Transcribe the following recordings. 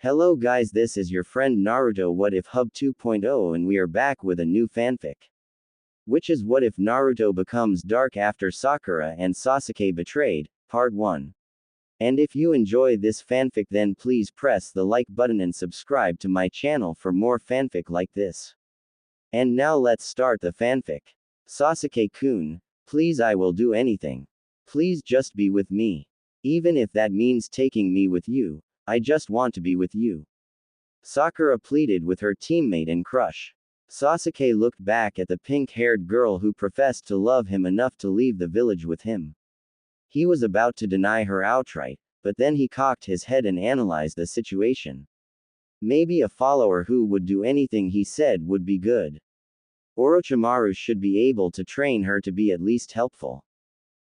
Hello guys, this is your friend Naruto What If Hub 2.0 and we are back with a new fanfic. Which is what if Naruto becomes dark after Sakura and Sasuke betrayed, part 1. And if you enjoy this fanfic then please press the like button and subscribe to my channel for more fanfic like this. And now let's start the fanfic. Sasuke-kun, please I will do anything. Please just be with me. Even if that means taking me with you. I just want to be with you. Sakura pleaded with her teammate and crush. Sasuke looked back at the pink-haired girl who professed to love him enough to leave the village with him. He was about to deny her outright, but then he cocked his head and analyzed the situation. Maybe a follower who would do anything he said would be good. Orochimaru should be able to train her to be at least helpful.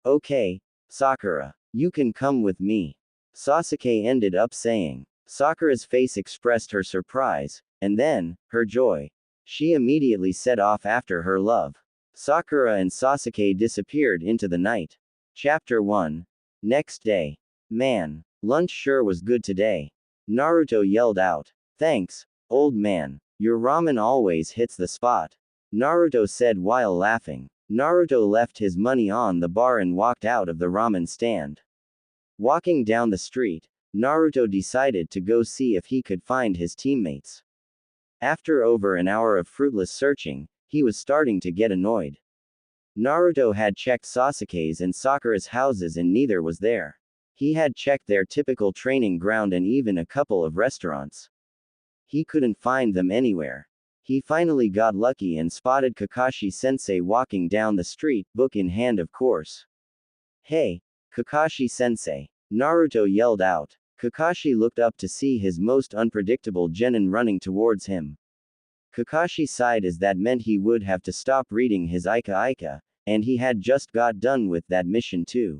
Okay, Sakura, you can come with me. Sasuke ended up saying. Sakura's face expressed her surprise, and then, her joy. She immediately set off after her love. Sakura and Sasuke disappeared into the night. Chapter 1. Next day. Man, lunch sure was good today. Naruto yelled out. Thanks, old man. Your ramen always hits the spot. Naruto said while laughing. Naruto left his money on the bar and walked out of the ramen stand. Walking down the street, Naruto decided to go see if he could find his teammates. After over an hour of fruitless searching, he was starting to get annoyed. Naruto had checked Sasuke's and Sakura's houses and neither was there. He had checked their typical training ground and even a couple of restaurants. He couldn't find them anywhere. He finally got lucky and spotted Kakashi-sensei walking down the street, book in hand of course. Hey, Kakashi-sensei! Naruto yelled out. Kakashi looked up to see his most unpredictable genin running towards him. Kakashi sighed as that meant he would have to stop reading his Ika, and he had just got done with that mission too.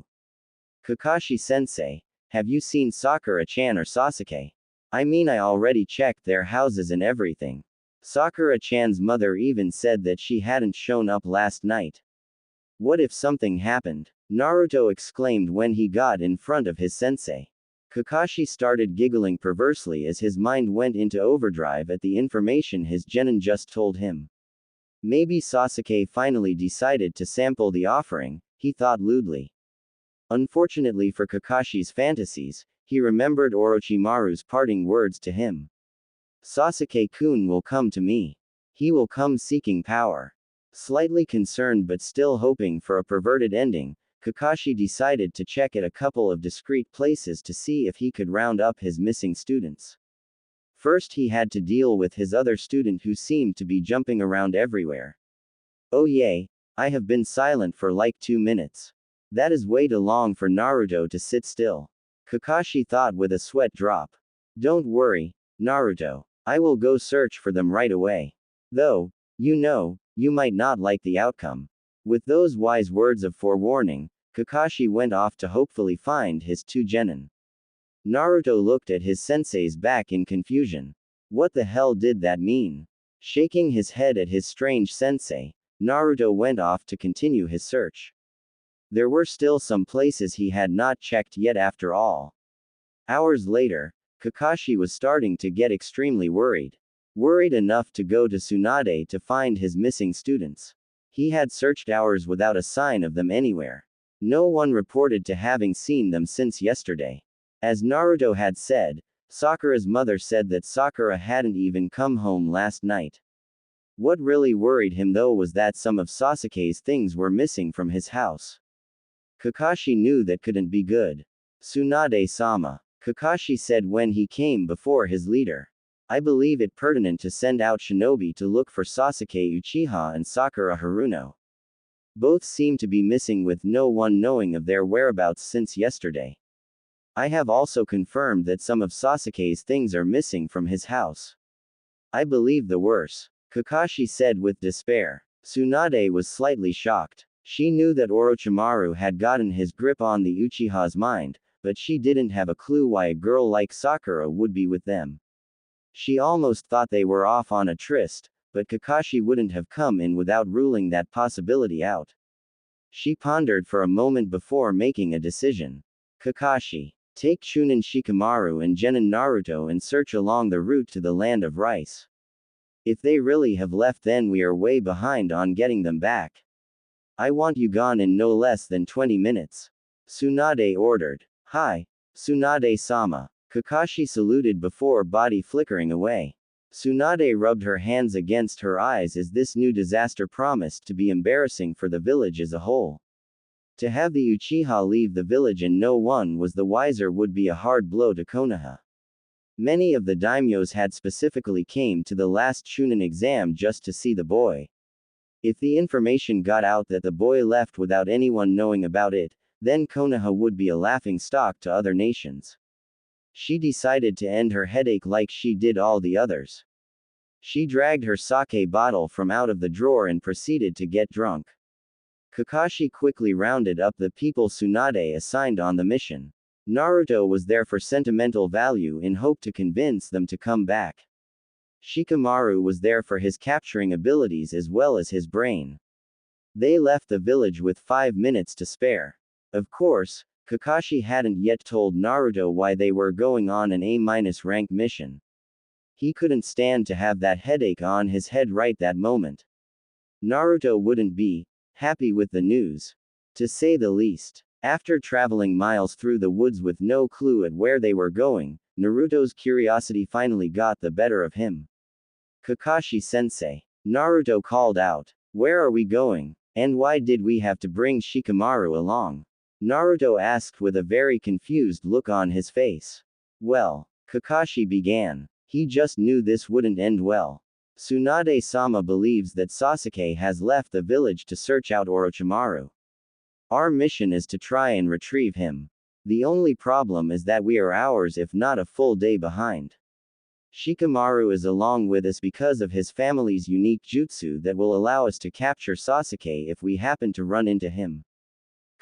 Kakashi-sensei, have you seen Sakura-chan or Sasuke? I mean I already checked their houses and everything. Sakura-chan's mother even said that she hadn't shown up last night. What if something happened? Naruto exclaimed when he got in front of his sensei. Kakashi started giggling perversely as his mind went into overdrive at the information his genin just told him. Maybe Sasuke finally decided to sample the offering, he thought lewdly. Unfortunately for Kakashi's fantasies, he remembered Orochimaru's parting words to him. Sasuke-kun will come to me. He will come seeking power. Slightly concerned but still hoping for a perverted ending, Kakashi decided to check at a couple of discreet places to see if he could round up his missing students. First he had to deal with his other student who seemed to be jumping around everywhere. Oh yay, I have been silent for like 2 minutes. That is way too long for Naruto to sit still. Kakashi thought with a sweat drop. Don't worry, Naruto. I will go search for them right away. Though, you know, you might not like the outcome. With those wise words of forewarning, Kakashi went off to hopefully find his two genin. Naruto looked at his sensei's back in confusion. What the hell did that mean? Shaking his head at his strange sensei, Naruto went off to continue his search. There were still some places he had not checked yet after all. Hours later, Kakashi was starting to get extremely worried. Worried enough to go to Tsunade to find his missing students. He had searched hours without a sign of them anywhere. No one reported to having seen them since yesterday. As Naruto had said, Sakura's mother said that Sakura hadn't even come home last night. What really worried him though was that some of Sasuke's things were missing from his house. Kakashi knew that couldn't be good. Tsunade-sama, Kakashi said when he came before his leader. I believe it pertinent to send out shinobi to look for Sasuke Uchiha and Sakura Haruno. Both seem to be missing with no one knowing of their whereabouts since yesterday. I have also confirmed that some of Sasuke's things are missing from his house. I believe the worst, Kakashi said with despair. Tsunade was slightly shocked. She knew that Orochimaru had gotten his grip on the Uchiha's mind, but she didn't have a clue why a girl like Sakura would be with them. She almost thought they were off on a tryst, but Kakashi wouldn't have come in without ruling that possibility out. She pondered for a moment before making a decision. Kakashi, Take Chunin Shikamaru and Genin Naruto and search along the route to the land of rice. If they really have left, then we are way behind on getting them back. I want you gone in no less than 20 minutes. Tsunade ordered. Hi, Tsunade-sama. Kakashi saluted before body flickering away. Tsunade rubbed her hands against her eyes as this new disaster promised to be embarrassing for the village as a whole. To have the Uchiha leave the village and no one was the wiser would be a hard blow to Konoha. Many of the daimyos had specifically came to the last Chunin exam just to see the boy. If the information got out that the boy left without anyone knowing about it, then Konoha would be a laughing stock to other nations. She decided to end her headache like she did all the others. She dragged her sake bottle from out of the drawer and proceeded to get drunk. Kakashi quickly rounded up the people Tsunade assigned on the mission. Naruto was there for sentimental value in hope to convince them to come back. Shikamaru was there for his capturing abilities as well as his brain. They left the village with 5 minutes to spare. Of course, Kakashi hadn't yet told Naruto why they were going on an A-rank mission. He couldn't stand to have that headache on his head right that moment. Naruto wouldn't be happy with the news, to say the least. After traveling miles through the woods with no clue at where they were going, Naruto's curiosity finally got the better of him. Kakashi-sensei. Naruto called out. Where are we going? And why did we have to bring Shikamaru along? Naruto asked with a very confused look on his face. Well, Kakashi began. He just knew this wouldn't end well. Tsunade-sama believes that Sasuke has left the village to search out Orochimaru. Our mission is to try and retrieve him. The only problem is that we are hours if not a full day behind. Shikamaru is along with us because of his family's unique jutsu that will allow us to capture Sasuke if we happen to run into him.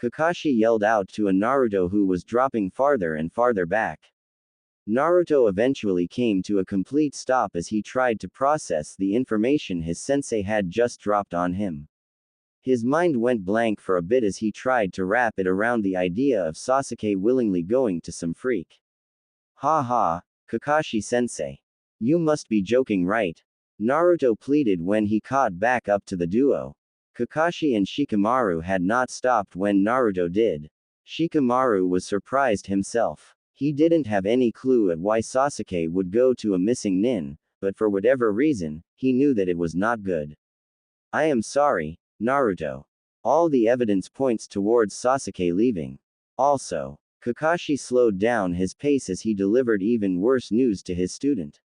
Kakashi yelled out to a Naruto who was dropping farther and farther back. Naruto eventually came to a complete stop as he tried to process the information his sensei had just dropped on him. His mind went blank for a bit as he tried to wrap it around the idea of Sasuke willingly going to some freak. Ha ha, Kakashi-sensei. You must be joking, right? Naruto pleaded when he caught back up to the duo. Kakashi and Shikamaru had not stopped when Naruto did. Shikamaru was surprised himself. He didn't have any clue at why Sasuke would go to a missing nin, but for whatever reason, he knew that it was not good. I am sorry, Naruto. All the evidence points towards Sasuke leaving. Also, Kakashi slowed down his pace as he delivered even worse news to his student.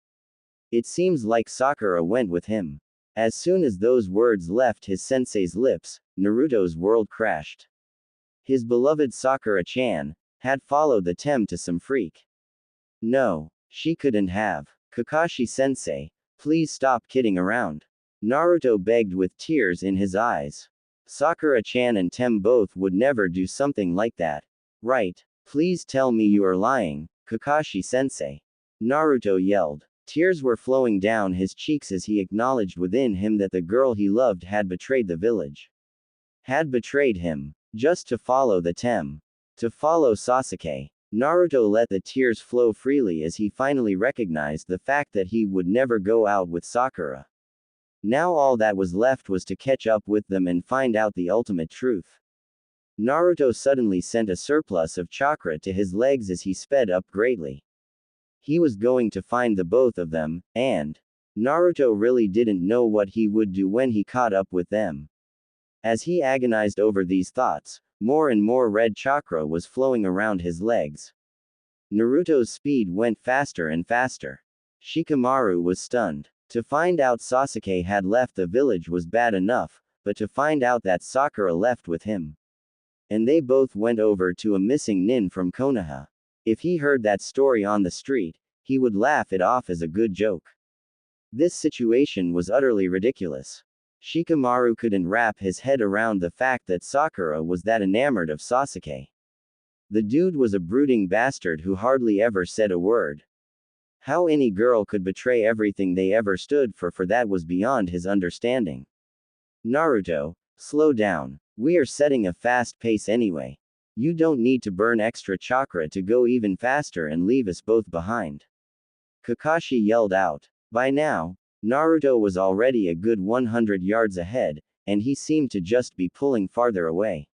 It seems like Sakura went with him. As soon as those words left his sensei's lips, Naruto's world crashed. His beloved Sakura-chan had followed the Tem to some freak. No, she couldn't have. Kakashi-sensei, please stop kidding around. Naruto begged with tears in his eyes. Sakura-chan and Tem both would never do something like that. Right? Please tell me you are lying, Kakashi-sensei. Naruto yelled. Tears were flowing down his cheeks as he acknowledged within him that the girl he loved had betrayed the village. Had betrayed him, just to follow the Tem. To follow Sasuke. Naruto let the tears flow freely as he finally recognized the fact that he would never go out with Sakura. Now all that was left was to catch up with them and find out the ultimate truth. Naruto suddenly sent a surplus of chakra to his legs as he sped up greatly. He was going to find the both of them, and Naruto really didn't know what he would do when he caught up with them. As he agonized over these thoughts, more and more red chakra was flowing around his legs. Naruto's speed went faster and faster. Shikamaru was stunned. To find out Sasuke had left the village was bad enough, but to find out that Sakura left with him. And they both went over to a missing nin from Konoha. If he heard that story on the street, he would laugh it off as a good joke. This situation was utterly ridiculous. Shikamaru couldn't wrap his head around the fact that Sakura was that enamored of Sasuke. The dude was a brooding bastard who hardly ever said a word. How any girl could betray everything they ever stood for that was beyond his understanding. Naruto, slow down. We are setting a fast pace anyway. You don't need to burn extra chakra to go even faster and leave us both behind. Kakashi yelled out. By now, Naruto was already a good 100 yards ahead, and he seemed to just be pulling farther away.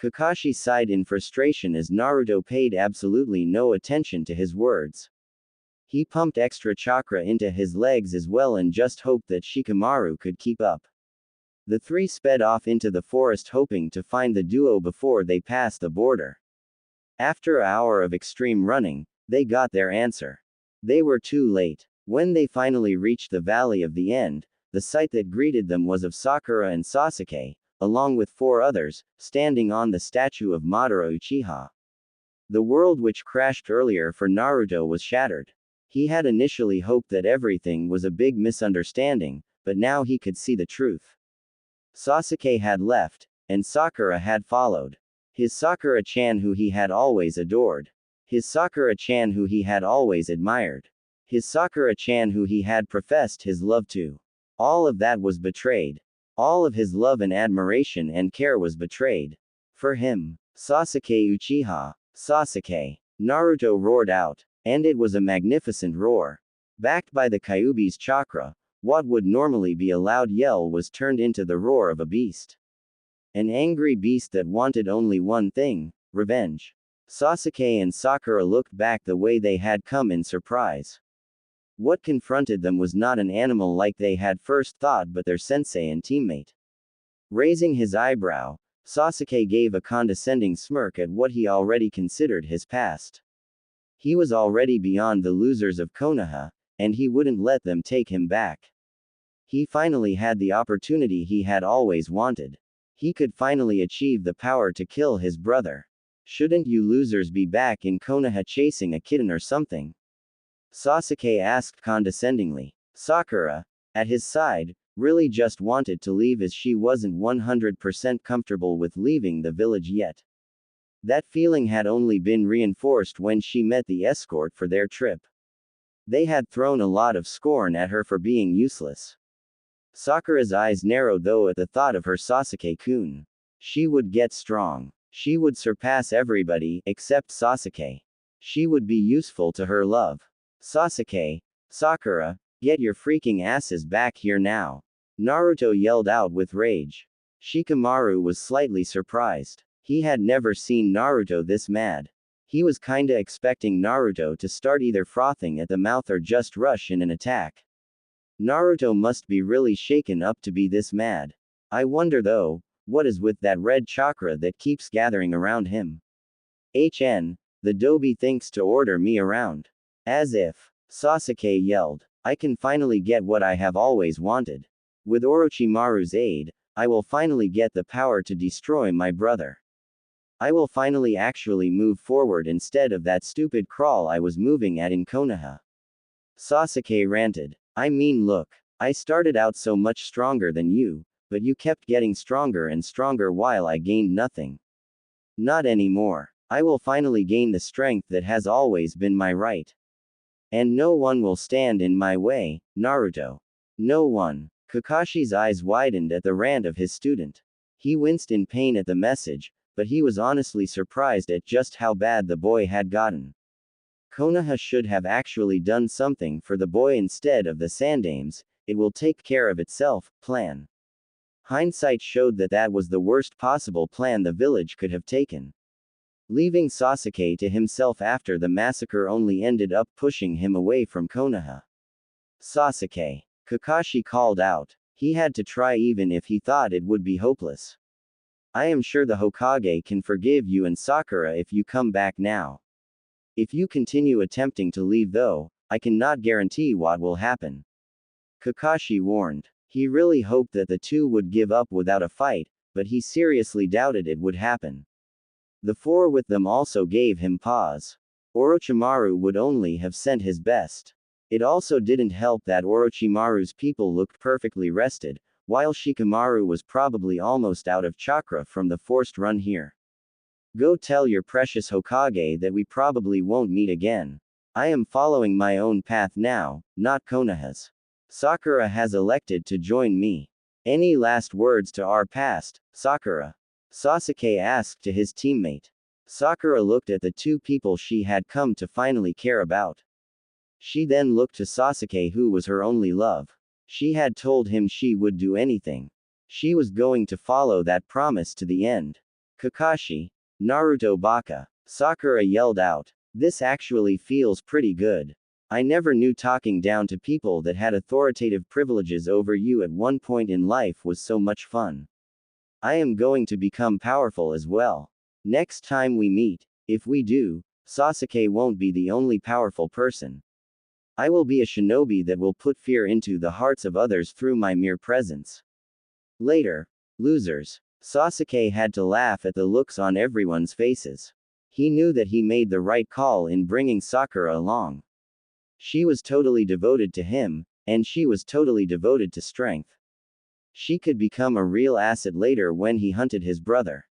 Kakashi sighed in frustration as Naruto paid absolutely no attention to his words. He pumped extra chakra into his legs as well and just hoped that Shikamaru could keep up. The three sped off into the forest hoping to find the duo before they passed the border. After an hour of extreme running, they got their answer. They were too late. When they finally reached the Valley of the End, the sight that greeted them was of Sakura and Sasuke, along with 4 others, standing on the statue of Madara Uchiha. The world which crashed earlier for Naruto was shattered. He had initially hoped that everything was a big misunderstanding, but now he could see the truth. Sasuke had left, and Sakura had followed. His Sakura-chan who he had always adored. His Sakura-chan who he had always admired. His Sakura-chan who he had professed his love to. All of that was betrayed. All of his love and admiration and care was betrayed. For him. Sasuke Uchiha. Sasuke. Naruto roared out. And it was a magnificent roar. Backed by the Kyuubi's chakra, what would normally be a loud yell was turned into the roar of a beast. An angry beast that wanted only one thing, revenge. Sasuke and Sakura looked back the way they had come in surprise. What confronted them was not an animal like they had first thought but their sensei and teammate. Raising his eyebrow, Sasuke gave a condescending smirk at what he already considered his past. He was already beyond the losers of Konoha, and he wouldn't let them take him back. He finally had the opportunity he had always wanted. He could finally achieve the power to kill his brother. Shouldn't you losers be back in Konoha chasing a kitten or something? Sasuke asked condescendingly. Sakura, at his side, really just wanted to leave as she wasn't 100% comfortable with leaving the village yet. That feeling had only been reinforced when she met the escort for their trip. They had thrown a lot of scorn at her for being useless. Sakura's eyes narrowed though at the thought of her Sasuke-kun. She would get strong. She would surpass everybody, except Sasuke. She would be useful to her love. Sasuke, Sakura, get your freaking asses back here now. Naruto yelled out with rage. Shikamaru was slightly surprised. He had never seen Naruto this mad. He was kinda expecting Naruto to start either frothing at the mouth or just rush in an attack. Naruto must be really shaken up to be this mad. I wonder though, what is with that red chakra that keeps gathering around him? The Dobi thinks to order me around. As if. Sasuke yelled. I can finally get what I have always wanted. With Orochimaru's aid, I will finally get the power to destroy my brother. I will finally actually move forward instead of that stupid crawl I was moving at in Konoha. Sasuke ranted. I mean look, I started out so much stronger than you, but you kept getting stronger and stronger while I gained nothing. Not anymore. I will finally gain the strength that has always been my right. And no one will stand in my way, Naruto. No one. Kakashi's eyes widened at the rant of his student. He winced in pain at the message, but he was honestly surprised at just how bad the boy had gotten. Konoha should have actually done something for the boy instead of the Sandames. It will take care of itself plan. Hindsight showed that that was the worst possible plan the village could have taken. Leaving Sasuke to himself after the massacre only ended up pushing him away from Konoha. Sasuke. Kakashi called out. He had to try even if he thought it would be hopeless. I am sure the Hokage can forgive you and Sakura if you come back now. If you continue attempting to leave though, I cannot guarantee what will happen. Kakashi warned. He really hoped that the two would give up without a fight, but he seriously doubted it would happen. The 4 with them also gave him pause. Orochimaru would only have sent his best. It also didn't help that Orochimaru's people looked perfectly rested, while Shikamaru was probably almost out of chakra from the forced run here. Go tell your precious Hokage that we probably won't meet again. I am following my own path now, not Konoha's. Sakura has elected to join me. Any last words to our past, Sakura? Sasuke asked to his teammate. Sakura looked at the two people she had come to finally care about. She then looked to Sasuke, who was her only love. She had told him she would do anything. She was going to follow that promise to the end. Kakashi. Naruto baka. Sakura yelled out. This actually feels pretty good. I never knew talking down to people that had authoritative privileges over you at one point in life was so much fun. I am going to become powerful as well. Next time we meet, if we do, Sasuke won't be the only powerful person. I will be a shinobi that will put fear into the hearts of others through my mere presence. Later. Losers. Sasuke had to laugh at the looks on everyone's faces. He knew that he made the right call in bringing Sakura along. She was totally devoted to him, and she was totally devoted to strength. She could become a real asset later when he hunted his brother.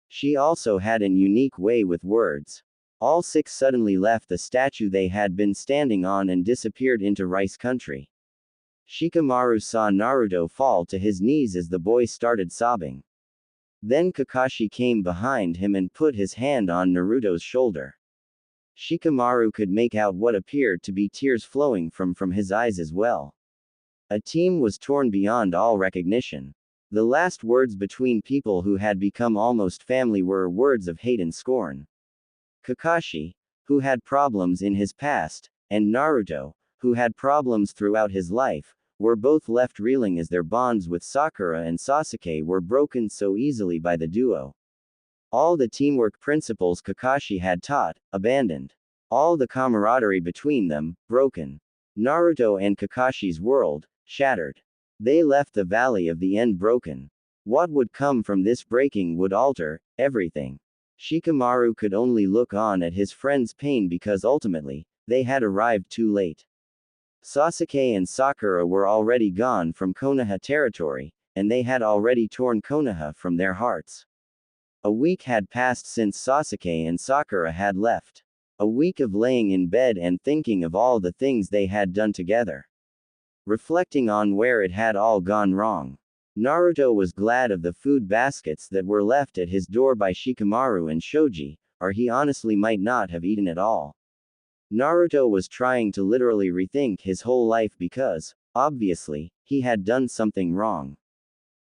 She also had an unique way with words. All six suddenly left the statue they had been standing on and disappeared into Rice Country. Shikamaru saw Naruto fall to his knees as the boy started sobbing. Then Kakashi came behind him and put his hand on Naruto's shoulder. Shikamaru could make out what appeared to be tears flowing from his eyes as well. A team was torn beyond all recognition. The last words between people who had become almost family were words of hate and scorn. Kakashi, who had problems in his past, and Naruto, who had problems throughout his life, were both left reeling as their bonds with Sakura and Sasuke were broken so easily by the duo. All the teamwork principles Kakashi had taught, abandoned. All the camaraderie between them, broken. Naruto and Kakashi's world, shattered. They left the Valley of the End broken. What would come from this breaking would alter everything. Shikamaru could only look on at his friend's pain because ultimately, they had arrived too late. Sasuke and Sakura were already gone from Konoha territory, and they had already torn Konoha from their hearts. A week had passed since Sasuke and Sakura had left. A week of laying in bed and thinking of all the things they had done together. Reflecting on where it had all gone wrong. Naruto was glad of the food baskets that were left at his door by Shikamaru and Shoji, or he honestly might not have eaten at all. Naruto was trying to literally rethink his whole life because, obviously, he had done something wrong.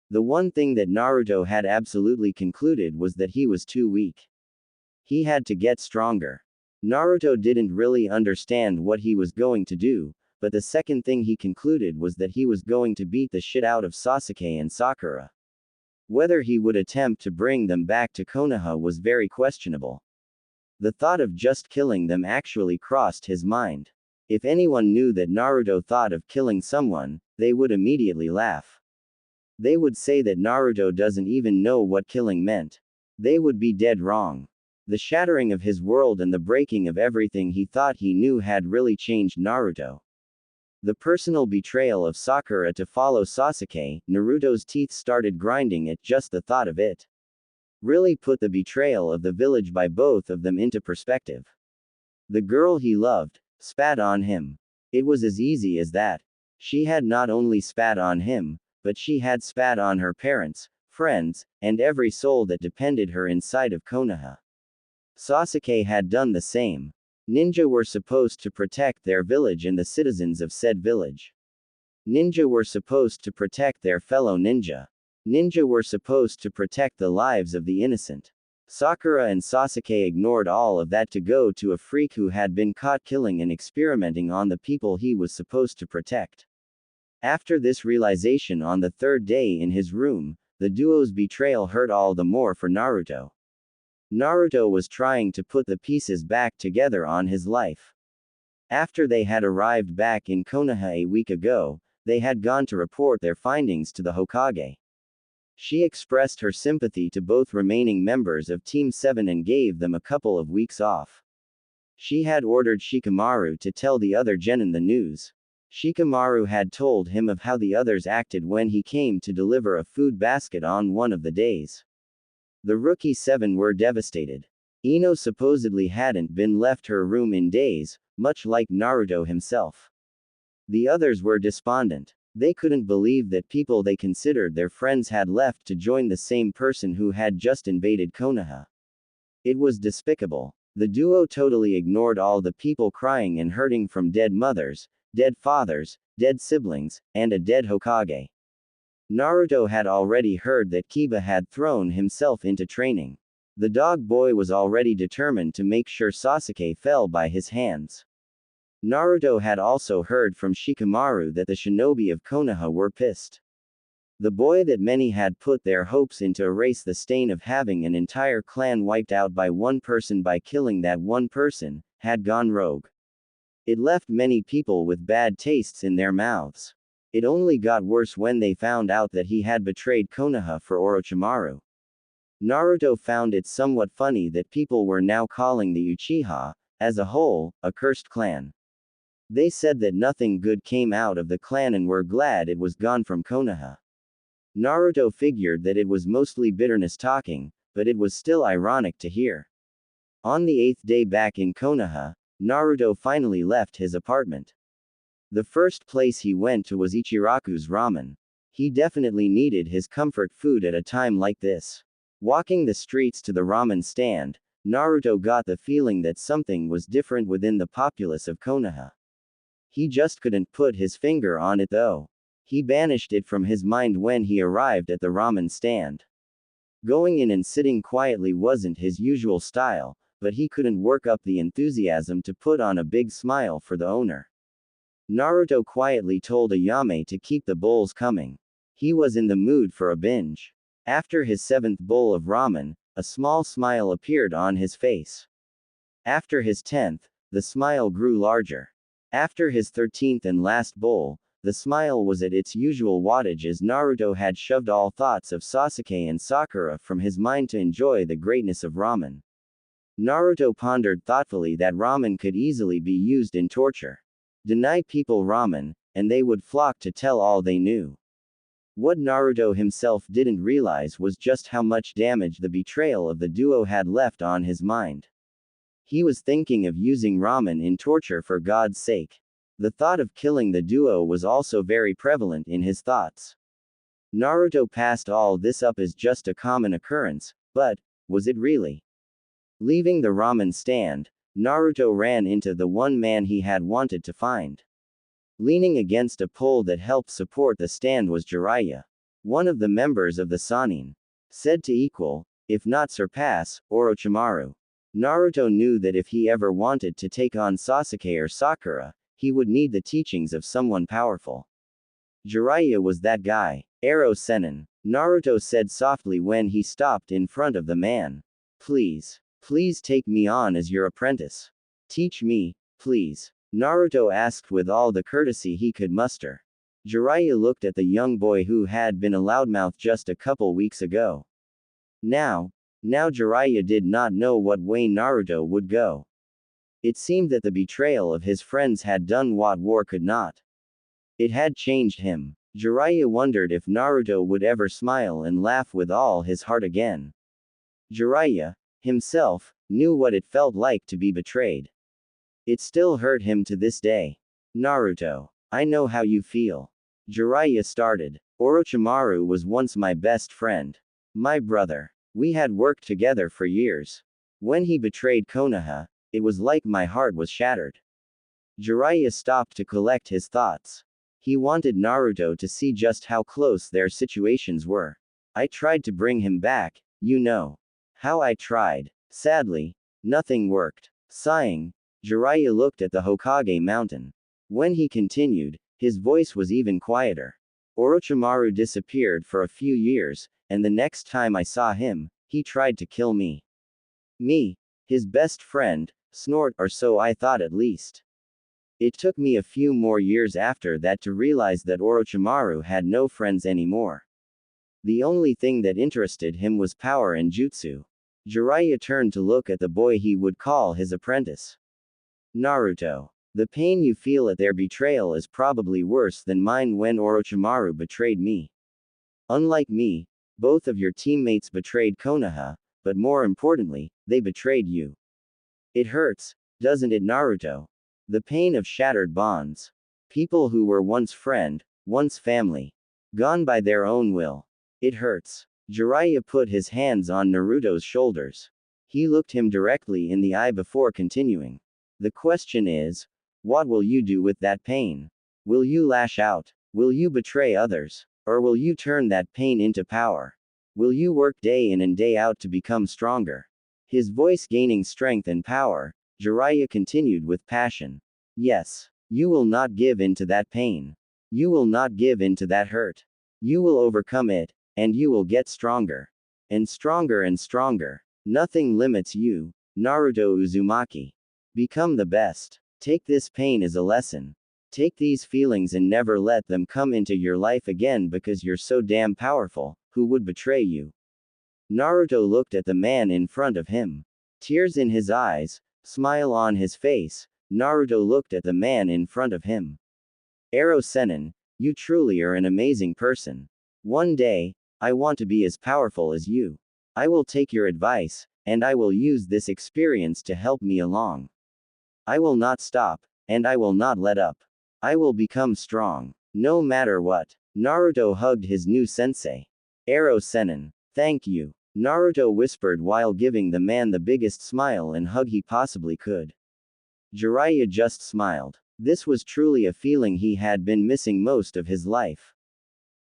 The one thing that Naruto had absolutely concluded was that he was too weak. He had to get stronger. Naruto didn't really understand what he was going to do, but the second thing he concluded was that he was going to beat the shit out of Sasuke and Sakura. Whether he would attempt to bring them back to Konoha was very questionable. The thought of just killing them actually crossed his mind. If anyone knew that Naruto thought of killing someone, they would immediately laugh. They would say that Naruto doesn't even know what killing meant. They would be dead wrong. The shattering of his world and the breaking of everything he thought he knew had really changed Naruto. The personal betrayal of Sakura to follow Sasuke, Naruto's teeth started grinding at just the thought of it. Really put the betrayal of the village by both of them into perspective. The girl he loved, spat on him. It was as easy as that. She had not only spat on him, but she had spat on her parents, friends, and every soul that depended her inside of Konoha. Sasuke had done the same. Ninja were supposed to protect their village and the citizens of said village. Ninja were supposed to protect their fellow ninja. Ninja were supposed to protect the lives of the innocent. Sakura and Sasuke ignored all of that to go to a freak who had been caught killing and experimenting on the people he was supposed to protect. After this realization on the third day in his room, the duo's betrayal hurt all the more for Naruto. Naruto was trying to put the pieces back together on his life. After they had arrived back in Konoha a week ago, they had gone to report their findings to the Hokage. She expressed her sympathy to both remaining members of Team 7 and gave them a couple of weeks off. She had ordered Shikamaru to tell the other genin the news. Shikamaru had told him of how the others acted when he came to deliver a food basket on one of the days. The rookie 7 were devastated. Ino supposedly hadn't been left her room in days, much like Naruto himself. The others were despondent. They couldn't believe that people they considered their friends had left to join the same person who had just invaded Konoha. It was despicable. The duo totally ignored all the people crying and hurting from dead mothers, dead fathers, dead siblings, and a dead Hokage. Naruto had already heard that Kiba had thrown himself into training. The dog boy was already determined to make sure Sasuke fell by his hands. Naruto had also heard from Shikamaru that the shinobi of Konoha were pissed. The boy that many had put their hopes in to erase the stain of having an entire clan wiped out by one person by killing that one person, had gone rogue. It left many people with bad tastes in their mouths. It only got worse when they found out that he had betrayed Konoha for Orochimaru. Naruto found it somewhat funny that people were now calling the Uchiha, as a whole, a cursed clan. They said that nothing good came out of the clan and were glad it was gone from Konoha. Naruto figured that it was mostly bitterness talking, but it was still ironic to hear. On the 8th day back in Konoha, Naruto finally left his apartment. The first place he went to was Ichiraku's ramen. He definitely needed his comfort food at a time like this. Walking the streets to the ramen stand, Naruto got the feeling that something was different within the populace of Konoha. He just couldn't put his finger on it though. He banished it from his mind when he arrived at the ramen stand. Going in and sitting quietly wasn't his usual style, but he couldn't work up the enthusiasm to put on a big smile for the owner. Naruto quietly told Ayame to keep the bowls coming. He was in the mood for a binge. After his 7th bowl of ramen, a small smile appeared on his face. After his 10th, the smile grew larger. After his 13th and last bowl, the smile was at its usual wattage as Naruto had shoved all thoughts of Sasuke and Sakura from his mind to enjoy the greatness of ramen. Naruto pondered thoughtfully that ramen could easily be used in torture. Deny people ramen, and they would flock to tell all they knew. What Naruto himself didn't realize was just how much damage the betrayal of the duo had left on his mind. He was thinking of using ramen in torture for God's sake. The thought of killing the duo was also very prevalent in his thoughts. Naruto passed all this up as just a common occurrence, but, was it really? Leaving the ramen stand, Naruto ran into the one man he had wanted to find. Leaning against a pole that helped support the stand was Jiraiya, one of the members of the Sannin. Said to equal, if not surpass, Orochimaru. Naruto knew that if he ever wanted to take on Sasuke or Sakura, he would need the teachings of someone powerful. Jiraiya was that guy. Arrow Sennin, Naruto said softly when he stopped in front of the man. Please take me on as your apprentice. Teach me, please. Naruto asked with all the courtesy he could muster. Jiraiya looked at the young boy who had been a loudmouth just a couple weeks ago. Now Jiraiya did not know what way Naruto would go. It seemed that the betrayal of his friends had done what war could not. It had changed him. Jiraiya wondered if Naruto would ever smile and laugh with all his heart again. Jiraiya, himself, knew what it felt like to be betrayed. It still hurt him to this day. Naruto, I know how you feel. Jiraiya started. Orochimaru was once my best friend. My brother. We had worked together for years. When he betrayed Konoha, it was like my heart was shattered. Jiraiya stopped to collect his thoughts. He wanted Naruto to see just how close their situations were. I tried to bring him back, you know. How I tried. Sadly, nothing worked. Sighing, Jiraiya looked at the Hokage mountain. When he continued, his voice was even quieter. Orochimaru disappeared for a few years, and the next time I saw him, he tried to kill me. Me, his best friend, or so I thought at least. It took me a few more years after that to realize that Orochimaru had no friends anymore. The only thing that interested him was power and jutsu. Jiraiya turned to look at the boy he would call his apprentice. Naruto. The pain you feel at their betrayal is probably worse than mine when Orochimaru betrayed me. Unlike me, both of your teammates betrayed Konoha, but more importantly, they betrayed you. It hurts, doesn't it, Naruto? The pain of shattered bonds. People who were once friend, once family. Gone by their own will. It hurts. Jiraiya put his hands on Naruto's shoulders. He looked him directly in the eye before continuing. The question is, what will you do with that pain? Will you lash out? Will you betray others? Or will you turn that pain into power? Will you work day in and day out to become stronger? His voice gaining strength and power, Jiraiya continued with passion. Yes. You will not give in to that pain. You will not give in to that hurt. You will overcome it, and you will get stronger. And stronger and stronger. Nothing limits you, Naruto Uzumaki. Become the best. Take this pain as a lesson. Take these feelings and never let them come into your life again because you're so damn powerful. Who would betray you? Naruto looked at the man in front of him. Tears in his eyes, smile on his face, Naruto looked at the man in front of him. Ero Sennin, you truly are an amazing person. One day, I want to be as powerful as you. I will take your advice, and I will use this experience to help me along. I will not stop, and I will not let up. I will become strong, no matter what. Naruto hugged his new sensei. Ero Sennin, thank you, Naruto whispered while giving the man the biggest smile and hug he possibly could. Jiraiya just smiled. This was truly a feeling he had been missing most of his life.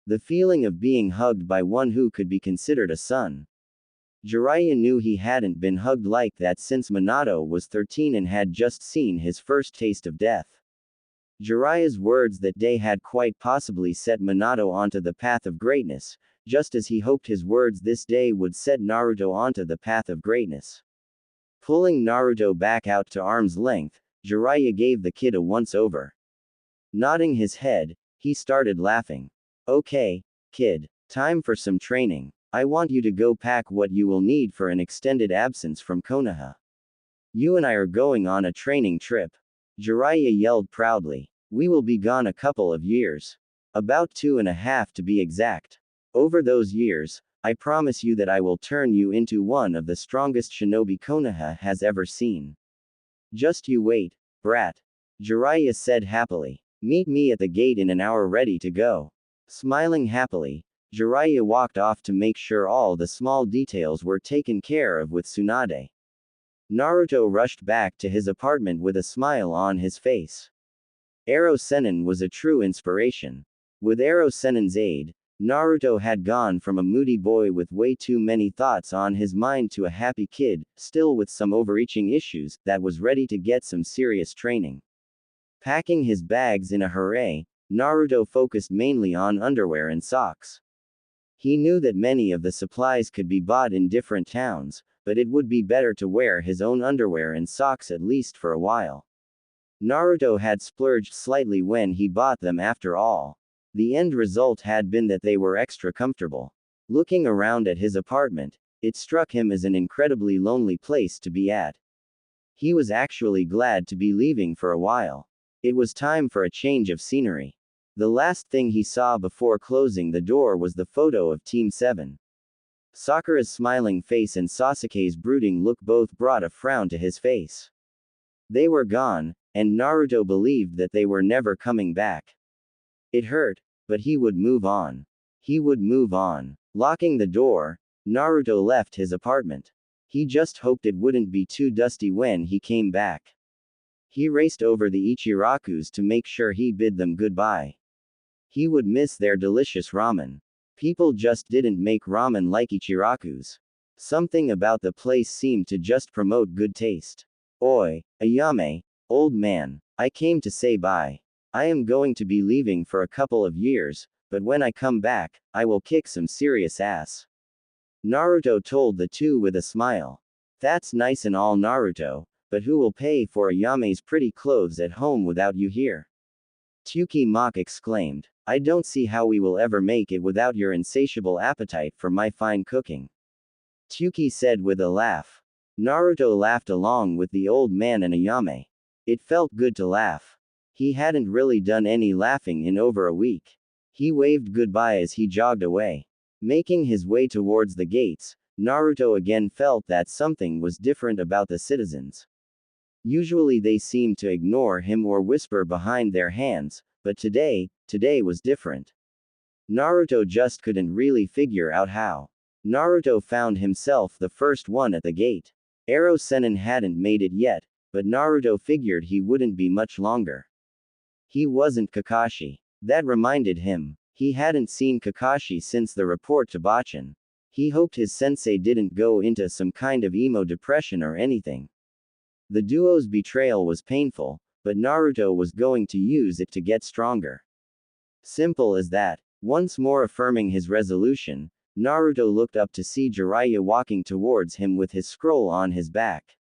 The feeling of being hugged by one who could be considered a son. Jiraiya knew he hadn't been hugged like that since Minato was 13 and had just seen his first taste of death. Jiraiya's words that day had quite possibly set Minato onto the path of greatness, just as he hoped his words this day would set Naruto onto the path of greatness. Pulling Naruto back out to arm's length, Jiraiya gave the kid a once-over. Nodding his head, he started laughing. Okay, kid, time for some training. I want you to go pack what you will need for an extended absence from Konoha. You and I are going on a training trip. Jiraiya yelled proudly. We will be gone a couple of years. About 2.5 to be exact. Over those years, I promise you that I will turn you into one of the strongest shinobi Konoha has ever seen. Just you wait, brat. Jiraiya said happily. Meet me at the gate in an hour ready to go. Smiling happily, Jiraiya walked off to make sure all the small details were taken care of with Tsunade. Naruto rushed back to his apartment with a smile on his face. Ero Sennin was a true inspiration. With Ero Sennin's aid, Naruto had gone from a moody boy with way too many thoughts on his mind to a happy kid, still with some overreaching issues, that was ready to get some serious training. Packing his bags in a hurry, Naruto focused mainly on underwear and socks. He knew that many of the supplies could be bought in different towns, but it would be better to wear his own underwear and socks at least for a while. Naruto had splurged slightly when he bought them after all. The end result had been that they were extra comfortable. Looking around at his apartment, it struck him as an incredibly lonely place to be at. He was actually glad to be leaving for a while. It was time for a change of scenery. The last thing he saw before closing the door was the photo of Team 7. Sakura's smiling face and Sasuke's brooding look both brought a frown to his face. They were gone, and Naruto believed that they were never coming back. It hurt, but he would move on. He would move on. Locking the door, Naruto left his apartment. He just hoped it wouldn't be too dusty when he came back. He raced over the Ichirakus to make sure he bid them goodbye. He would miss their delicious ramen. People just didn't make ramen like Ichiraku's. Something about the place seemed to just promote good taste. Oi, Ayame, old man, I came to say bye. I am going to be leaving for a couple of years, but when I come back, I will kick some serious ass. Naruto told the two with a smile. That's nice and all, Naruto, but who will pay for Ayame's pretty clothes at home without you here? Tsuki Mach exclaimed. I don't see how we will ever make it without your insatiable appetite for my fine cooking. Tsuki said with a laugh. Naruto laughed along with the old man and Ayame. It felt good to laugh. He hadn't really done any laughing in over a week. He waved goodbye as he jogged away. Making his way towards the gates, Naruto again felt that something was different about the citizens. Usually they seemed to ignore him or whisper behind their hands, but today was different. Naruto just couldn't really figure out how. Naruto found himself the first one at the gate. Ero Sennin hadn't made it yet, but Naruto figured he wouldn't be much longer. He wasn't Kakashi. That reminded him. He hadn't seen Kakashi since the report to Bachan. He hoped his sensei didn't go into some kind of emo depression or anything. The duo's betrayal was painful, but Naruto was going to use it to get stronger. Simple as that. Once more affirming his resolution, Naruto looked up to see Jiraiya walking towards him with his scroll on his back.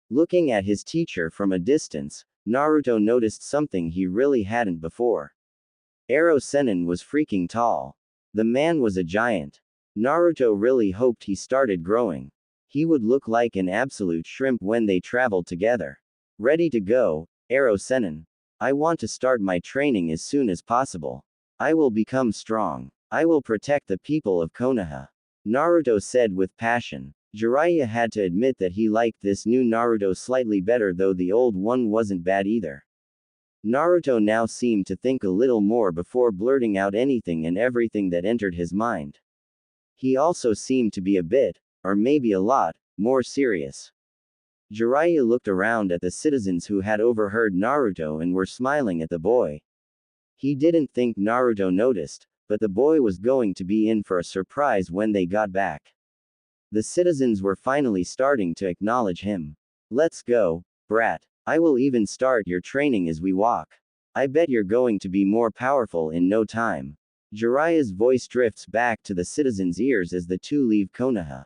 Looking at his teacher from a distance, Naruto noticed something he really hadn't before. Ero Sennin was freaking tall. The man was a giant. Naruto really hoped he started growing. He would look like an absolute shrimp when they traveled together. Ready to go, Ero Sennin. I want to start my training as soon as possible. I will become strong. I will protect the people of Konoha. Naruto said with passion. Jiraiya had to admit that he liked this new Naruto slightly better, though the old one wasn't bad either. Naruto now seemed to think a little more before blurting out anything and everything that entered his mind. He also seemed to be a bit, or maybe a lot, more serious. Jiraiya looked around at the citizens who had overheard Naruto and were smiling at the boy. He didn't think Naruto noticed, but the boy was going to be in for a surprise when they got back. The citizens were finally starting to acknowledge him. Let's go, brat. I will even start your training as we walk. I bet you're going to be more powerful in no time. Jiraiya's voice drifts back to the citizens' ears as the two leave Konoha.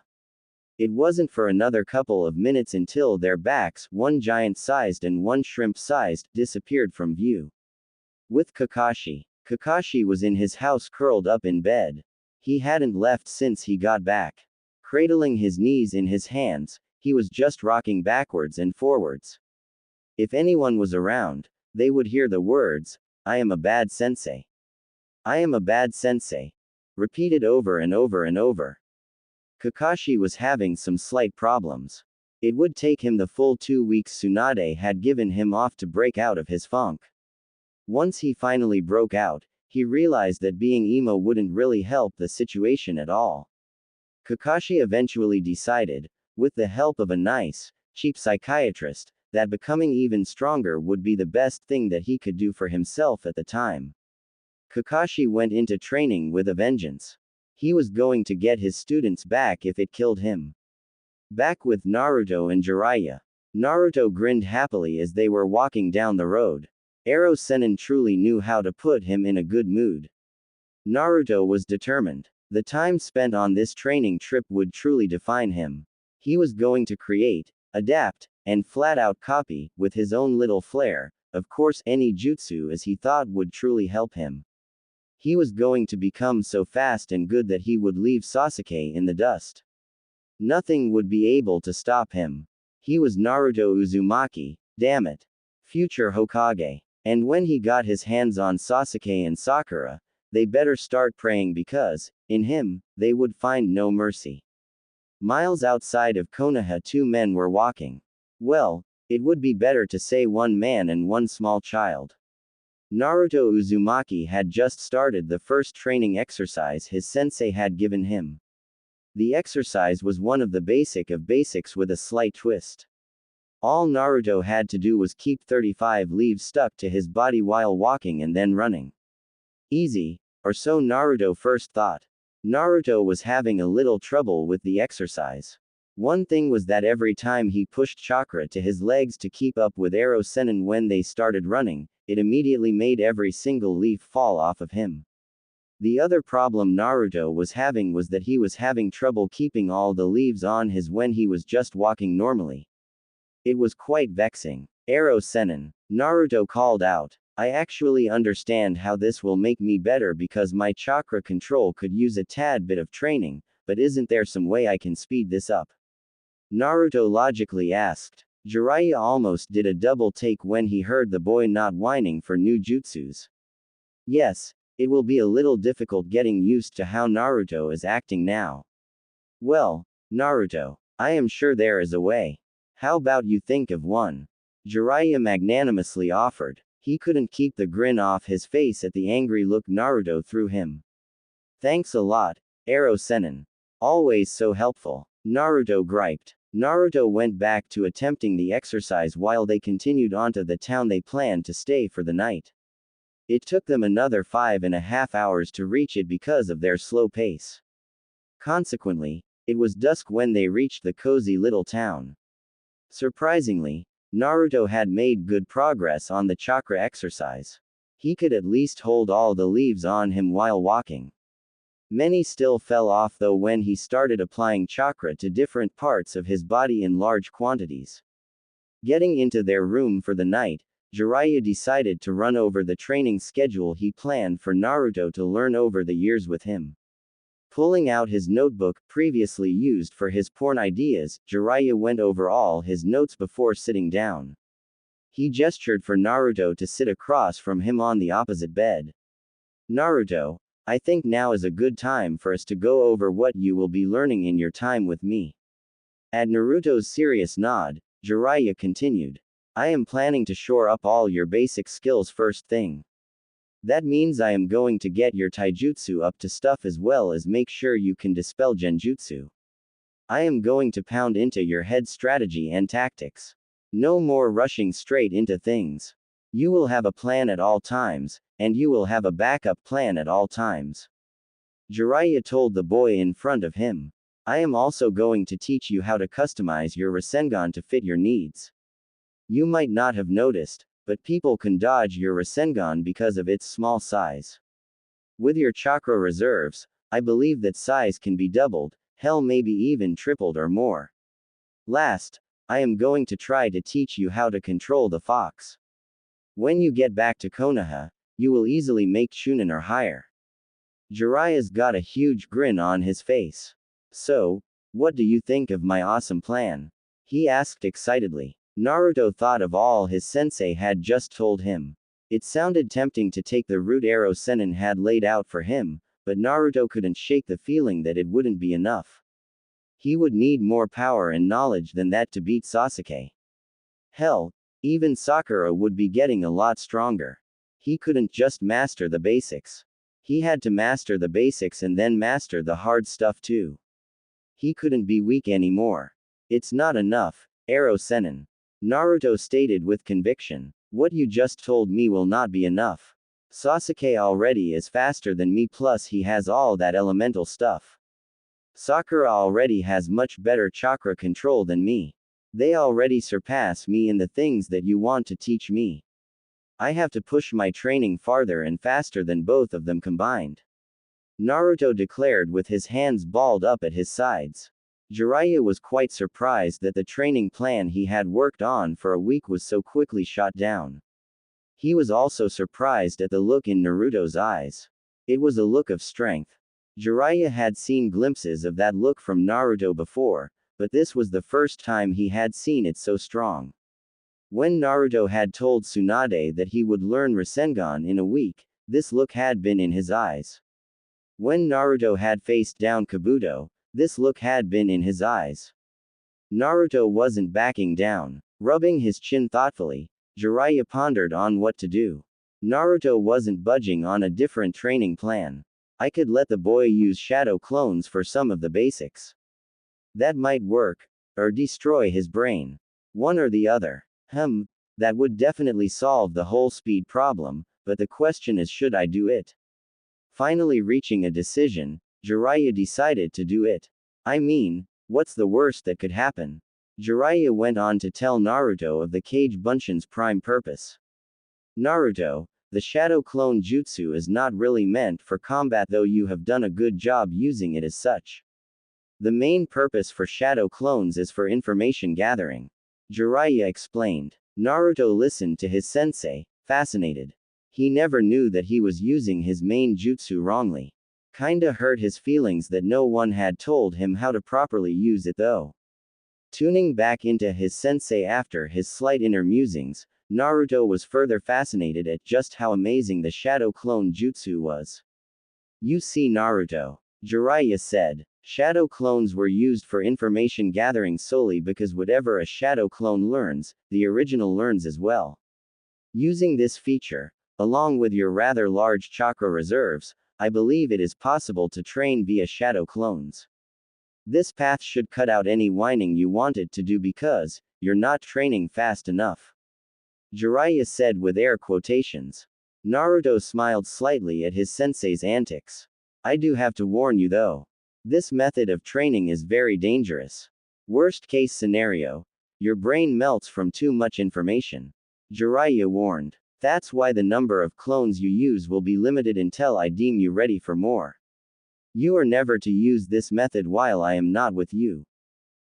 It wasn't for another couple of minutes until their backs, one giant-sized and one shrimp-sized, disappeared from view. With Kakashi. Kakashi was in his house curled up in bed. He hadn't left since he got back. Cradling his knees in his hands, he was just rocking backwards and forwards. If anyone was around, they would hear the words, "I am a bad sensei. I am a bad sensei," repeated over and over and over. Kakashi was having some slight problems. It would take him the full 2 weeks Tsunade had given him off to break out of his funk. Once he finally broke out, he realized that being emo wouldn't really help the situation at all. Kakashi eventually decided, with the help of a nice, cheap psychiatrist, that becoming even stronger would be the best thing that he could do for himself at the time. Kakashi went into training with a vengeance. He was going to get his students back if it killed him. Back with Naruto and Jiraiya. Naruto grinned happily as they were walking down the road. Ero Sennin truly knew how to put him in a good mood. Naruto was determined. The time spent on this training trip would truly define him. He was going to create, adapt, and flat-out copy, with his own little flair, of course, any jutsu as he thought would truly help him. He was going to become so fast and good that he would leave Sasuke in the dust. Nothing would be able to stop him. He was Naruto Uzumaki, damn it. Future Hokage. And when he got his hands on Sasuke and Sakura, they better start praying because, in him, they would find no mercy. Miles outside of Konoha, two men were walking. Well, it would be better to say one man and one small child. Naruto Uzumaki had just started the first training exercise his sensei had given him. The exercise was one of the basic of basics with a slight twist. All Naruto had to do was keep 35 leaves stuck to his body while walking and then running. Easy, or so Naruto first thought. Naruto was having a little trouble with the exercise. One thing was that every time he pushed chakra to his legs to keep up with Ero Sennin when they started running, it immediately made every single leaf fall off of him. The other problem Naruto was having was that he was having trouble keeping all the leaves on his when he was just walking normally. It was quite vexing. Ero Sennin, Naruto called out. I actually understand how this will make me better because my chakra control could use a tad bit of training, but isn't there some way I can speed this up? Naruto logically asked. Jiraiya almost did a double take when he heard the boy not whining for new jutsus. Yes, it will be a little difficult getting used to how Naruto is acting now. Well, Naruto, I am sure there is a way. How about you think of one? Jiraiya magnanimously offered. He couldn't keep the grin off his face at the angry look Naruto threw him. Thanks a lot, Ero Sennin. Always so helpful. Naruto griped. Naruto went back to attempting the exercise while they continued onto the town they planned to stay for the night. It took them another 5.5 hours to reach it because of their slow pace. Consequently, it was dusk when they reached the cozy little town. Surprisingly, Naruto had made good progress on the chakra exercise. He could at least hold all the leaves on him while walking. Many still fell off though when he started applying chakra to different parts of his body in large quantities. Getting into their room for the night, Jiraiya decided to run over the training schedule he planned for Naruto to learn over the years with him. Pulling out his notebook, previously used for his porn ideas, Jiraiya went over all his notes before sitting down. He gestured for Naruto to sit across from him on the opposite bed. Naruto, I think now is a good time for us to go over what you will be learning in your time with me. At Naruto's serious nod, Jiraiya continued. I am planning to shore up all your basic skills first thing. That means I am going to get your taijutsu up to stuff as well as make sure you can dispel genjutsu. I am going to pound into your head strategy and tactics. No more rushing straight into things. You will have a plan at all times, and you will have a backup plan at all times. Jiraiya told the boy in front of him. I am also going to teach you how to customize your Rasengan to fit your needs. You might not have noticed, but people can dodge your Rasengan because of its small size. With your chakra reserves, I believe that size can be doubled, hell maybe even tripled or more. Last, I am going to try to teach you how to control the fox. When you get back to Konoha, you will easily make Chunin or higher. Jiraiya's got a huge grin on his face. So, what do you think of my awesome plan? He asked excitedly. Naruto thought of all his sensei had just told him. It sounded tempting to take the route arrow Sennin had laid out for him, but Naruto couldn't shake the feeling that it wouldn't be enough. He would need more power and knowledge than that to beat Sasuke. Hell, even Sakura would be getting a lot stronger. He couldn't just master the basics. He had to master the basics and then master the hard stuff too. He couldn't be weak anymore. It's not enough, arrow Sennin. Naruto stated with conviction. What you just told me will not be enough. Sasuke already is faster than me plus he has all that elemental stuff. Sakura already has much better chakra control than me. They already surpass me in the things that you want to teach me. I have to push my training farther and faster than both of them combined. Naruto declared with his hands balled up at his sides. Jiraiya was quite surprised that the training plan he had worked on for a week was so quickly shot down. He was also surprised at the look in Naruto's eyes. It was a look of strength. Jiraiya had seen glimpses of that look from Naruto before, but this was the first time he had seen it so strong. When Naruto had told Tsunade that he would learn Rasengan in a week, this look had been in his eyes. When Naruto had faced down Kabuto, this look had been in his eyes. Naruto wasn't backing down. Rubbing his chin thoughtfully, Jiraiya pondered on what to do. Naruto wasn't budging on a different training plan. I could let the boy use shadow clones for some of the basics. That might work, or destroy his brain. One or the other. That would definitely solve the whole speed problem, but the question is should I do it? Finally reaching a decision, Jiraiya decided to do it. I mean, what's the worst that could happen? Jiraiya went on to tell Naruto of the Kage Bunshin's prime purpose. Naruto, the Shadow Clone Jutsu is not really meant for combat though you have done a good job using it as such. The main purpose for Shadow Clones is for information gathering. Jiraiya explained. Naruto listened to his sensei, fascinated. He never knew that he was using his main jutsu wrongly. Kinda hurt his feelings that no one had told him how to properly use it though. Tuning back into his sensei after his slight inner musings, Naruto was further fascinated at just how amazing the Shadow Clone Jutsu was. You see Naruto, Jiraiya said, Shadow clones were used for information gathering solely because whatever a shadow clone learns, the original learns as well. Using this feature, along with your rather large chakra reserves, I believe it is possible to train via shadow clones. This path should cut out any whining you wanted to do because you're not training fast enough. Jiraiya said with air quotations. Naruto smiled slightly at his sensei's antics. I do have to warn you though. This method of training is very dangerous. Worst case scenario, your brain melts from too much information. Jiraiya warned. That's why the number of clones you use will be limited until I deem you ready for more. You are never to use this method while I am not with you.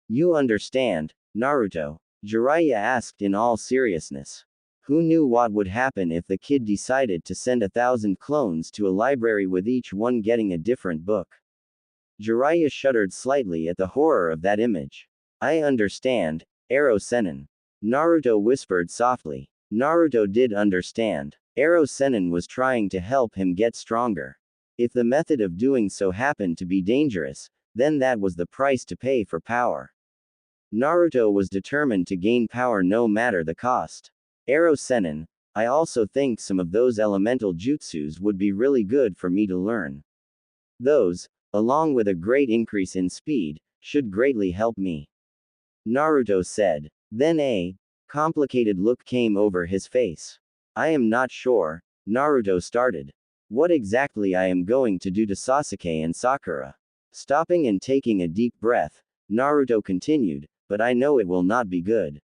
You understand, Naruto? Jiraiya asked in all seriousness. Who knew what would happen if the kid decided to send 1,000 clones to a library with each one getting a different book? Jiraiya shuddered slightly at the horror of that image. I understand, Ero Sennin. Naruto whispered softly. Naruto did understand. Ero Sennin was trying to help him get stronger. If the method of doing so happened to be dangerous, then that was the price to pay for power. Naruto was determined to gain power no matter the cost. Ero Sennin, I also think some of those elemental jutsus would be really good for me to learn. Those, along with a great increase in speed, should greatly help me. Naruto said. Then a complicated look came over his face. I am not sure, Naruto started. What exactly I am going to do to Sasuke and Sakura. Stopping and taking a deep breath, Naruto continued, but I know it will not be good.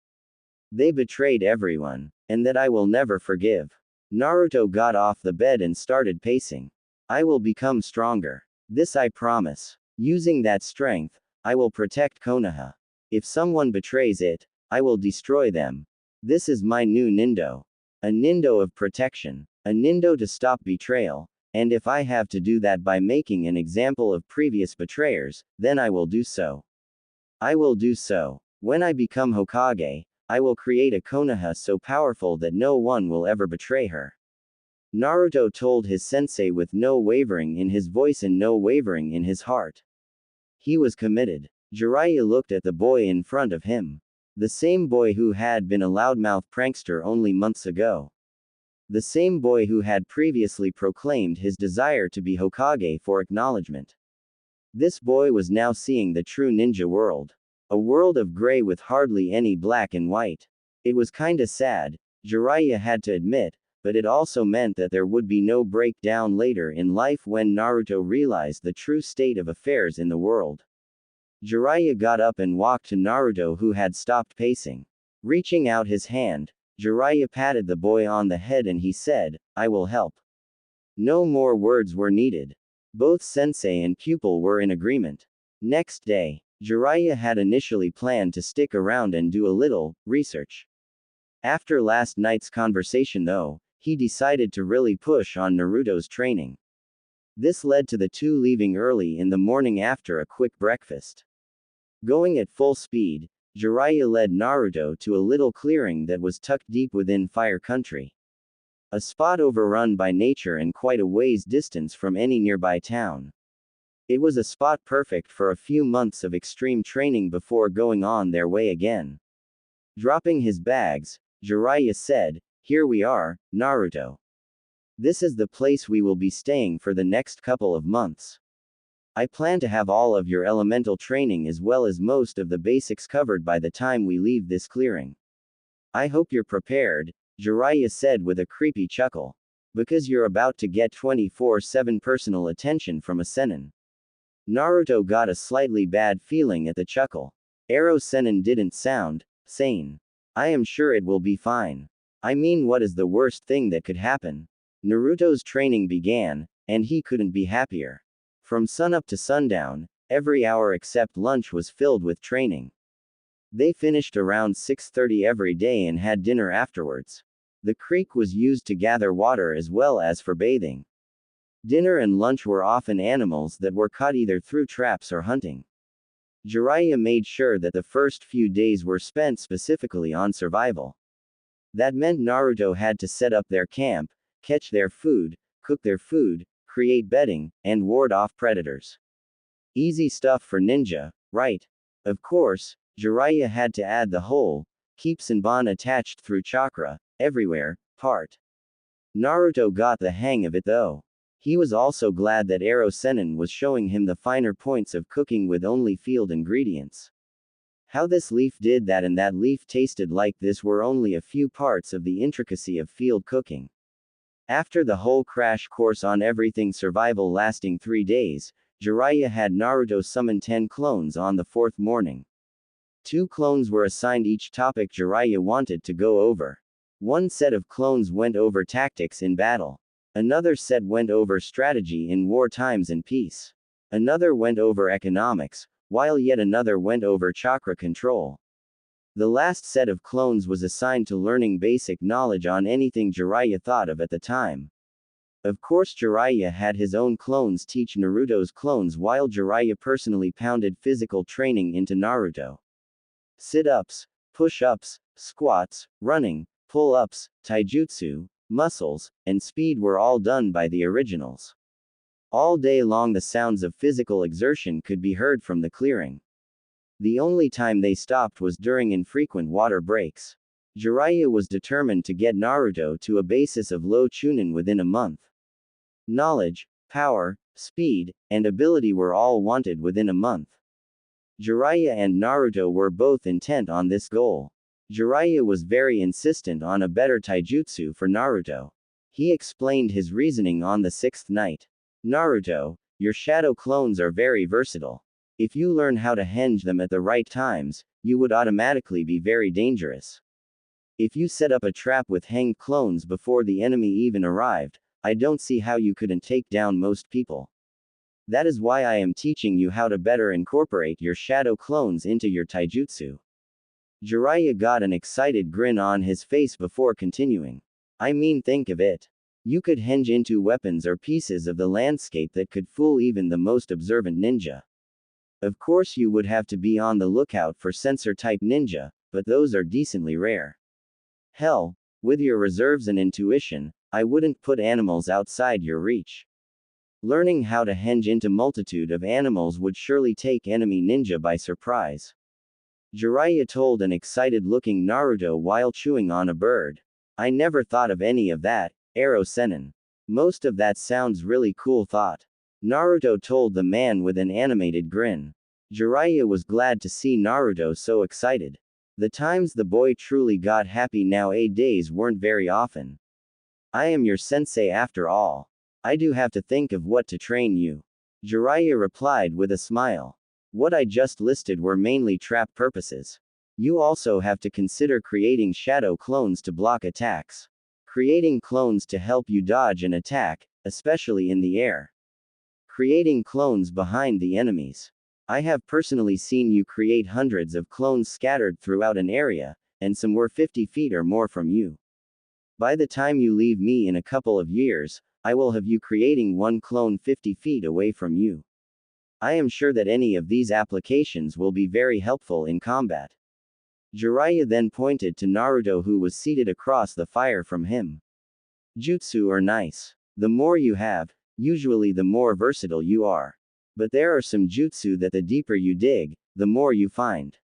They betrayed everyone, and that I will never forgive. Naruto got off the bed and started pacing. I will become stronger. This I promise. Using that strength, I will protect Konoha. If someone betrays it, I will destroy them. This is my new Nindo. A Nindo of protection. A Nindo to stop betrayal, and if I have to do that by making an example of previous betrayers, then I will do so. I will do so. When I become Hokage, I will create a Konoha so powerful that no one will ever betray her. Naruto told his sensei with no wavering in his voice and no wavering in his heart. He was committed. Jiraiya looked at the boy in front of him. The same boy who had been a loudmouth prankster only months ago. The same boy who had previously proclaimed his desire to be Hokage for acknowledgement. This boy was now seeing the true ninja world. A world of gray with hardly any black and white. It was kinda sad, Jiraiya had to admit, but it also meant that there would be no breakdown later in life when Naruto realized the true state of affairs in the world. Jiraiya got up and walked to Naruto who had stopped pacing. Reaching out his hand, Jiraiya patted the boy on the head and he said, I will help. No more words were needed. Both sensei and pupil were in agreement. Next day, Jiraiya had initially planned to stick around and do a little research. After last night's conversation though, he decided to really push on Naruto's training. This led to the two leaving early in the morning after a quick breakfast. Going at full speed, Jiraiya led Naruto to a little clearing that was tucked deep within Fire Country. A spot overrun by nature and quite a ways distance from any nearby town. It was a spot perfect for a few months of extreme training before going on their way again. Dropping his bags, Jiraiya said, Here we are, Naruto. This is the place we will be staying for the next couple of months. I plan to have all of your elemental training as well as most of the basics covered by the time we leave this clearing. I hope you're prepared, Jiraiya said with a creepy chuckle. Because you're about to get 24/7 personal attention from a Sennin. Naruto got a slightly bad feeling at the chuckle. Ero Sennin didn't sound sane. I am sure it will be fine. I mean, what is the worst thing that could happen? Naruto's training began, and he couldn't be happier. From sunup to sundown, every hour except lunch was filled with training. They finished around 6:30 every day and had dinner afterwards. The creek was used to gather water as well as for bathing. Dinner and lunch were often animals that were caught either through traps or hunting. Jiraiya made sure that the first few days were spent specifically on survival. That meant Naruto had to set up their camp, catch their food, cook their food, create bedding, and ward off predators. Easy stuff for ninja, right? Of course, Jiraiya had to add the whole, keep Senbon attached through chakra, everywhere, part. Naruto got the hang of it though. He was also glad that Ero Sennin was showing him the finer points of cooking with only field ingredients. How this leaf did that and that leaf tasted like this were only a few parts of the intricacy of field cooking. After the whole crash course on everything survival lasting 3 days, Jiraiya had Naruto summon 10 clones on the 4th morning. 2 clones were assigned each topic Jiraiya wanted to go over. One set of clones went over tactics in battle. Another set went over strategy in war times and peace. Another went over economics, while yet another went over chakra control. The last set of clones was assigned to learning basic knowledge on anything Jiraiya thought of at the time. Of course Jiraiya had his own clones teach Naruto's clones while Jiraiya personally pounded physical training into Naruto. Sit-ups, push-ups, squats, running, pull-ups, taijutsu, muscles, and speed were all done by the originals. All day long the sounds of physical exertion could be heard from the clearing. The only time they stopped was during infrequent water breaks. Jiraiya was determined to get Naruto to a basis of low chunin within a month. Knowledge, power, speed, and ability were all wanted within a month. Jiraiya and Naruto were both intent on this goal. Jiraiya was very insistent on a better taijutsu for Naruto. He explained his reasoning on the 6th night. Naruto, your shadow clones are very versatile. If you learn how to henge them at the right times, you would automatically be very dangerous. If you set up a trap with hanged clones before the enemy even arrived, I don't see how you couldn't take down most people. That is why I am teaching you how to better incorporate your shadow clones into your taijutsu. Jiraiya got an excited grin on his face before continuing. I mean, think of it. You could henge into weapons or pieces of the landscape that could fool even the most observant ninja. Of course you would have to be on the lookout for sensor-type ninja, but those are decently rare. Hell, with your reserves and intuition, I wouldn't put animals outside your reach. Learning how to henge into multitude of animals would surely take enemy ninja by surprise. Jiraiya told an excited-looking Naruto while chewing on a bird. I never thought of any of that, Ero Sennin. Most of that sounds really cool thought. Naruto told the man with an animated grin. Jiraiya was glad to see Naruto so excited. The times the boy truly got happy nowadays weren't very often. I am your sensei after all. I do have to think of what to train you. Jiraiya replied with a smile. What I just listed were mainly trap purposes. You also have to consider creating shadow clones to block attacks. Creating clones to help you dodge an attack, especially in the air. Creating clones behind the enemies. I have personally seen you create hundreds of clones scattered throughout an area, and some were 50 feet or more from you. By the time you leave me in a couple of years, I will have you creating one clone 50 feet away from you. I am sure that any of these applications will be very helpful in combat. Jiraiya then pointed to Naruto who was seated across the fire from him. Jutsu are nice. The more you have, usually the more versatile you are. But there are some jutsu that the deeper you dig, the more you find.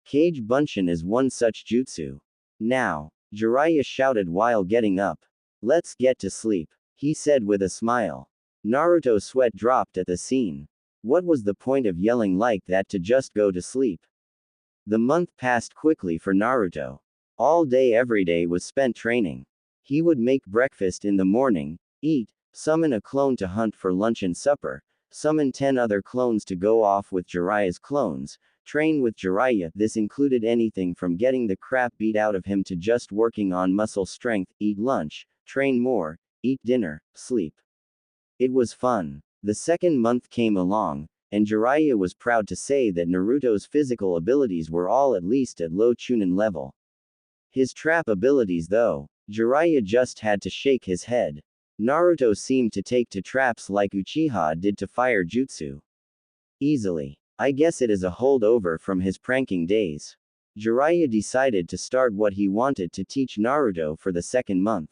Kage Bunshin is one such jutsu. Now, Jiraiya shouted while getting up. Let's get to sleep, he said with a smile. Naruto's sweat dropped at the scene. What was the point of yelling like that to just go to sleep? The month passed quickly for Naruto. All day every day was spent training. He would make breakfast in the morning, eat, summon a clone to hunt for lunch and supper, summon 10 other clones to go off with Jiraiya's clones, train with Jiraiya. This included anything from getting the crap beat out of him to just working on muscle strength, eat lunch, train more, eat dinner, sleep. It was fun. The second month came along, and Jiraiya was proud to say that Naruto's physical abilities were all at least at low chunin level. His trap abilities though, Jiraiya just had to shake his head. Naruto seemed to take to traps like Uchiha did to fire jutsu. Easily. I guess it is a holdover from his pranking days. Jiraiya decided to start what he wanted to teach Naruto for the second month.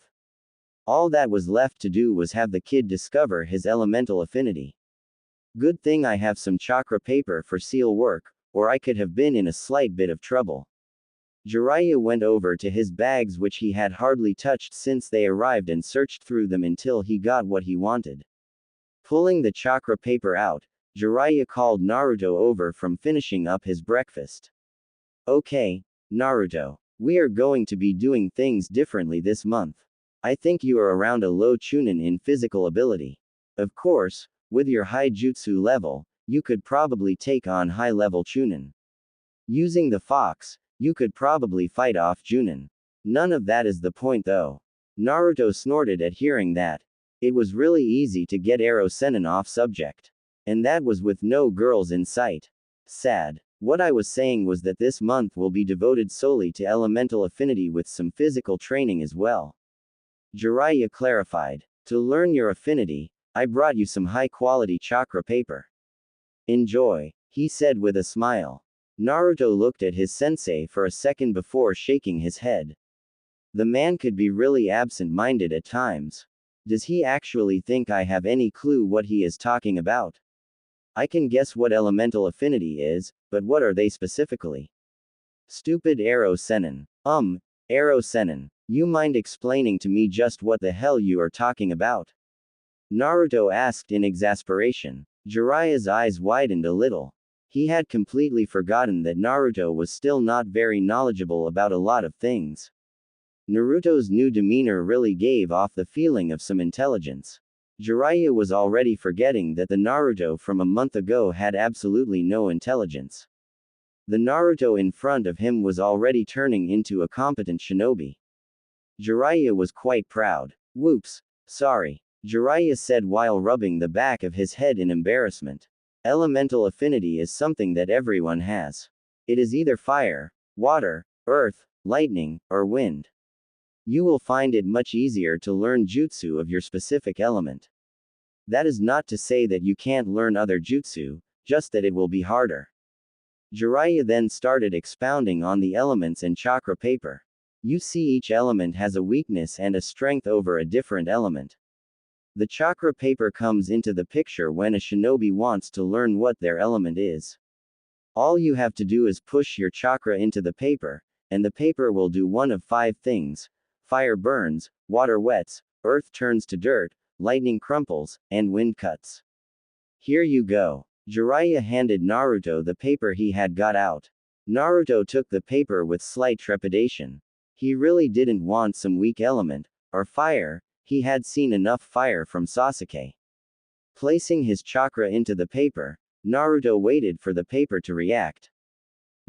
All that was left to do was have the kid discover his elemental affinity. Good thing I have some chakra paper for seal work, or I could have been in a slight bit of trouble. Jiraiya went over to his bags which he had hardly touched since they arrived and searched through them until he got what he wanted. Pulling the chakra paper out, Jiraiya called Naruto over from finishing up his breakfast. Okay, Naruto. We are going to be doing things differently this month. I think you are around a low chunin in physical ability. Of course, with your high jutsu level, you could probably take on high level chunin. Using the fox, you could probably fight off Junin. None of that is the point though. Naruto snorted at hearing that. It was really easy to get Arrow Sennin off subject. And that was with no girls in sight. Sad. What I was saying was that this month will be devoted solely to elemental affinity with some physical training as well. Jiraiya clarified. To learn your affinity, I brought you some high quality chakra paper. Enjoy, he said with a smile. Naruto looked at his sensei for a second before shaking his head. The man could be really absent-minded at times. Does he actually think I have any clue what he is talking about? I can guess what elemental affinity is, but what are they specifically? Stupid Arrow Sennin. Arrow Sennin. You mind explaining to me just what the hell you are talking about? Naruto asked in exasperation. Jiraiya's eyes widened a little. He had completely forgotten that Naruto was still not very knowledgeable about a lot of things. Naruto's new demeanor really gave off the feeling of some intelligence. Jiraiya was already forgetting that the Naruto from a month ago had absolutely no intelligence. The Naruto in front of him was already turning into a competent shinobi. Jiraiya was quite proud. Whoops. Sorry. Jiraiya said while rubbing the back of his head in embarrassment. Elemental affinity is something that everyone has. It is either fire, water, earth, lightning, or wind. You will find it much easier to learn jutsu of your specific element. That is not to say that you can't learn other jutsu, just that it will be harder. Jiraiya then started expounding on the elements and chakra paper. You see, each element has a weakness and a strength over a different element. The chakra paper comes into the picture when a shinobi wants to learn what their element is. All you have to do is push your chakra into the paper, and the paper will do one of 5 things. Fire burns, water wets, earth turns to dirt, lightning crumples, and wind cuts. Here you go. Jiraiya handed Naruto the paper he had got out. Naruto took the paper with slight trepidation. He really didn't want some weak element, or fire. He had seen enough fire from Sasuke. Placing his chakra into the paper, Naruto waited for the paper to react.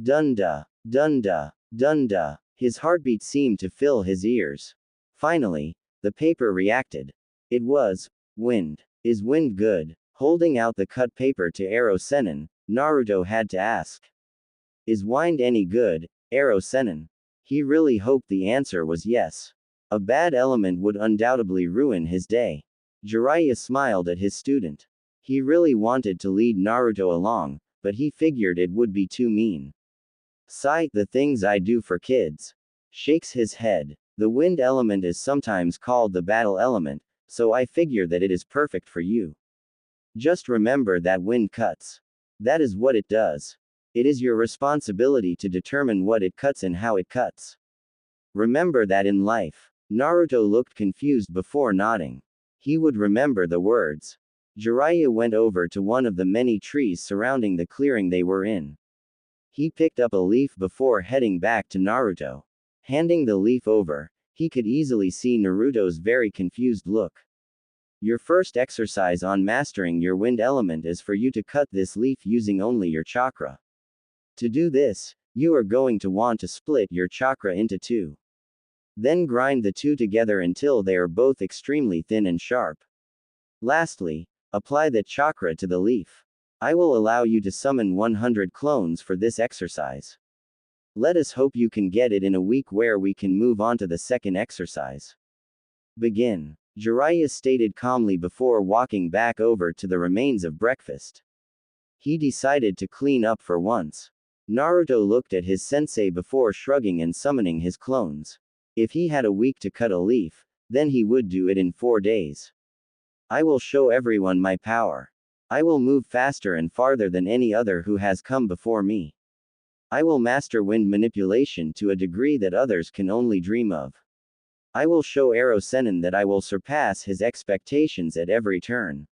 Dunda, dunda, dunda. His heartbeat seemed to fill his ears. Finally, the paper reacted. It was wind. Is wind good? Holding out the cut paper to Arrow Sennin, Naruto had to ask. Is wind any good, Arrow Sennin? He really hoped the answer was yes. A bad element would undoubtedly ruin his day. Jiraiya smiled at his student. He really wanted to lead Naruto along, but he figured it would be too mean. Sigh, the things I do for kids. Shakes his head. The wind element is sometimes called the battle element, so I figure that it is perfect for you. Just remember that wind cuts. That is what it does. It is your responsibility to determine what it cuts and how it cuts. Remember that in life. Naruto looked confused before nodding. He would remember the words. Jiraiya went over to one of the many trees surrounding the clearing they were in. He picked up a leaf before heading back to Naruto. Handing the leaf over, he could easily see Naruto's very confused look. Your first exercise on mastering your wind element is for you to cut this leaf using only your chakra. To do this, you are going to want to split your chakra into 2. Then grind the 2 together until they are both extremely thin and sharp. Lastly, apply the chakra to the leaf. I will allow you to summon 100 clones for this exercise. Let us hope you can get it in a week where we can move on to the second exercise. Begin. Jiraiya stated calmly before walking back over to the remains of breakfast. He decided to clean up for once. Naruto looked at his sensei before shrugging and summoning his clones. If he had a week to cut a leaf, then he would do it in 4 days. I will show everyone my power. I will move faster and farther than any other who has come before me. I will master wind manipulation to a degree that others can only dream of. I will show Ero Sennin that I will surpass his expectations at every turn.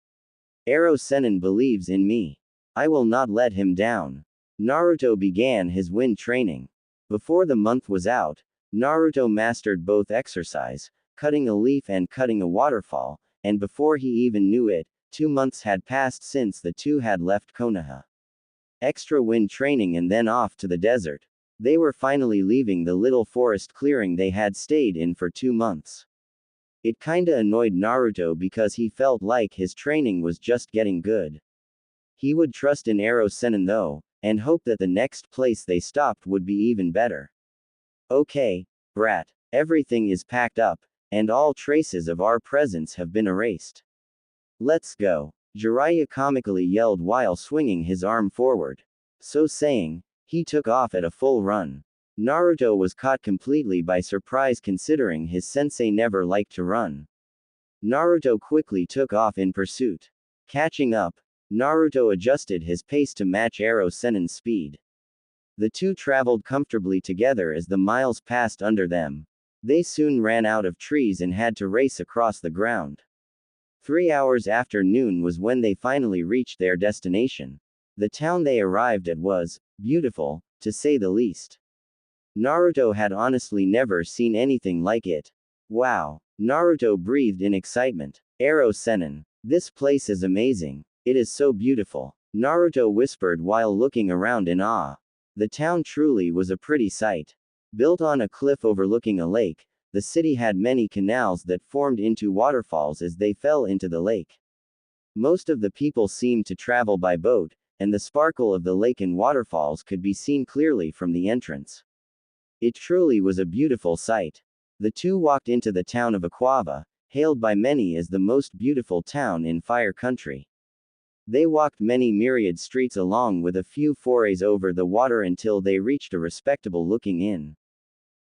Ero Sennin believes in me. I will not let him down. Naruto began his wind training. Before the month was out, Naruto mastered both exercise, cutting a leaf and cutting a waterfall, and before he even knew it, 2 months had passed since the two had left Konoha. Extra wind training and then off to the desert. They were finally leaving the little forest clearing they had stayed in for 2 months. It kinda annoyed Naruto because he felt like his training was just getting good. He would trust in Ero Sennin though, and hope that the next place they stopped would be even better. Okay, brat. Everything is packed up, and all traces of our presence have been erased. Let's go. Jiraiya comically yelled while swinging his arm forward. So saying, he took off at a full run. Naruto was caught completely by surprise considering his sensei never liked to run. Naruto quickly took off in pursuit. Catching up, Naruto adjusted his pace to match Ero Sennin's speed. The two traveled comfortably together as the miles passed under them. They soon ran out of trees and had to race across the ground. 3 hours after noon was when they finally reached their destination. The town they arrived at was beautiful, to say the least. Naruto had honestly never seen anything like it. Wow. Naruto breathed in excitement. Ero Sennin. This place is amazing. It is so beautiful. Naruto whispered while looking around in awe. The town truly was a pretty sight. Built on a cliff overlooking a lake, the city had many canals that formed into waterfalls as they fell into the lake. Most of the people seemed to travel by boat, and the sparkle of the lake and waterfalls could be seen clearly from the entrance. It truly was a beautiful sight. The two walked into the town of Aquava, hailed by many as the most beautiful town in Fire Country. They walked many myriad streets along with a few forays over the water until they reached a respectable-looking inn.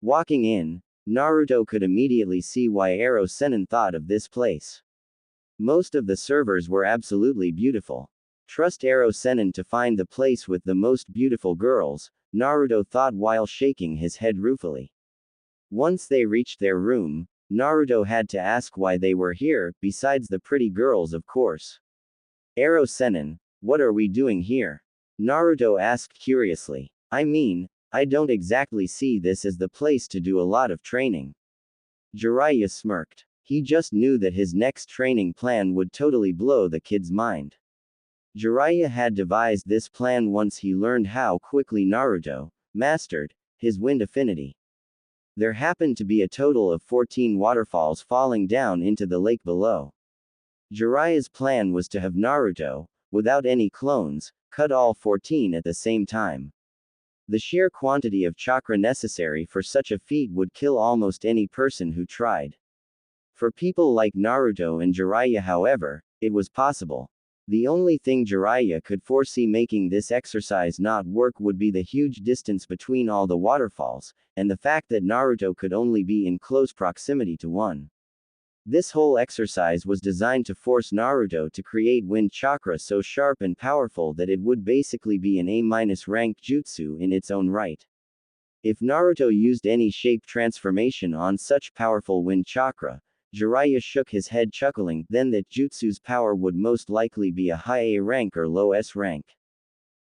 Walking in, Naruto could immediately see why Ero Sennin thought of this place. Most of the servers were absolutely beautiful. Trust Ero Sennin to find the place with the most beautiful girls, Naruto thought while shaking his head ruefully. Once they reached their room, Naruto had to ask why they were here, besides the pretty girls of course. Ero Sennin, what are we doing here? Naruto asked curiously. I don't exactly see this as the place to do a lot of training. Jiraiya smirked. He just knew that his next training plan would totally blow the kid's mind. Jiraiya had devised this plan once he learned how quickly Naruto mastered his wind affinity. There happened to be a total of 14 waterfalls falling down into the lake below. Jiraiya's plan was to have Naruto, without any clones, cut all 14 at the same time. The sheer quantity of chakra necessary for such a feat would kill almost any person who tried. For people like Naruto and Jiraiya, however, it was possible. The only thing Jiraiya could foresee making this exercise not work would be the huge distance between all the waterfalls, and the fact that Naruto could only be in close proximity to one. This whole exercise was designed to force Naruto to create wind chakra so sharp and powerful that it would basically be an A-rank jutsu in its own right. If Naruto used any shape transformation on such powerful wind chakra, Jiraiya shook his head chuckling, then that jutsu's power would most likely be a high A rank or low S rank.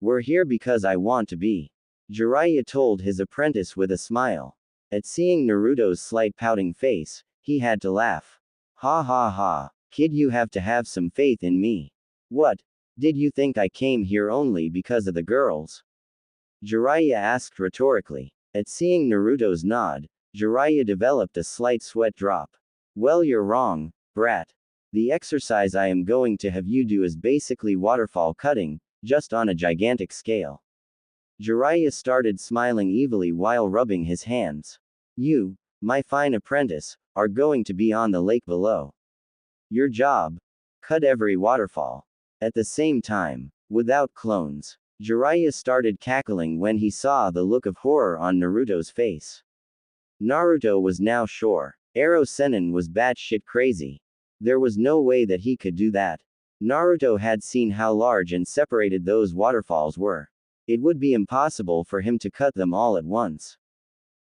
We're here because I want to be. Jiraiya told his apprentice with a smile. At seeing Naruto's slight pouting face, he had to laugh. Ha ha ha. Kid, you have to have some faith in me. What? Did you think I came here only because of the girls? Jiraiya asked rhetorically. At seeing Naruto's nod, Jiraiya developed a slight sweat drop. Well, you're wrong, brat. The exercise I am going to have you do is basically waterfall cutting, just on a gigantic scale. Jiraiya started smiling evilly while rubbing his hands. You, my fine apprentice, are going to be on the lake below. Your job? Cut every waterfall. At the same time, without clones, Jiraiya started cackling when he saw the look of horror on Naruto's face. Naruto was now sure. Ero Sennin was batshit crazy. There was no way that he could do that. Naruto had seen how large and separated those waterfalls were. It would be impossible for him to cut them all at once.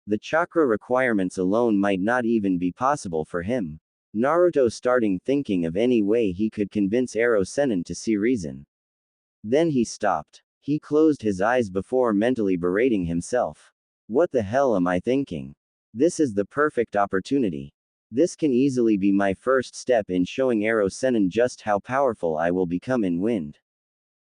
The chakra requirements alone might not even be possible for him. Naruto starting thinking of any way he could convince Ero Sennin to see reason. Then he stopped. He closed his eyes before mentally berating himself. What the hell am I thinking? This is the perfect opportunity. This can easily be my first step in showing Ero Sennin just how powerful I will become in wind.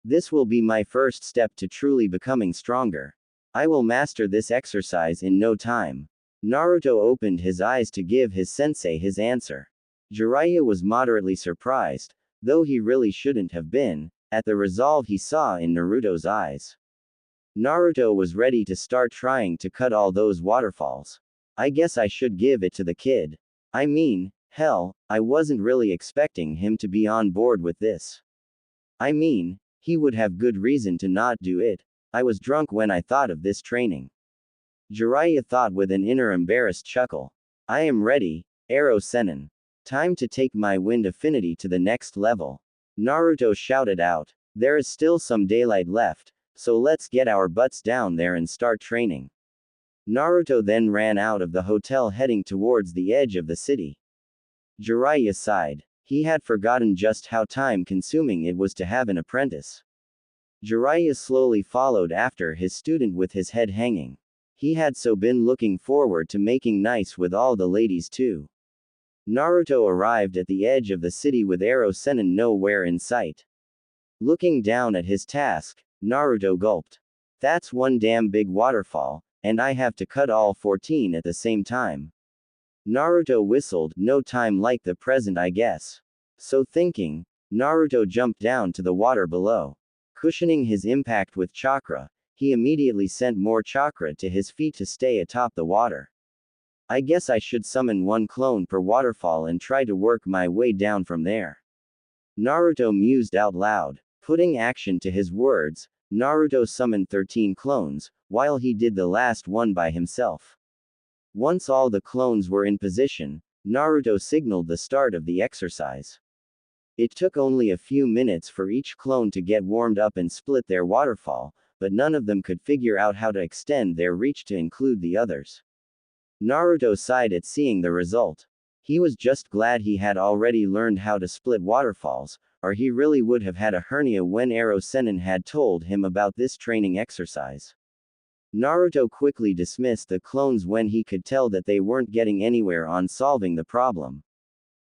This will be my first step to truly becoming stronger. I will master this exercise in no time. Naruto opened his eyes to give his sensei his answer. Jiraiya was moderately surprised, though he really shouldn't have been, at the resolve he saw in Naruto's eyes. Naruto was ready to start trying to cut all those waterfalls. I guess I should give it to the kid. I mean, hell, I wasn't really expecting him to be on board with this. I mean, he would have good reason to not do it. I was drunk when I thought of this training. Jiraiya thought with an inner embarrassed chuckle. I am ready, Ero Sennin. Time to take my wind affinity to the next level. Naruto shouted out. There is still some daylight left, so let's get our butts down there and start training. Naruto then ran out of the hotel heading towards the edge of the city. Jiraiya sighed. He had forgotten just how time-consuming it was to have an apprentice. Jiraiya slowly followed after his student with his head hanging. He had so been looking forward to making nice with all the ladies too. Naruto arrived at the edge of the city with Ero Sennin nowhere in sight. Looking down at his task, Naruto gulped. That's one damn big waterfall, and I have to cut all 14 at the same time. Naruto whistled, no time like the present I guess. So thinking, Naruto jumped down to the water below. Cushioning his impact with chakra, he immediately sent more chakra to his feet to stay atop the water. I guess I should summon one clone per waterfall and try to work my way down from there. Naruto mused out loud. Putting action to his words, Naruto summoned 13 clones, while he did the last one by himself. Once all the clones were in position, Naruto signaled the start of the exercise. It took only a few minutes for each clone to get warmed up and split their waterfall, but none of them could figure out how to extend their reach to include the others. Naruto sighed at seeing the result. He was just glad he had already learned how to split waterfalls, or he really would have had a hernia when Ero Sennin had told him about this training exercise. Naruto quickly dismissed the clones when he could tell that they weren't getting anywhere on solving the problem.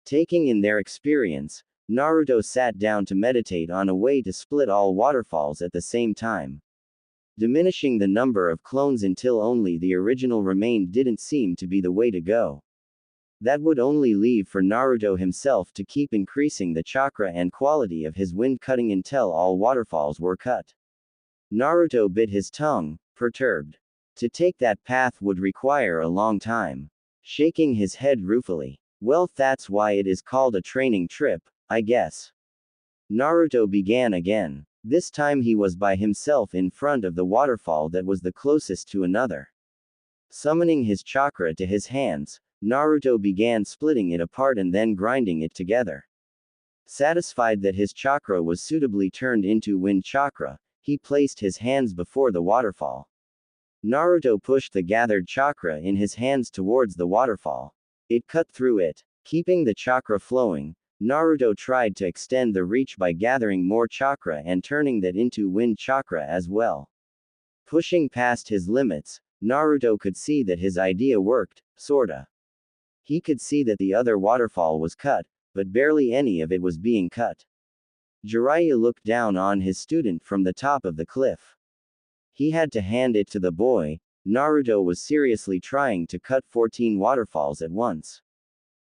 Taking in their experience, Naruto sat down to meditate on a way to split all waterfalls at the same time. Diminishing the number of clones until only the original remained didn't seem to be the way to go. That would only leave for Naruto himself to keep increasing the chakra and quality of his wind cutting until all waterfalls were cut. Naruto bit his tongue, perturbed. To take that path would require a long time. Shaking his head ruefully. Well, that's why it is called a training trip, I guess. Naruto began again. This time he was by himself in front of the waterfall that was the closest to another. Summoning his chakra to his hands, Naruto began splitting it apart and then grinding it together. Satisfied that his chakra was suitably turned into wind chakra, he placed his hands before the waterfall. Naruto pushed the gathered chakra in his hands towards the waterfall. It cut through it. Keeping the chakra flowing, Naruto tried to extend the reach by gathering more chakra and turning that into wind chakra as well. Pushing past his limits, Naruto could see that his idea worked, sorta. He could see that the other waterfall was cut, but barely any of it was being cut. Jiraiya looked down on his student from the top of the cliff. He had to hand it to the boy. Naruto was seriously trying to cut 14 waterfalls at once.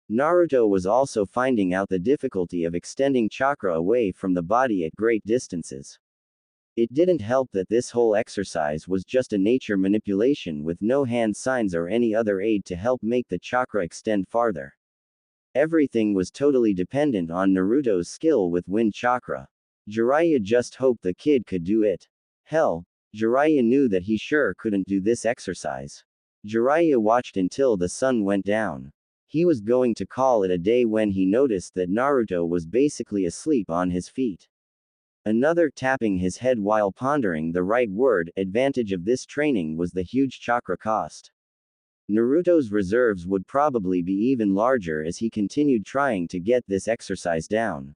Naruto was also finding out the difficulty of extending chakra away from the body at great distances. It didn't help that this whole exercise was just a nature manipulation with no hand signs or any other aid to help make the chakra extend farther. Everything was totally dependent on Naruto's skill with wind chakra. Jiraiya just hoped the kid could do it. Hell, Jiraiya knew that he sure couldn't do this exercise. Jiraiya watched until the sun went down. He was going to call it a day when he noticed that Naruto was basically asleep on his feet. Another tapping his head while pondering the right word. Advantage of this training was the huge chakra cost. Naruto's reserves would probably be even larger as he continued trying to get this exercise down.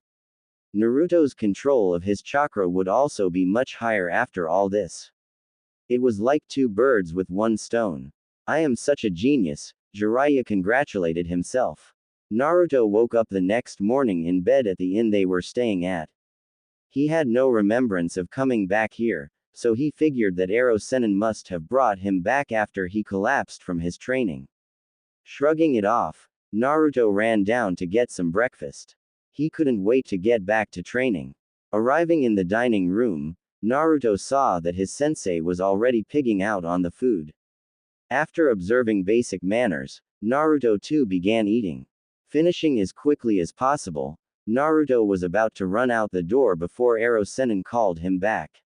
Naruto's control of his chakra would also be much higher after all this. It was like two birds with one stone. I am such a genius, Jiraiya congratulated himself. Naruto woke up the next morning in bed at the inn they were staying at. He had no remembrance of coming back here, so he figured that Ero Sennin must have brought him back after he collapsed from his training. Shrugging it off, Naruto ran down to get some breakfast. He couldn't wait to get back to training. Arriving in the dining room, Naruto saw that his sensei was already pigging out on the food. After observing basic manners, Naruto too began eating. Finishing as quickly as possible, Naruto was about to run out the door before Ero Sennin called him back.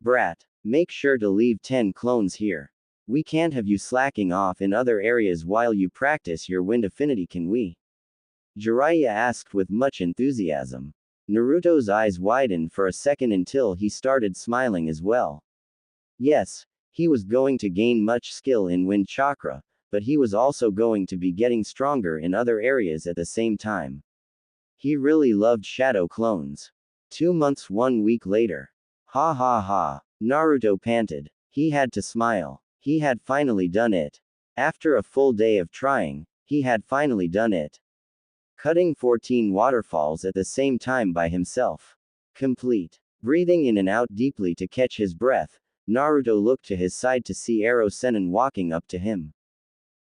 Brat, make sure to leave 10 clones here. We can't have you slacking off in other areas while you practice your wind affinity, can we? Jiraiya asked with much enthusiasm. Naruto's eyes widened for a second until he started smiling as well. Yes, he was going to gain much skill in wind chakra, but he was also going to be getting stronger in other areas at the same time. He really loved shadow clones. 2 months 1 week later. Ha ha ha, Naruto panted. He had to smile. He had finally done it. After a full day of trying, he had finally done it. Cutting 14 waterfalls at the same time by himself. Complete. Breathing in and out deeply to catch his breath, Naruto looked to his side to see Ero Sennin walking up to him.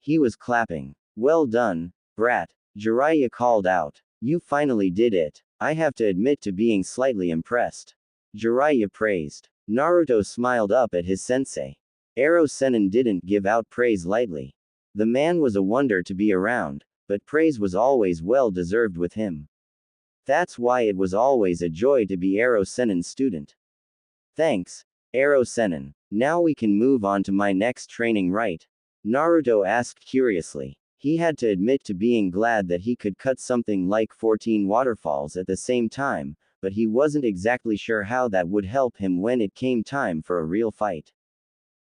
He was clapping. Well done, brat, Jiraiya called out. You finally did it. I have to admit to being slightly impressed. Jiraiya praised. Naruto smiled up at his sensei. Ero Sennin didn't give out praise lightly. The man was a wonder to be around, but praise was always well deserved with him. That's why it was always a joy to be Ero Sennin's student. Thanks, Ero Sennin. Now we can move on to my next training, right? Naruto asked curiously. He had to admit to being glad that he could cut something like 14 waterfalls at the same time, but he wasn't exactly sure how that would help him when it came time for a real fight.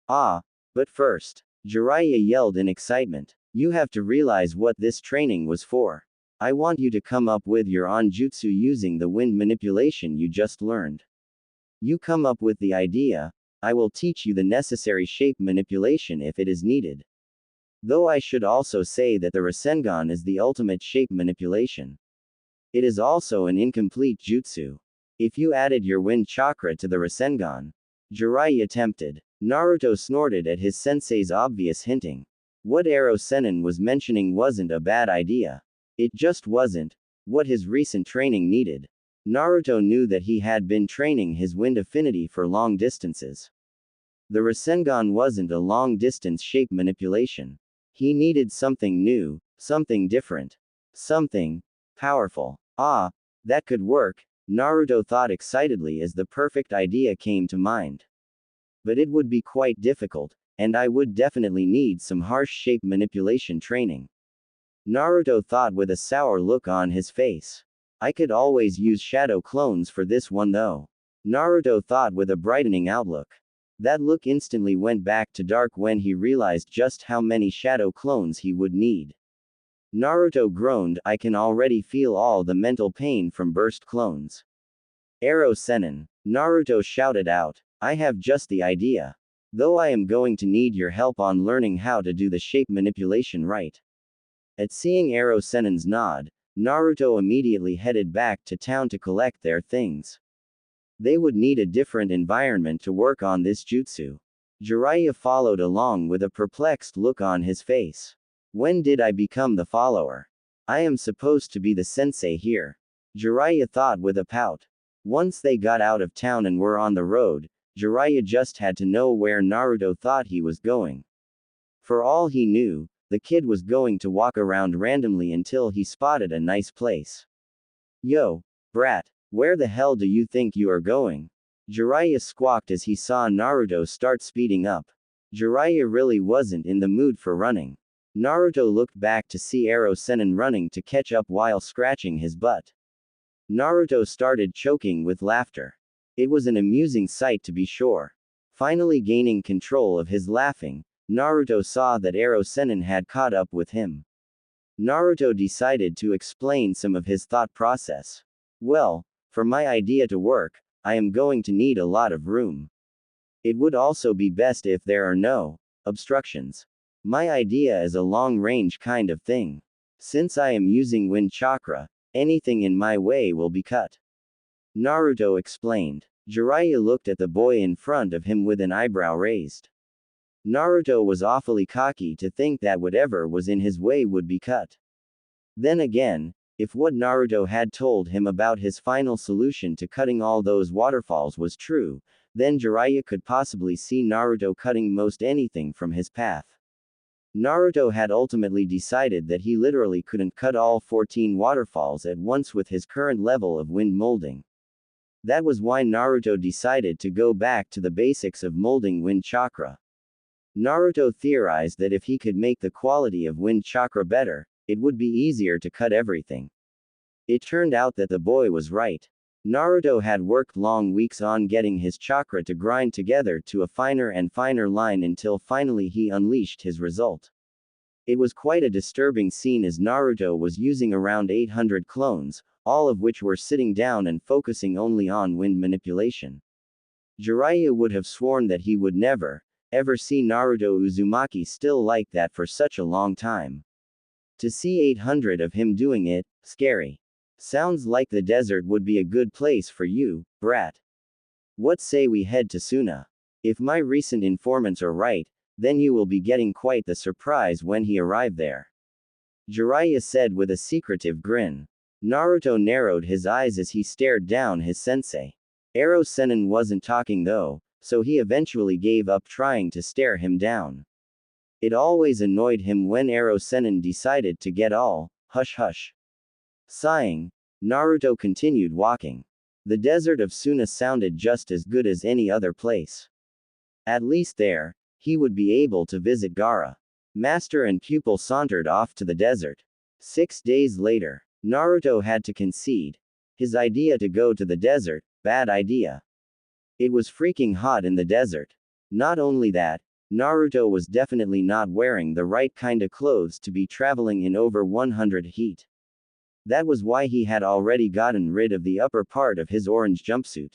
Ah, but first, Jiraiya yelled in excitement. You have to realize what this training was for. I want you to come up with your own jutsu using the wind manipulation you just learned. You come up with the idea, I will teach you the necessary shape manipulation if it is needed. Though I should also say that the Rasengan is the ultimate shape manipulation. It is also an incomplete jutsu. If you added your wind chakra to the Rasengan, Jiraiya tempted. Naruto snorted at his sensei's obvious hinting. What Ero Sennin was mentioning wasn't a bad idea. It just wasn't what his recent training needed. Naruto knew that he had been training his wind affinity for long distances. The Rasengan wasn't a long-distance shape manipulation. He needed something new, something different, something powerful. Ah, that could work, Naruto thought excitedly as the perfect idea came to mind. But it would be quite difficult, and I would definitely need some harsh shape manipulation training. Naruto thought with a sour look on his face. I could always use shadow clones for this one though. Naruto thought with a brightening outlook. That look instantly went back to dark when he realized just how many shadow clones he would need. Naruto groaned, I can already feel all the mental pain from burst clones. Ero Sennin, Naruto shouted out, I have just the idea. Though I am going to need your help on learning how to do the shape manipulation right. At seeing Ero Sennin's nod, Naruto immediately headed back to town to collect their things. They would need a different environment to work on this jutsu. Jiraiya followed along with a perplexed look on his face. When did I become the follower? I am supposed to be the sensei here. Jiraiya thought with a pout. Once they got out of town and were on the road, Jiraiya just had to know where Naruto thought he was going. For all he knew, the kid was going to walk around randomly until he spotted a nice place. Yo, brat. Where the hell do you think you are going? Jiraiya squawked as he saw Naruto start speeding up. Jiraiya really wasn't in the mood for running. Naruto looked back to see Ero Sennin running to catch up while scratching his butt. Naruto started choking with laughter. It was an amusing sight to be sure. Finally gaining control of his laughing, Naruto saw that Ero Sennin had caught up with him. Naruto decided to explain some of his thought process. Well, for my idea to work, I am going to need a lot of room. It would also be best if there are no obstructions. My idea is a long-range kind of thing. Since I am using wind chakra, anything in my way will be cut. Naruto explained. Jiraiya looked at the boy in front of him with an eyebrow raised. Naruto was awfully cocky to think that whatever was in his way would be cut. Then again, if what Naruto had told him about his final solution to cutting all those waterfalls was true, then Jiraiya could possibly see Naruto cutting most anything from his path. Naruto had ultimately decided that he literally couldn't cut all 14 waterfalls at once with his current level of wind molding. That was why Naruto decided to go back to the basics of molding wind chakra. Naruto theorized that if he could make the quality of wind chakra better, it would be easier to cut everything. It turned out that the boy was right. Naruto had worked long weeks on getting his chakra to grind together to a finer and finer line until finally he unleashed his result. It was quite a disturbing scene as Naruto was using around 800 clones, all of which were sitting down and focusing only on wind manipulation. Jiraiya would have sworn that he would never, ever see Naruto Uzumaki still like that for such a long time. To see 800 of him doing it, scary. Sounds like the desert would be a good place for you, brat. What say we head to Suna? If my recent informants are right, then you will be getting quite the surprise when he arrived there. Jiraiya said with a secretive grin. Naruto narrowed his eyes as he stared down his sensei. Ero Sennin wasn't talking though, so he eventually gave up trying to stare him down. It always annoyed him when Ero Sennin decided to get all hush hush. Sighing, Naruto continued walking. The desert of Suna sounded just as good as any other place. At least there, he would be able to visit Gaara. Master and pupil sauntered off to the desert. 6 days later, Naruto had to concede. His idea to go to the desert, bad idea. It was freaking hot in the desert. Not only that, Naruto was definitely not wearing the right kind of clothes to be traveling in over 100 heat. That was why he had already gotten rid of the upper part of his orange jumpsuit.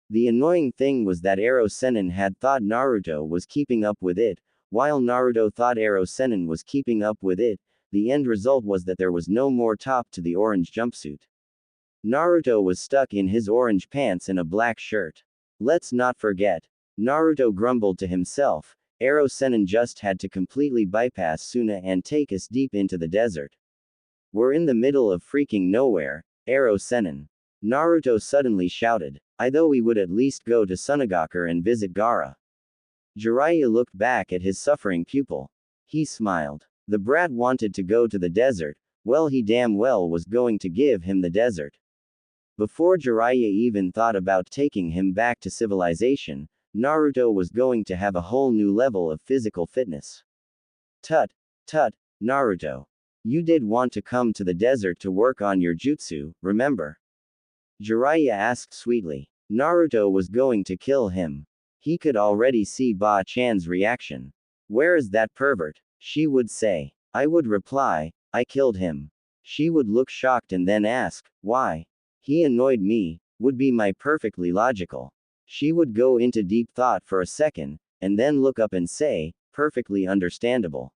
The annoying thing was that Ero Sennin had thought Naruto was keeping up with it, while Naruto thought Ero Sennin was keeping up with it. The end result was that there was no more top to the orange jumpsuit. Naruto was stuck in his orange pants and a black shirt. Let's not forget. Naruto grumbled to himself, Ero Sennin just had to completely bypass Suna and take us deep into the desert. We're in the middle of freaking nowhere, Ero Sennin. Naruto suddenly shouted. I thought we would at least go to Sunagakure and visit Gaara. Jiraiya looked back at his suffering pupil. He smiled. The brat wanted to go to the desert, well he damn well was going to give him the desert. Before Jiraiya even thought about taking him back to civilization, Naruto was going to have a whole new level of physical fitness. Tut, Naruto. You did want to come to the desert to work on your jutsu, remember? Jiraiya asked sweetly. Naruto was going to kill him. He could already see Ba-chan's reaction. Where is that pervert? She would say. I would reply, I killed him. She would look shocked and then ask, why? He annoyed me, would be my perfectly logical. She would go into deep thought for a second, and then look up and say, perfectly understandable.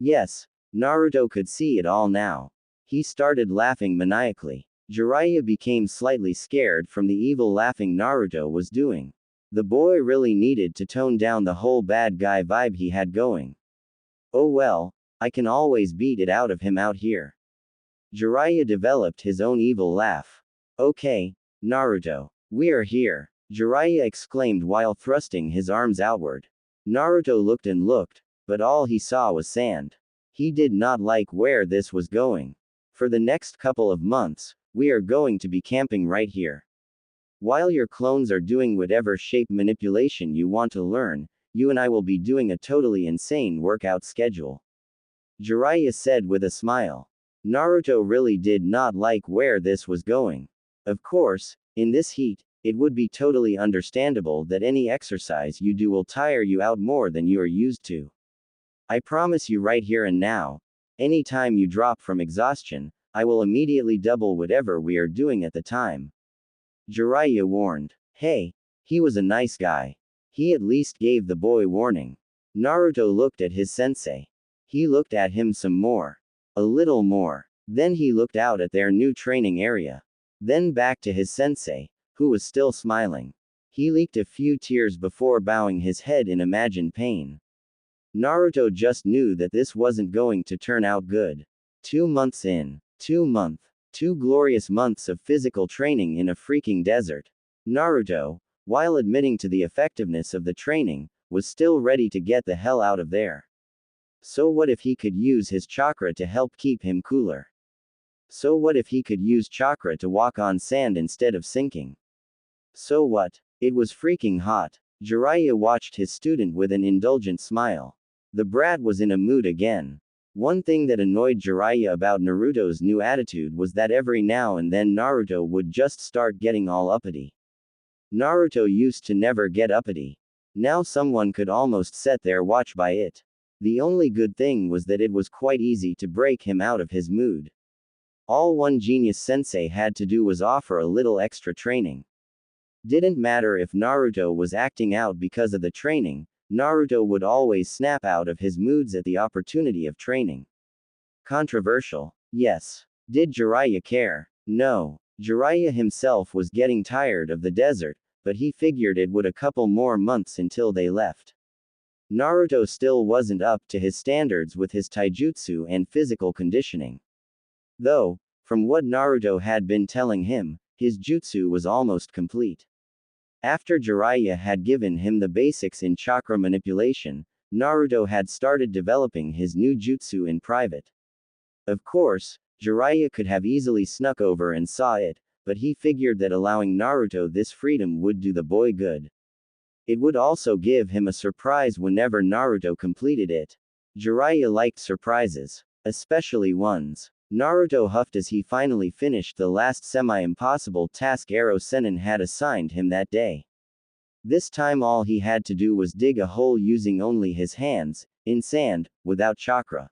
Yes, Naruto could see it all now. He started laughing maniacally. Jiraiya became slightly scared from the evil laughing Naruto was doing. The boy really needed to tone down the whole bad guy vibe he had going. Oh well, I can always beat it out of him out here. Jiraiya developed his own evil laugh. Okay, Naruto. We are here, Jiraiya exclaimed while thrusting his arms outward. Naruto looked and looked, but all he saw was sand. He did not like where this was going. For the next couple of months, we are going to be camping right here. While your clones are doing whatever shape manipulation you want to learn, you and I will be doing a totally insane workout schedule. Jiraiya said with a smile. Naruto really did not like where this was going. Of course, in this heat, it would be totally understandable that any exercise you do will tire you out more than you are used to. I promise you right here and now, any time you drop from exhaustion, I will immediately double whatever we are doing at the time. Jiraiya warned. Hey, he was a nice guy. He at least gave the boy warning. Naruto looked at his sensei. He looked at him some more. A little more. Then he looked out at their new training area. Then back to his sensei, who was still smiling. He leaked a few tears before bowing his head in imagined pain. Naruto just knew that this wasn't going to turn out good. 2 months in. 2 glorious months of physical training in a freaking desert. Naruto, while admitting to the effectiveness of the training, was still ready to get the hell out of there. So what if he could use his chakra to help keep him cooler? So what if he could use chakra to walk on sand instead of sinking? So what? It was freaking hot. Jiraiya watched his student with an indulgent smile. The brat was in a mood again. One thing that annoyed Jiraiya about Naruto's new attitude was that every now and then Naruto would just start getting all uppity. Naruto used to never get uppity. Now someone could almost set their watch by it. The only good thing was that it was quite easy to break him out of his mood. All one genius sensei had to do was offer a little extra training. Didn't matter if Naruto was acting out because of the training, Naruto would always snap out of his moods at the opportunity of training. Controversial? Yes. Did Jiraiya care? No. Jiraiya himself was getting tired of the desert, but he figured it would a couple more months until they left. Naruto still wasn't up to his standards with his taijutsu and physical conditioning. Though, from what Naruto had been telling him, his jutsu was almost complete. After Jiraiya had given him the basics in chakra manipulation, Naruto had started developing his new jutsu in private. Of course, Jiraiya could have easily snuck over and saw it, but he figured that allowing Naruto this freedom would do the boy good. It would also give him a surprise whenever Naruto completed it. Jiraiya liked surprises, especially ones. Naruto huffed as he finally finished the last semi-impossible task Ero Sennin had assigned him that day. This time all he had to do was dig a hole using only his hands, in sand, without chakra.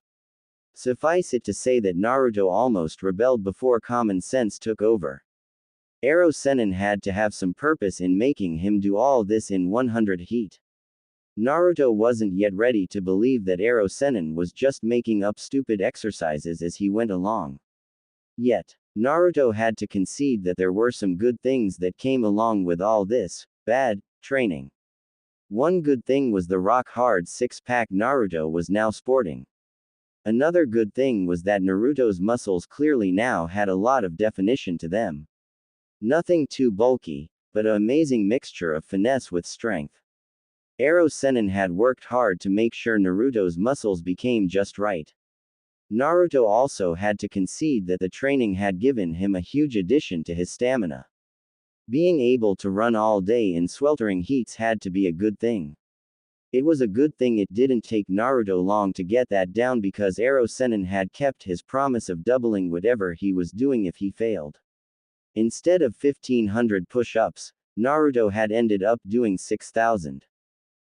Suffice it to say that Naruto almost rebelled before common sense took over. Ero Sennin had to have some purpose in making him do all this in 100 heat. Naruto wasn't yet ready to believe that Ero Sennin was just making up stupid exercises as he went along. Yet, Naruto had to concede that there were some good things that came along with all this bad training. One good thing was the rock-hard six-pack Naruto was now sporting. Another good thing was that Naruto's muscles clearly now had a lot of definition to them. Nothing too bulky, but an amazing mixture of finesse with strength. Ero Sennin had worked hard to make sure Naruto's muscles became just right. Naruto also had to concede that the training had given him a huge addition to his stamina. Being able to run all day in sweltering heats had to be a good thing. It was a good thing it didn't take Naruto long to get that down because Ero Sennin had kept his promise of doubling whatever he was doing if he failed. Instead of 1500 push-ups, Naruto had ended up doing 6000.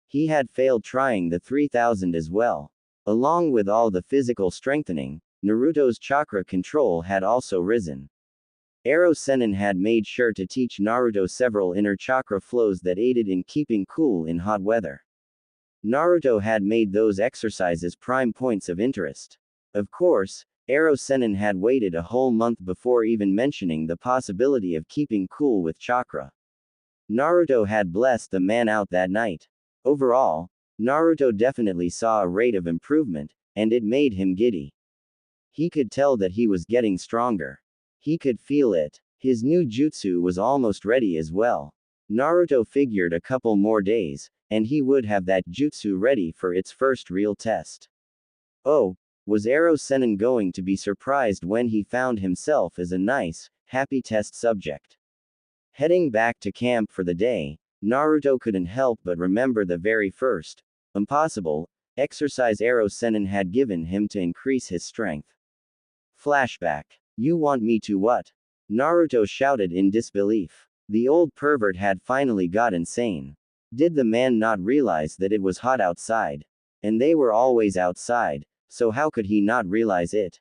He had failed trying the 3000 as well. Along with all the physical strengthening, Naruto's chakra control had also risen. Ero Sennin had made sure to teach Naruto several inner chakra flows that aided in keeping cool in hot weather. Naruto had made those exercises prime points of interest. Of course, Ero Sennin had waited a whole month before even mentioning the possibility of keeping cool with chakra. Naruto had blessed the man out that night. Overall, Naruto definitely saw a rate of improvement, and it made him giddy. He could tell that he was getting stronger. He could feel it. His new jutsu was almost ready as well. Naruto figured a couple more days, and he would have that jutsu ready for its first real test. Oh, was Ero Sennin going to be surprised when he found himself as a nice, happy test subject? Heading back to camp for the day, Naruto couldn't help but remember the very first, impossible, exercise Ero Sennin had given him to increase his strength. Flashback. You want me to what? Naruto shouted in disbelief. The old pervert had finally got insane. Did the man not realize that it was hot outside? And they were always outside, so how could he not realize it?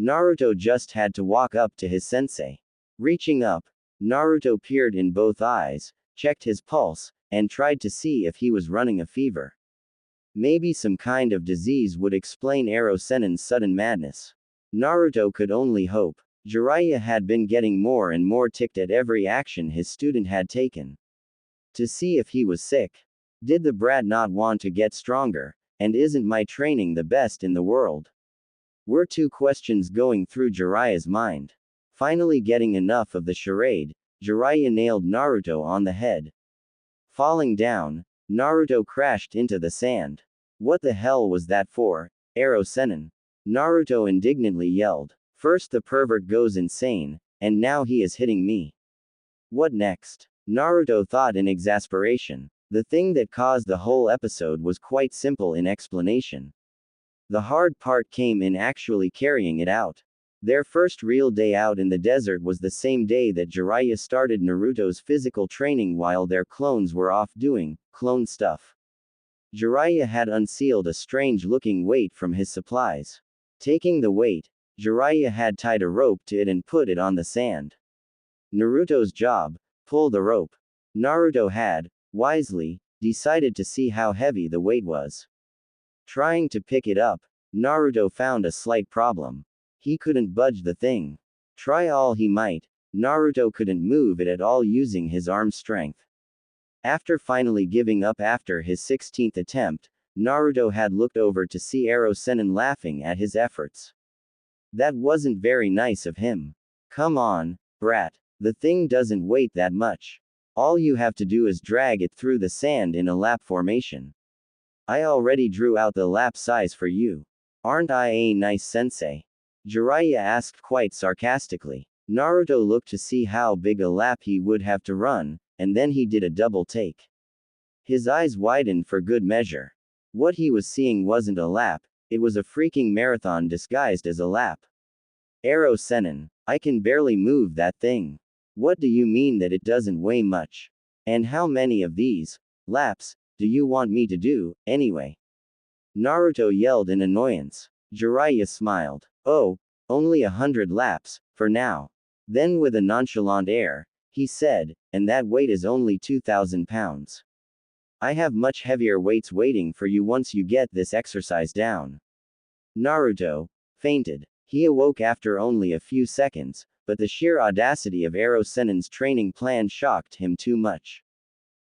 Naruto just had to walk up to his sensei. Reaching up, Naruto peered in both eyes, checked his pulse, and tried to see if he was running a fever. Maybe some kind of disease would explain Ero Sennin's sudden madness. Naruto could only hope. Jiraiya had been getting more and more ticked at every action his student had taken. To see if he was sick. Did the brat not want to get stronger, and isn't my training the best in the world? Were two questions going through Jiraiya's mind. Finally getting enough of the charade, Jiraiya nailed Naruto on the head. Falling down, Naruto crashed into the sand. What the hell was that for, Ero Sennin? Naruto indignantly yelled. First the pervert goes insane, and now he is hitting me. What next? Naruto thought in exasperation. The thing that caused the whole episode was quite simple in explanation. The hard part came in actually carrying it out. Their first real day out in the desert was the same day that Jiraiya started Naruto's physical training while their clones were off doing clone stuff. Jiraiya had unsealed a strange-looking weight from his supplies. Taking the weight, Jiraiya had tied a rope to it and put it on the sand. Naruto's job, pull the rope. Naruto had, wisely, decided to see how heavy the weight was. Trying to pick it up, Naruto found a slight problem. He couldn't budge the thing. Try all he might, Naruto couldn't move it at all using his arm strength. After finally giving up after his 16th attempt, Naruto had looked over to see Ero Sennin laughing at his efforts. That wasn't very nice of him. Come on, brat. The thing doesn't weigh that much. All you have to do is drag it through the sand in a lap formation. I already drew out the lap size for you. Aren't I a nice sensei? Jiraiya asked quite sarcastically. Naruto looked to see how big a lap he would have to run, and then he did a double take. His eyes widened for good measure. What he was seeing wasn't a lap, it was a freaking marathon disguised as a lap. Ero Sennin, I can barely move that thing. What do you mean that it doesn't weigh much? And how many of these laps do you want me to do, anyway? Naruto yelled in annoyance. Jiraiya smiled. Oh, only 100 laps, for now. Then with a nonchalant air, he said, and that weight is only 2,000 pounds. I have much heavier weights waiting for you once you get this exercise down. Naruto fainted. He awoke after only a few seconds, but the sheer audacity of Ero Sennin's training plan shocked him too much.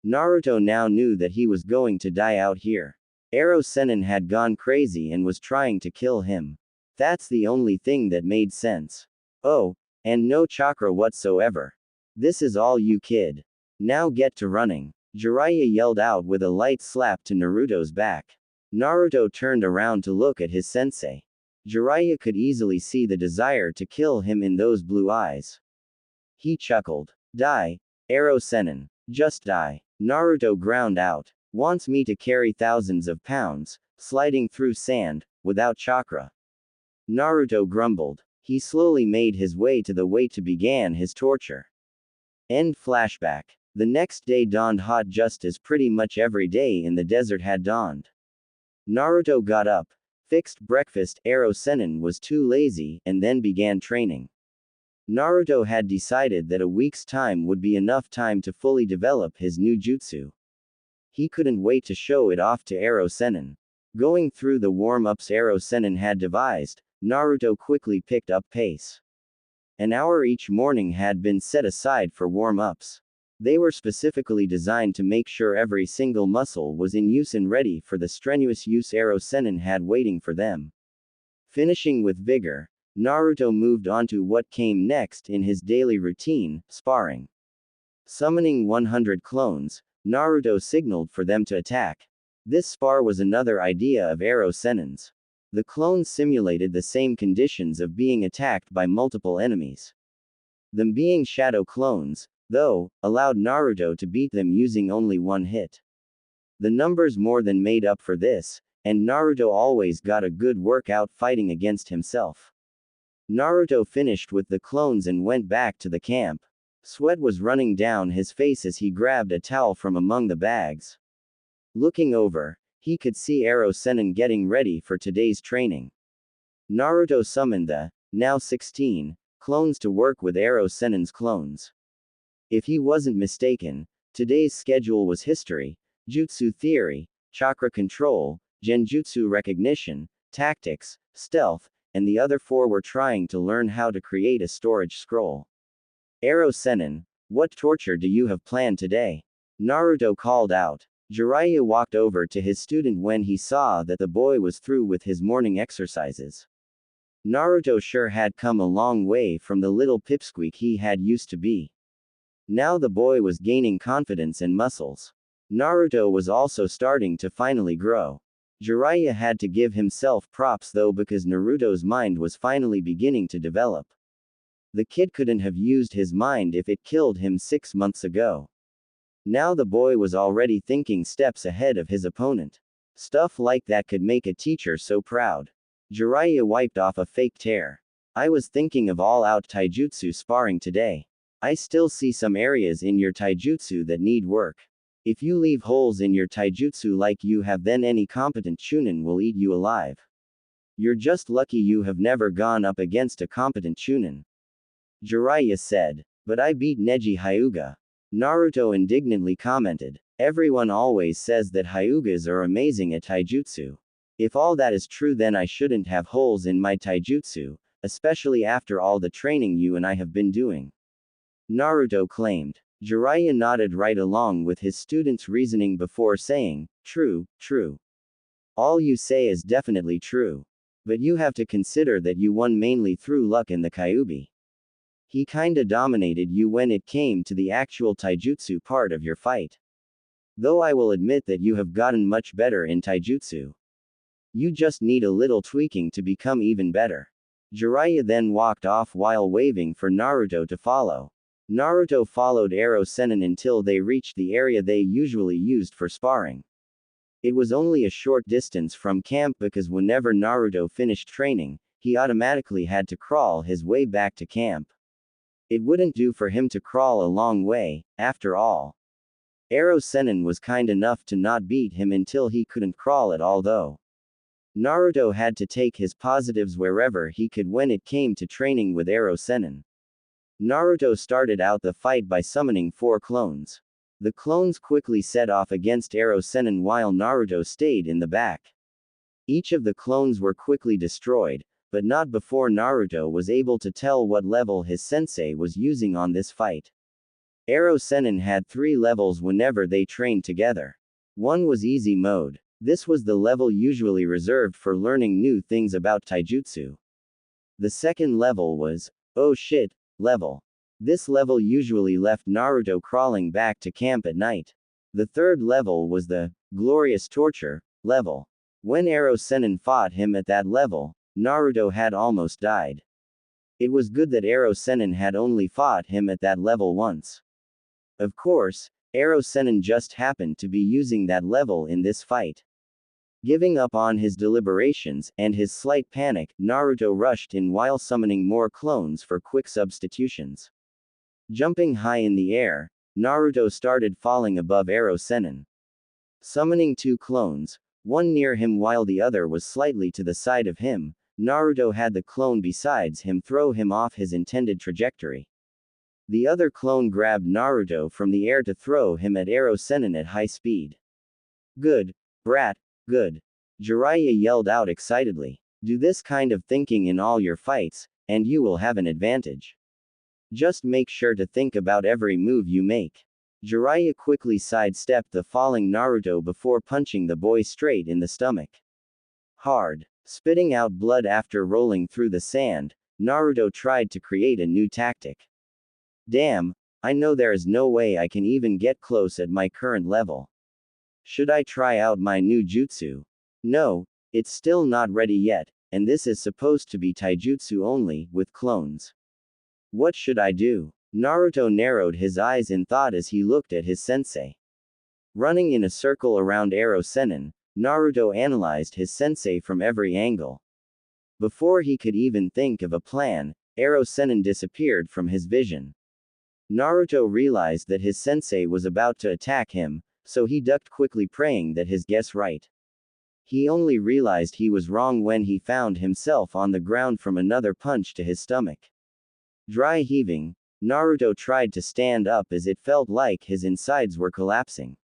Naruto now knew that he was going to die out here. Ero Sennin had gone crazy and was trying to kill him. That's the only thing that made sense. Oh, and no chakra whatsoever. This is all you, kid. Now get to running. Jiraiya yelled out with a light slap to Naruto's back. Naruto turned around to look at his sensei. Jiraiya could easily see the desire to kill him in those blue eyes. He chuckled. Die, Ero Sennin. Just die. Naruto ground out. Wants me to carry thousands of pounds, sliding through sand, without chakra. Naruto grumbled. He slowly made his way to the weight to begin his torture. End flashback. The next day dawned hot just as pretty much every day in the desert had dawned. Naruto got up, fixed breakfast. Ero Sennin was too lazy, and then began training. Naruto had decided that a week's time would be enough time to fully develop his new jutsu. He couldn't wait to show it off to Ero Sennin. Going through the warm-ups Ero Sennin had devised, Naruto quickly picked up pace. An hour each morning had been set aside for warm-ups. They were specifically designed to make sure every single muscle was in use and ready for the strenuous use Ero Sennin had waiting for them. Finishing with vigor, Naruto moved on to what came next in his daily routine, sparring. Summoning 100 clones, Naruto signaled for them to attack. This spar was another idea of Ero Sennin's. The clones simulated the same conditions of being attacked by multiple enemies. Them being shadow clones, though, allowed Naruto to beat them using only one hit. The numbers more than made up for this, and Naruto always got a good workout fighting against himself. Naruto finished with the clones and went back to the camp. Sweat was running down his face as he grabbed a towel from among the bags. Looking over, he could see Ero Sennin getting ready for today's training. Naruto summoned the, now 16, clones to work with Ero Sennin's clones. If he wasn't mistaken, today's schedule was history, jutsu theory, chakra control, genjutsu recognition, tactics, stealth, and the other four were trying to learn how to create a storage scroll. Ero Sennin, what torture do you have planned today? Naruto called out. Jiraiya walked over to his student when he saw that the boy was through with his morning exercises. Naruto sure had come a long way from the little pipsqueak he had used to be. Now the boy was gaining confidence and muscles. Naruto was also starting to finally grow. Jiraiya had to give himself props though because Naruto's mind was finally beginning to develop. The kid couldn't have used his mind if it killed him 6 months ago. Now the boy was already thinking steps ahead of his opponent. Stuff like that could make a teacher so proud. Jiraiya wiped off a fake tear. I was thinking of all-out taijutsu sparring today. I still see some areas in your taijutsu that need work. If you leave holes in your taijutsu like you have, then any competent chunin will eat you alive. You're just lucky you have never gone up against a competent chunin. Jiraiya said. But I beat Neji Hyuga. Naruto indignantly commented. Everyone always says that Hyugas are amazing at taijutsu. If all that is true, then I shouldn't have holes in my taijutsu, especially after all the training you and I have been doing. Naruto claimed. Jiraiya nodded right along with his student's reasoning before saying, true, true. All you say is definitely true. But you have to consider that you won mainly through luck in the Kyuubi. He kinda dominated you when it came to the actual taijutsu part of your fight. Though I will admit that you have gotten much better in taijutsu. You just need a little tweaking to become even better. Jiraiya then walked off while waving for Naruto to follow. Naruto followed Ero Sennin until they reached the area they usually used for sparring. It was only a short distance from camp because whenever Naruto finished training, he automatically had to crawl his way back to camp. It wouldn't do for him to crawl a long way, after all. Ero Sennin was kind enough to not beat him until he couldn't crawl at all though. Naruto had to take his positives wherever he could when it came to training with Ero Sennin. Naruto started out the fight by summoning 4 clones. The clones quickly set off against Ero Sennin while Naruto stayed in the back. Each of the clones were quickly destroyed, but not before Naruto was able to tell what level his sensei was using on this fight. Ero Sennin had 3 levels whenever they trained together. One was easy mode. This was the level usually reserved for learning new things about taijutsu. The second level was, oh shit, level. This level usually left Naruto crawling back to camp at night. The third level was the, glorious torture, level. When Ero Sennin fought him at that level, Naruto had almost died. It was good that Ero Sennin had only fought him at that level once. Of course, Ero Sennin just happened to be using that level in this fight. Giving up on his deliberations and his slight panic, Naruto rushed in while summoning more clones for quick substitutions. Jumping high in the air, Naruto started falling above Ero Sennin. Summoning 2 clones, one near him while the other was slightly to the side of him, Naruto had the clone besides him throw him off his intended trajectory. The other clone grabbed Naruto from the air to throw him at Ero Sennin at high speed. Good, brat, good. Jiraiya yelled out excitedly. Do this kind of thinking in all your fights, and you will have an advantage. Just make sure to think about every move you make. Jiraiya quickly sidestepped the falling Naruto before punching the boy straight in the stomach. Hard. Spitting out blood after rolling through the sand, Naruto tried to create a new tactic. Damn, I know there is no way I can even get close at my current level. Should I try out my new jutsu? No, it's still not ready yet, and this is supposed to be taijutsu only, with clones. What should I do? Naruto narrowed his eyes in thought as he looked at his sensei. Running in a circle around Ero Sennin, Naruto analyzed his sensei from every angle. Before he could even think of a plan, Ero Sennin disappeared from his vision. Naruto realized that his sensei was about to attack him, so he ducked quickly, praying that his guess right. He only realized he was wrong when he found himself on the ground from another punch to his stomach. Dry heaving, Naruto tried to stand up as it felt like his insides were collapsing.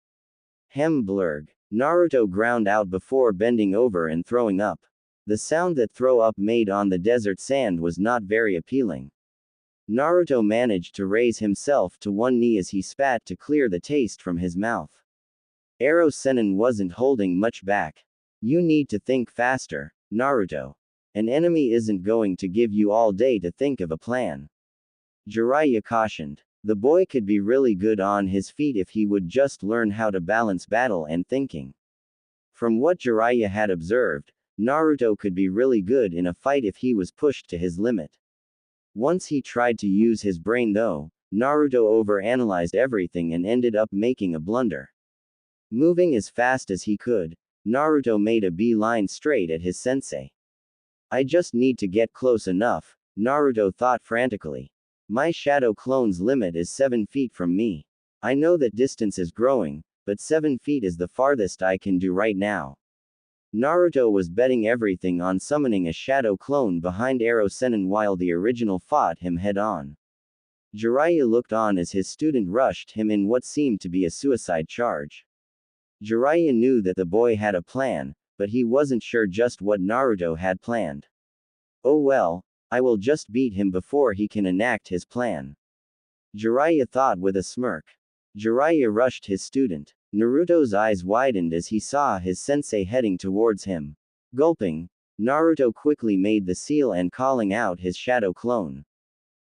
Blurg. Naruto ground out before bending over and throwing up. The sound that throw up made on the desert sand was not very appealing. Naruto managed to raise himself to one knee as he spat to clear the taste from his mouth. Ero Sennin wasn't holding much back. You need to think faster, Naruto. An enemy isn't going to give you all day to think of a plan. Jiraiya cautioned. The boy could be really good on his feet if he would just learn how to balance battle and thinking. From what Jiraiya had observed, Naruto could be really good in a fight if he was pushed to his limit. Once he tried to use his brain though, Naruto overanalyzed everything and ended up making a blunder. Moving as fast as he could, Naruto made a beeline straight at his sensei. I just need to get close enough, Naruto thought frantically. My shadow clone's limit is 7 feet from me. I know that distance is growing, but 7 feet is the farthest I can do right now. Naruto was betting everything on summoning a shadow clone behind Ero Sennin while the original fought him head-on. Jiraiya looked on as his student rushed him in what seemed to be a suicide charge. Jiraiya knew that the boy had a plan, but he wasn't sure just what Naruto had planned. Oh well, I will just beat him before he can enact his plan. Jiraiya thought with a smirk. Jiraiya rushed his student. Naruto's eyes widened as he saw his sensei heading towards him. Gulping, Naruto quickly made the seal and calling out his shadow clone.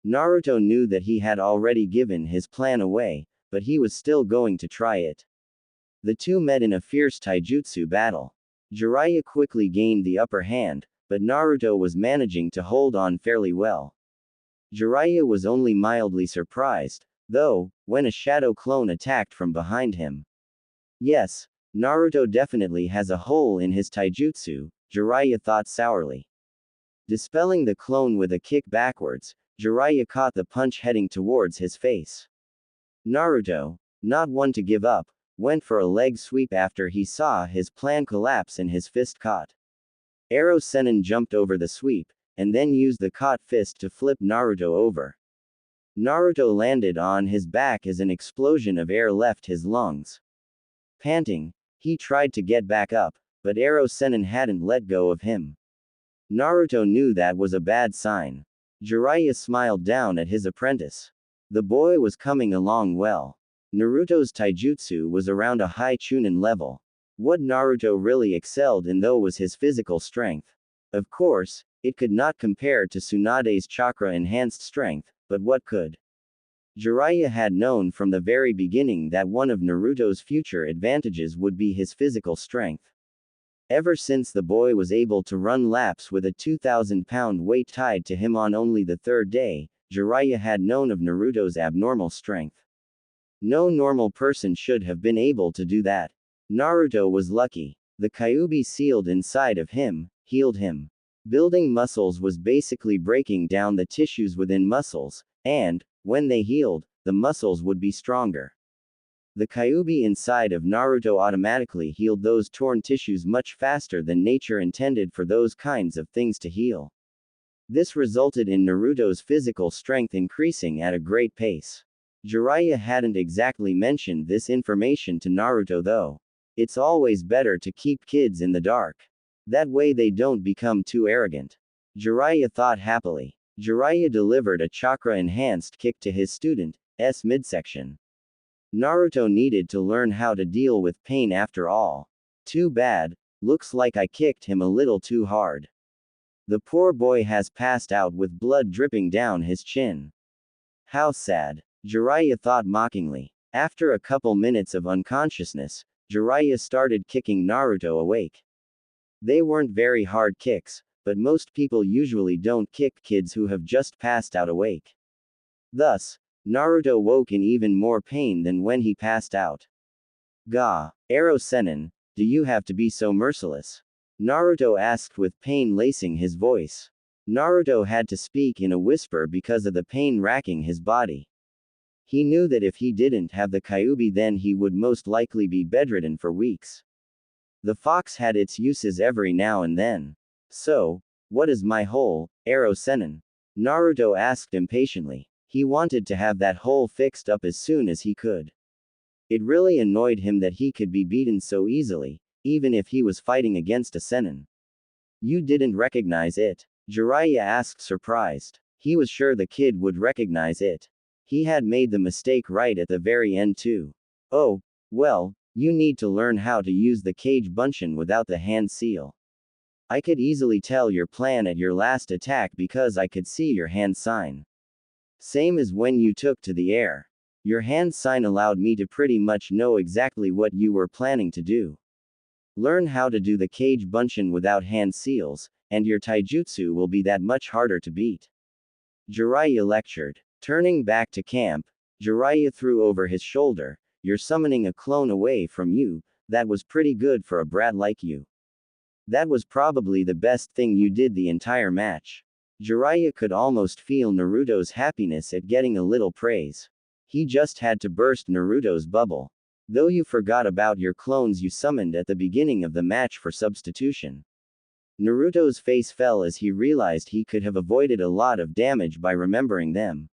Naruto knew that he had already given his plan away, but he was still going to try it. The two met in a fierce taijutsu battle. Jiraiya quickly gained the upper hand, but Naruto was managing to hold on fairly well. Jiraiya was only mildly surprised, though, when a shadow clone attacked from behind him. Yes, Naruto definitely has a hole in his taijutsu, Jiraiya thought sourly. Dispelling the clone with a kick backwards, Jiraiya caught the punch heading towards his face. Naruto, not one to give up, went for a leg sweep after he saw his plan collapse and his fist caught. Ero Sennin jumped over the sweep, and then used the caught fist to flip Naruto over. Naruto landed on his back as an explosion of air left his lungs. Panting, he tried to get back up, but Ero Sennin hadn't let go of him. Naruto knew that was a bad sign. Jiraiya smiled down at his apprentice. The boy was coming along well. Naruto's taijutsu was around a high chunin level. What Naruto really excelled in though was his physical strength. Of course, it could not compare to Tsunade's chakra-enhanced strength, but what could? Jiraiya had known from the very beginning that one of Naruto's future advantages would be his physical strength. Ever since the boy was able to run laps with a 2,000-pound weight tied to him on only the third day, Jiraiya had known of Naruto's abnormal strength. No normal person should have been able to do that. Naruto was lucky. The Kyuubi sealed inside of him, healed him. Building muscles was basically breaking down the tissues within muscles, and, when they healed, the muscles would be stronger. The Kyuubi inside of Naruto automatically healed those torn tissues much faster than nature intended for those kinds of things to heal. This resulted in Naruto's physical strength increasing at a great pace. Jiraiya hadn't exactly mentioned this information to Naruto though. It's always better to keep kids in the dark. That way they don't become too arrogant. Jiraiya thought happily. Jiraiya delivered a chakra-enhanced kick to his student's midsection. Naruto needed to learn how to deal with pain after all. Too bad, looks like I kicked him a little too hard. The poor boy has passed out with blood dripping down his chin. How sad, Jiraiya thought mockingly. After a couple minutes of unconsciousness, Jiraiya started kicking Naruto awake. They weren't very hard kicks, but most people usually don't kick kids who have just passed out awake. Thus, Naruto woke in even more pain than when he passed out. Gah, Ero Sennin, do you have to be so merciless? Naruto asked with pain lacing his voice. Naruto had to speak in a whisper because of the pain racking his body. He knew that if he didn't have the Kyuubi then he would most likely be bedridden for weeks. The fox had its uses every now and then. So, what is my hole, arrow Sennin? Naruto asked impatiently. He wanted to have that hole fixed up as soon as he could. It really annoyed him that he could be beaten so easily, even if he was fighting against a Sennin. You didn't recognize it? Jiraiya asked surprised. He was sure the kid would recognize it. He had made the mistake right at the very end too. Oh, well, you need to learn how to use the Kage Bunshin without the hand seal. I could easily tell your plan at your last attack because I could see your hand sign. Same as when you took to the air. Your hand sign allowed me to pretty much know exactly what you were planning to do. Learn how to do the Kage Bunshin without hand seals, and your taijutsu will be that much harder to beat. Jiraiya lectured. Turning back to camp, Jiraiya threw over his shoulder, "You're summoning a clone away from you, that was pretty good for a brat like you. That was probably the best thing you did the entire match." Jiraiya could almost feel Naruto's happiness at getting a little praise. He just had to burst Naruto's bubble. Though you forgot about your clones you summoned at the beginning of the match for substitution. Naruto's face fell as he realized he could have avoided a lot of damage by remembering them.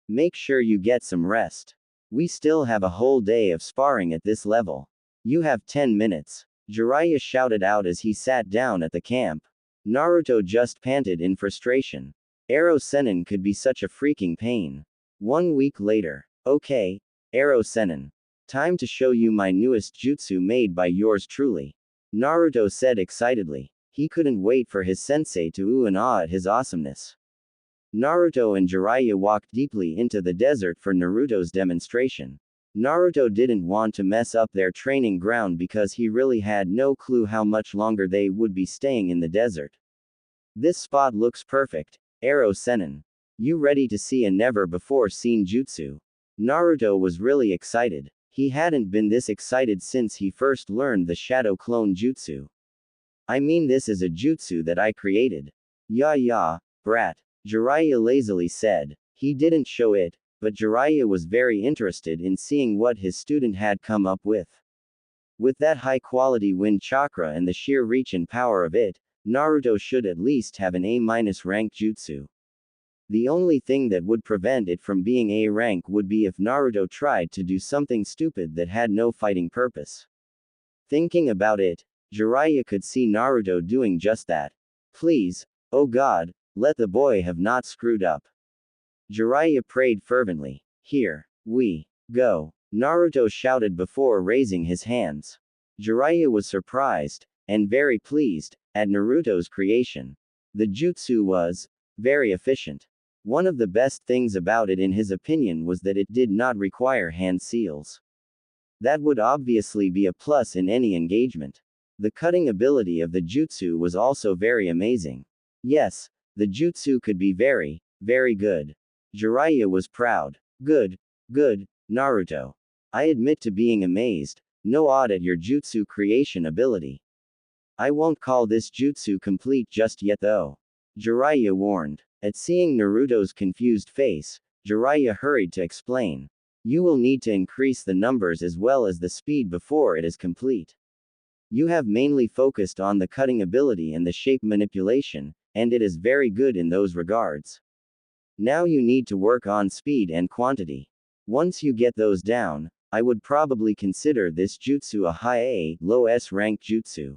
Make sure you get some rest. We still have a whole day of sparring at this level. You have 10 minutes. Jiraiya shouted out as he sat down at the camp. Naruto just panted in frustration. Arrow Sennin could be such a freaking pain. 1 week later. Okay, Arrow Sennin. Time to show you my newest jutsu made by yours truly. Naruto said excitedly. He couldn't wait for his sensei to ooh and ah at his awesomeness. Naruto and Jiraiya walked deeply into the desert for Naruto's demonstration. Naruto didn't want to mess up their training ground because he really had no clue how much longer they would be staying in the desert. This spot looks perfect, Arrow Sennin. You ready to see a never-before-seen jutsu? Naruto was really excited. He hadn't been this excited since he first learned the Shadow Clone Jutsu. I mean, this is a jutsu that I created. Yeah, brat. Jiraiya lazily said. He didn't show it, but Jiraiya was very interested in seeing what his student had come up with. With that high-quality wind chakra and the sheer reach and power of it, Naruto should at least have an A- rank jutsu. The only thing that would prevent it from being A rank would be if Naruto tried to do something stupid that had no fighting purpose. Thinking about it, Jiraiya could see Naruto doing just that. Please, oh God, let the boy have not screwed up. Jiraiya prayed fervently. Here we go. Naruto shouted before raising his hands. Jiraiya was surprised, and very pleased, at Naruto's creation. The jutsu was very efficient. One of the best things about it in his opinion was that it did not require hand seals. That would obviously be a plus in any engagement. The cutting ability of the jutsu was also very amazing. Yes, the jutsu could be very, very good. Jiraiya was proud. Good, Naruto. I admit to being amazed, no odd at your jutsu creation ability. I won't call this jutsu complete just yet though. Jiraiya warned. At seeing Naruto's confused face, Jiraiya hurried to explain. You will need to increase the numbers as well as the speed before it is complete. You have mainly focused on the cutting ability and the shape manipulation, and it is very good in those regards. Now you need to work on speed and quantity. Once you get those down, I would probably consider this jutsu a high A, low S rank jutsu.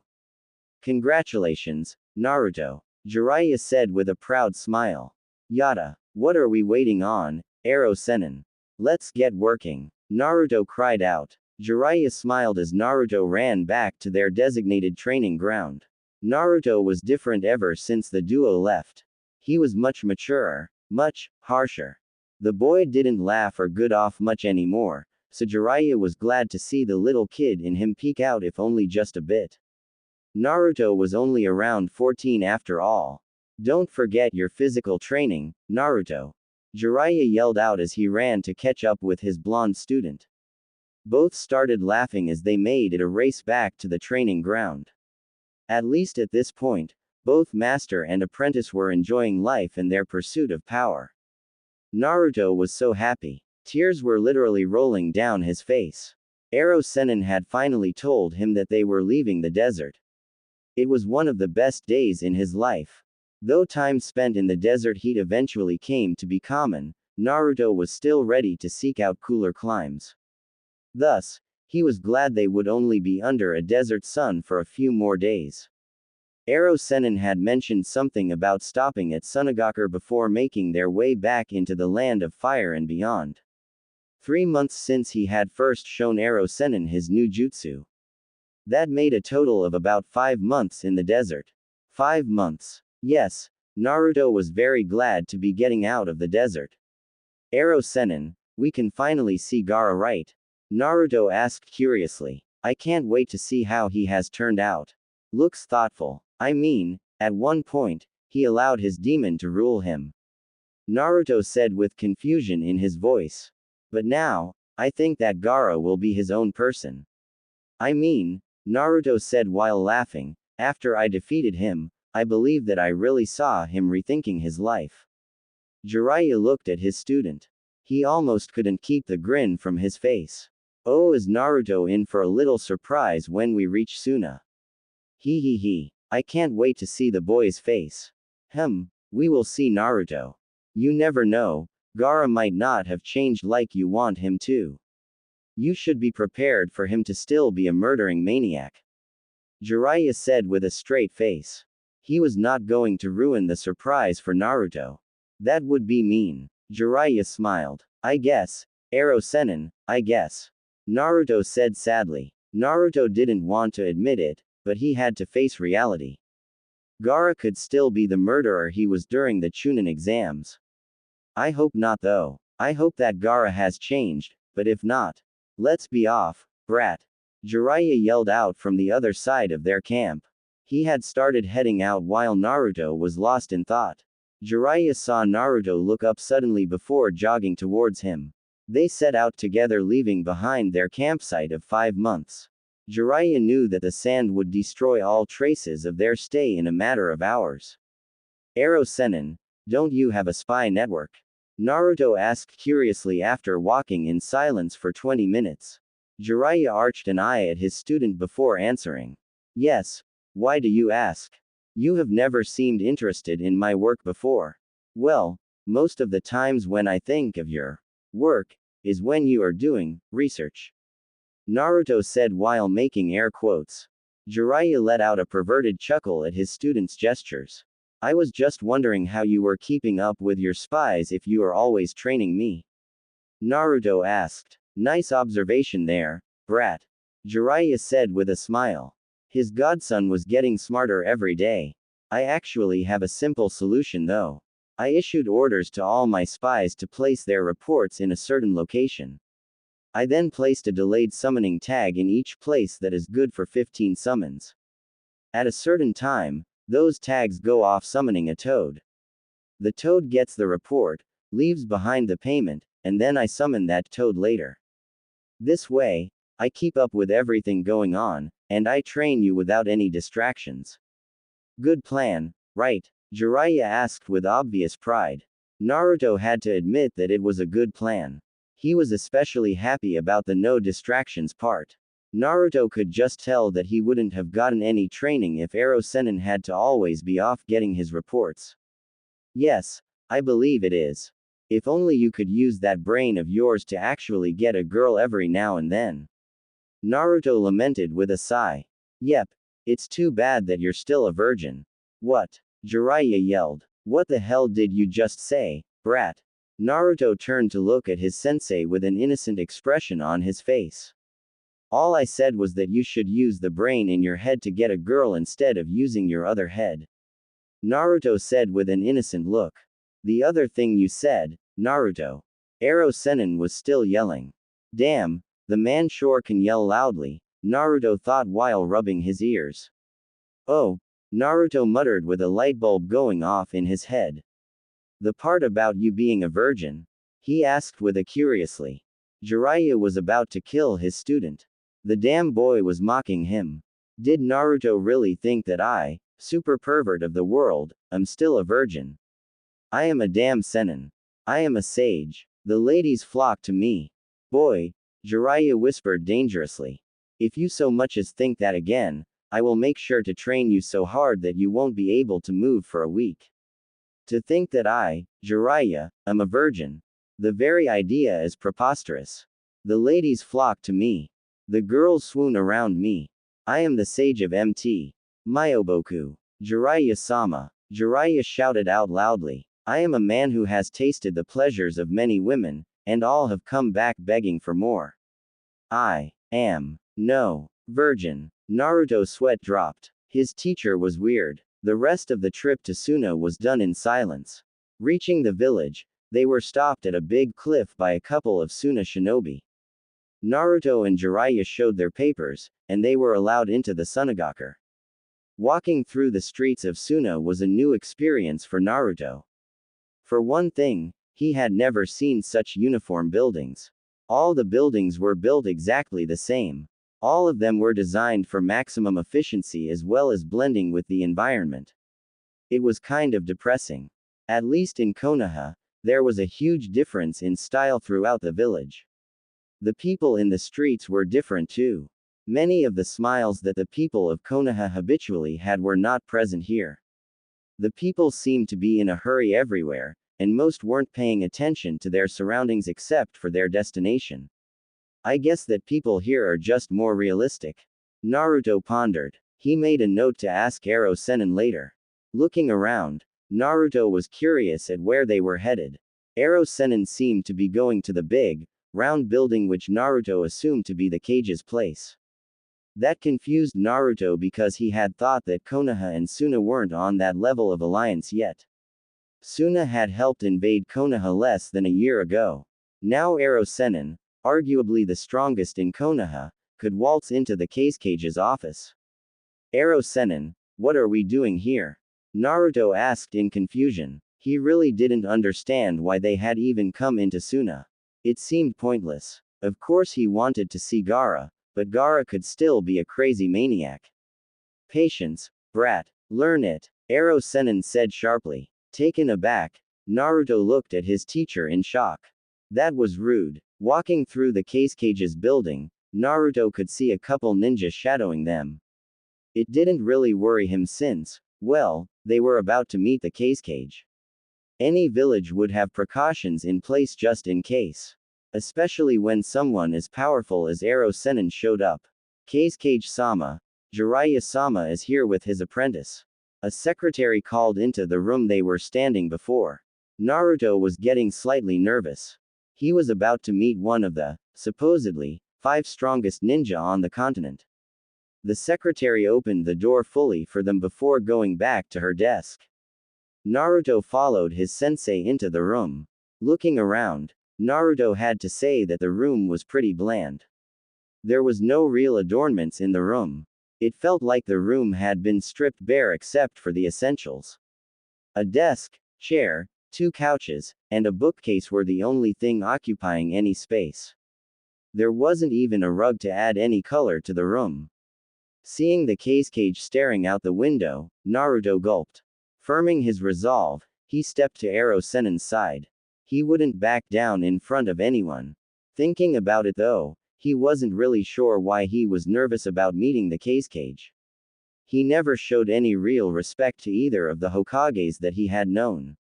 Congratulations, Naruto. Jiraiya said with a proud smile. Yada. What are we waiting on, Arrow Sennin? Let's get working. Naruto cried out. Jiraiya smiled as Naruto ran back to their designated training ground. Naruto was different ever since the duo left. He was much maturer, much harsher. The boy didn't laugh or good off much anymore, so Jiraiya was glad to see the little kid in him peek out if only just a bit. Naruto was only around 14 after all. Don't forget your physical training, Naruto. Jiraiya yelled out as he ran to catch up with his blonde student. Both started laughing as they made it a race back to the training ground. At least at this point, both master and apprentice were enjoying life and their pursuit of power. Naruto was so happy. Tears were literally rolling down his face. Ero Sennin had finally told him that they were leaving the desert. It was one of the best days in his life. Though time spent in the desert heat eventually came to be common, Naruto was still ready to seek out cooler climes. Thus, he was glad they would only be under a desert sun for a few more days. Ero Sennin had mentioned something about stopping at Sunagakure before making their way back into the land of fire and beyond. 3 months since he had first shown Ero Sennin his new jutsu. That made a total of about 5 months in the desert. 5 months. Yes, Naruto was very glad to be getting out of the desert. Ero Sennin, we can finally see Gaara, right? Naruto asked curiously. I can't wait to see how he has turned out. Looks thoughtful. I mean, at one point, he allowed his demon to rule him. Naruto said with confusion in his voice. But now, I think that Gaara will be his own person. I mean, Naruto said while laughing, after I defeated him, I believe that I really saw him rethinking his life. Jiraiya looked at his student. He almost couldn't keep the grin from his face. Oh, is Naruto in for a little surprise when we reach Suna? He. I can't wait to see the boy's face. We will see Naruto. You never know, Gaara might not have changed like you want him to. You should be prepared for him to still be a murdering maniac. Jiraiya said with a straight face. He was not going to ruin the surprise for Naruto. That would be mean. Jiraiya smiled. I guess. Ero Sennin, I guess. Naruto said sadly. Naruto didn't want to admit it, but he had to face reality. Gaara could still be the murderer he was during the Chunin exams. I hope not though. I hope that Gaara has changed, but if not, let's be off, brat. Jiraiya yelled out from the other side of their camp. He had started heading out while Naruto was lost in thought. Jiraiya saw Naruto look up suddenly before jogging towards him. They set out together, leaving behind their campsite of 5 months. Jiraiya knew that the sand would destroy all traces of their stay in a matter of hours. Ero Sennin, don't you have a spy network? Naruto asked curiously after walking in silence for 20 minutes. Jiraiya arched an eye at his student before answering. Yes. Why do you ask? You have never seemed interested in my work before. Well, most of the times when I think of your work, is when you are doing research. Naruto said while making air quotes. Jiraiya let out a perverted chuckle at his student's gestures. I was just wondering how you were keeping up with your spies if you are always training me. Naruto asked. Nice observation there, brat. Jiraiya said with a smile. His godson was getting smarter every day. I actually have a simple solution though. I issued orders to all my spies to place their reports in a certain location. I then placed a delayed summoning tag in each place that is good for 15 summons. At a certain time, those tags go off summoning a toad. The toad gets the report, leaves behind the payment, and then I summon that toad later. This way, I keep up with everything going on, and I train you without any distractions. Good plan, right? Jiraiya asked with obvious pride. Naruto had to admit that it was a good plan. He was especially happy about the no distractions part. Naruto could just tell that he wouldn't have gotten any training if Ero Sennin had to always be off getting his reports. Yes, I believe it is. If only you could use that brain of yours to actually get a girl every now and then. Naruto lamented with a sigh. Yep, it's too bad that you're still a virgin. What? Jiraiya yelled. What the hell did you just say, brat? Naruto turned to look at his sensei with an innocent expression on his face. All I said was that you should use the brain in your head to get a girl instead of using your other head. Naruto said with an innocent look. The other thing you said, Naruto. Ero Sennin was still yelling. Damn, the man sure can yell loudly, Naruto thought while rubbing his ears. Oh, Naruto muttered with a light bulb going off in his head. The part about you being a virgin? He asked with a curiously. Jiraiya was about to kill his student. The damn boy was mocking him. Did Naruto really think that I, super pervert of the world, am still a virgin? I am a damn Sennin. I am a sage. The ladies flock to me. Boy, Jiraiya whispered dangerously. If you so much as think that again, I will make sure to train you so hard that you won't be able to move for a week. To think that I, Jiraiya, am a virgin. The very idea is preposterous. The ladies flock to me. The girls swoon around me. I am the sage of MT. Myoboku. Jiraiya-sama. Jiraiya shouted out loudly. I am a man who has tasted the pleasures of many women, and all have come back begging for more. I am no virgin. Naruto's sweat dropped. His teacher was weird. The rest of the trip to Suna was done in silence. Reaching the village, they were stopped at a big cliff by a couple of Suna shinobi. Naruto and Jiraiya showed their papers, and they were allowed into the Sunagaku. Walking through the streets of Suna was a new experience for Naruto. For one thing, he had never seen such uniform buildings. All the buildings were built exactly the same. All of them were designed for maximum efficiency as well as blending with the environment. It was kind of depressing. At least in Konoha, there was a huge difference in style throughout the village. The people in the streets were different too. Many of the smiles that the people of Konoha habitually had were not present here. The people seemed to be in a hurry everywhere, and most weren't paying attention to their surroundings except for their destination. I guess that people here are just more realistic. Naruto pondered. He made a note to ask Ero Sennin later. Looking around, Naruto was curious at where they were headed. Ero Sennin seemed to be going to the big, round building which Naruto assumed to be the cage's place. That confused Naruto because he had thought that Konoha and Suna weren't on that level of alliance yet. Suna had helped invade Konoha less than a year ago. Now Ero Sennin, arguably the strongest in Konoha, could waltz into the cage's office. Ero Sennin, what are we doing here? Naruto asked in confusion. He really didn't understand why they had even come into Suna. It seemed pointless. Of course he wanted to see Gaara, but Gaara could still be a crazy maniac. Patience, brat. Learn it, Ero Sennin said sharply. Taken aback, Naruto looked at his teacher in shock. That was rude. Walking through the cage's building, Naruto could see a couple ninjas shadowing them. It didn't really worry him since, well, they were about to meet the cage. Any village would have precautions in place just in case. Especially when someone as powerful as Ero Sennin showed up. Kage-sama, Jiraiya-sama is here with his apprentice. A secretary called into the room they were standing before. Naruto was getting slightly nervous. He was about to meet one of the, supposedly, 5 strongest ninja on the continent. The secretary opened the door fully for them before going back to her desk. Naruto followed his sensei into the room. Looking around, Naruto had to say that the room was pretty bland. There was no real adornments in the room. It felt like the room had been stripped bare except for the essentials. A desk, chair, 2 couches, and a bookcase were the only thing occupying any space. There wasn't even a rug to add any color to the room. Seeing the cage staring out the window, Naruto gulped. Firming his resolve, he stepped to Ero Sennin's side. He wouldn't back down in front of anyone. Thinking about it though, he wasn't really sure why he was nervous about meeting the cage. He never showed any real respect to either of the Hokages that he had known.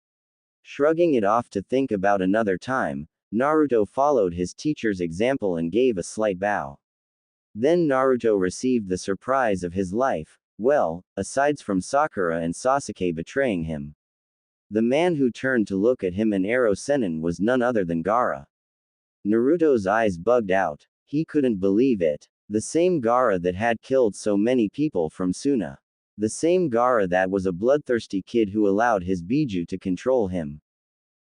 Shrugging it off to think about another time, Naruto followed his teacher's example and gave a slight bow. Then Naruto received the surprise of his life, well, aside from Sakura and Sasuke betraying him. The man who turned to look at him and Ero Sennin was none other than Gaara. Naruto's eyes bugged out. He couldn't believe it. The same Gaara that had killed so many people from Suna. The same Gaara that was a bloodthirsty kid who allowed his Biju to control him.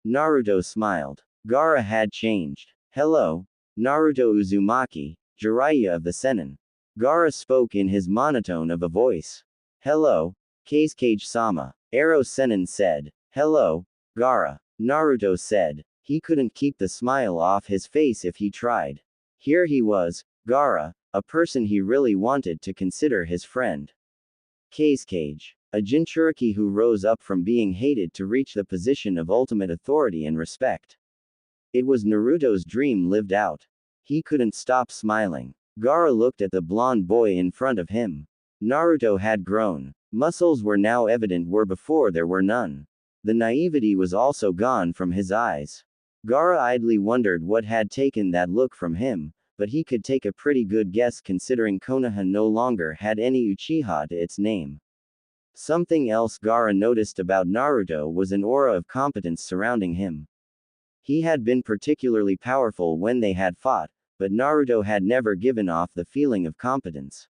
Naruto smiled. Gaara had changed. Hello, Naruto Uzumaki, Jiraiya of the Sennin. Gaara spoke in his monotone of a voice. Hello, Kage-sama, Ero Sennin said. Hello, Gaara, Naruto said. He couldn't keep the smile off his face if he tried. Here he was, Gaara, a person he really wanted to consider his friend. Kage, a Jinchuriki who rose up from being hated to reach the position of ultimate authority and respect. It was Naruto's dream lived out. He couldn't stop smiling. Gaara looked at the blonde boy in front of him. Naruto had grown. Muscles were now evident where before there were none. The naivety was also gone from his eyes. Gaara idly wondered what had taken that look from him, but he could take a pretty good guess considering Konoha no longer had any Uchiha to its name. Something else Gaara noticed about Naruto was an aura of competence surrounding him. He had been particularly powerful when they had fought, but Naruto had never given off the feeling of competence.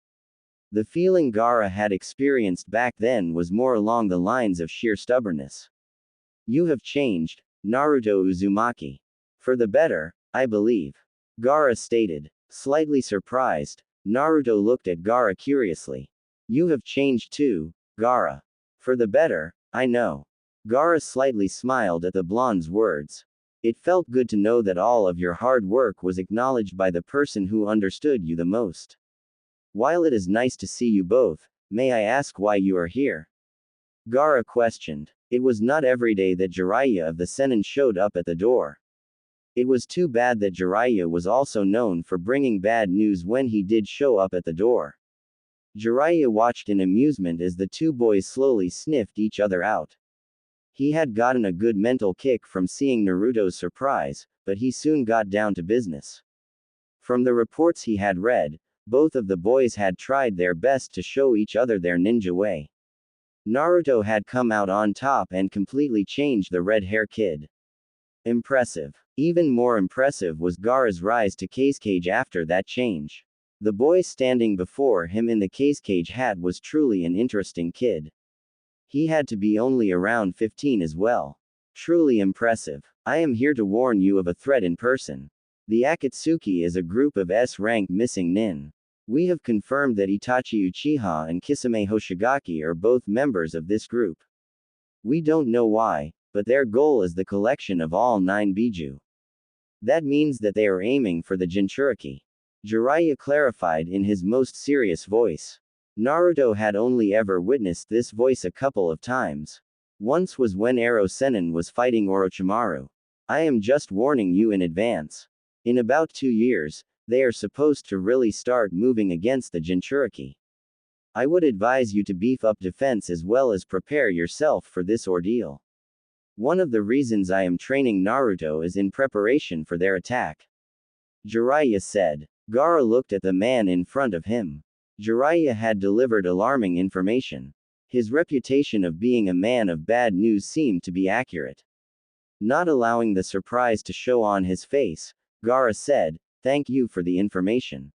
The feeling Gaara had experienced back then was more along the lines of sheer stubbornness. You have changed, Naruto Uzumaki. For the better, I believe. Gaara stated. Slightly surprised, Naruto looked at Gaara curiously. You have changed too, Gaara. For the better, I know. Gaara slightly smiled at the blonde's words. It felt good to know that all of your hard work was acknowledged by the person who understood you the most. While it is nice to see you both, may I ask why you are here? Gaara questioned. It was not every day that Jiraiya of the Sennin showed up at the door. It was too bad that Jiraiya was also known for bringing bad news when he did show up at the door. Jiraiya watched in amusement as the two boys slowly sniffed each other out. He had gotten a good mental kick from seeing Naruto's surprise, but he soon got down to business. From the reports he had read, both of the boys had tried their best to show each other their ninja way. Naruto had come out on top and completely changed the red-hair kid. Impressive. Even more impressive was Gaara's rise to cage after that change. The boy standing before him in the cage hat was truly an interesting kid. He had to be only around 15 as well. Truly impressive. I am here to warn you of a threat in person. The Akatsuki is a group of S-rank missing nin. We have confirmed that Itachi Uchiha and Kisame Hoshigaki are both members of this group. We don't know why, but their goal is the collection of all 9 Biju. That means that they are aiming for the Jinchuriki. Jiraiya clarified in his most serious voice. Naruto had only ever witnessed this voice a couple of times. Once was when Ero Sennin was fighting Orochimaru. I am just warning you in advance. In about 2 years, they are supposed to really start moving against the Jinchuriki. I would advise you to beef up defense as well as prepare yourself for this ordeal. One of the reasons I am training Naruto is in preparation for their attack. Jiraiya said. Gaara looked at the man in front of him. Jiraiya had delivered alarming information. His reputation of being a man of bad news seemed to be accurate. Not allowing the surprise to show on his face, Gaara said, "Thank you for the information.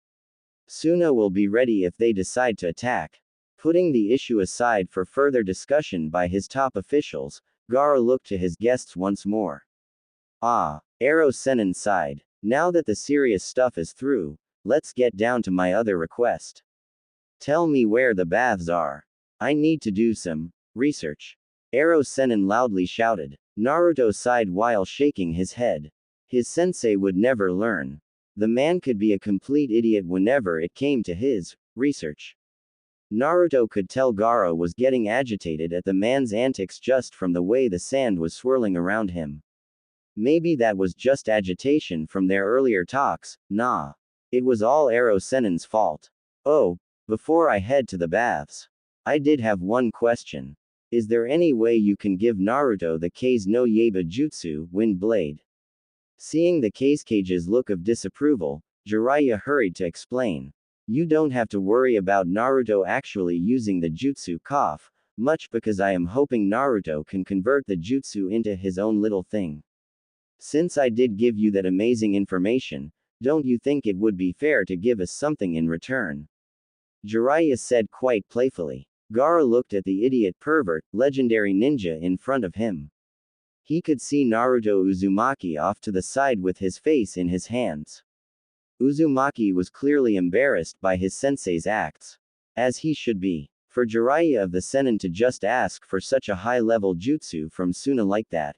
Suna will be ready if they decide to attack." Putting the issue aside for further discussion by his top officials, Gaara looked to his guests once more. Ah, Ero Sennin sighed. Now that the serious stuff is through, let's get down to my other request. Tell me where the baths are. I need to do some research. Ero Sennin loudly shouted. Naruto sighed while shaking his head. His sensei would never learn. The man could be a complete idiot whenever it came to his research. Naruto could tell Gaara was getting agitated at the man's antics just from the way the sand was swirling around him. Maybe that was just agitation from their earlier talks. Nah. It was all Ero Sennin's fault. Oh, before I head to the baths, I did have one question. Is there any way you can give Naruto the Kase no Yaiba Jutsu, Wind Blade? Seeing the Kage's look of disapproval, Jiraiya hurried to explain. You don't have to worry about Naruto actually using the jutsu cough, much because I am hoping Naruto can convert the jutsu into his own little thing. Since I did give you that amazing information, don't you think it would be fair to give us something in return? Jiraiya said quite playfully. Gaara looked at the idiot pervert, legendary ninja in front of him. He could see Naruto Uzumaki off to the side with his face in his hands. Uzumaki was clearly embarrassed by his sensei's acts. As he should be. For Jiraiya of the Sennin to just ask for such a high-level jutsu from Suna like that.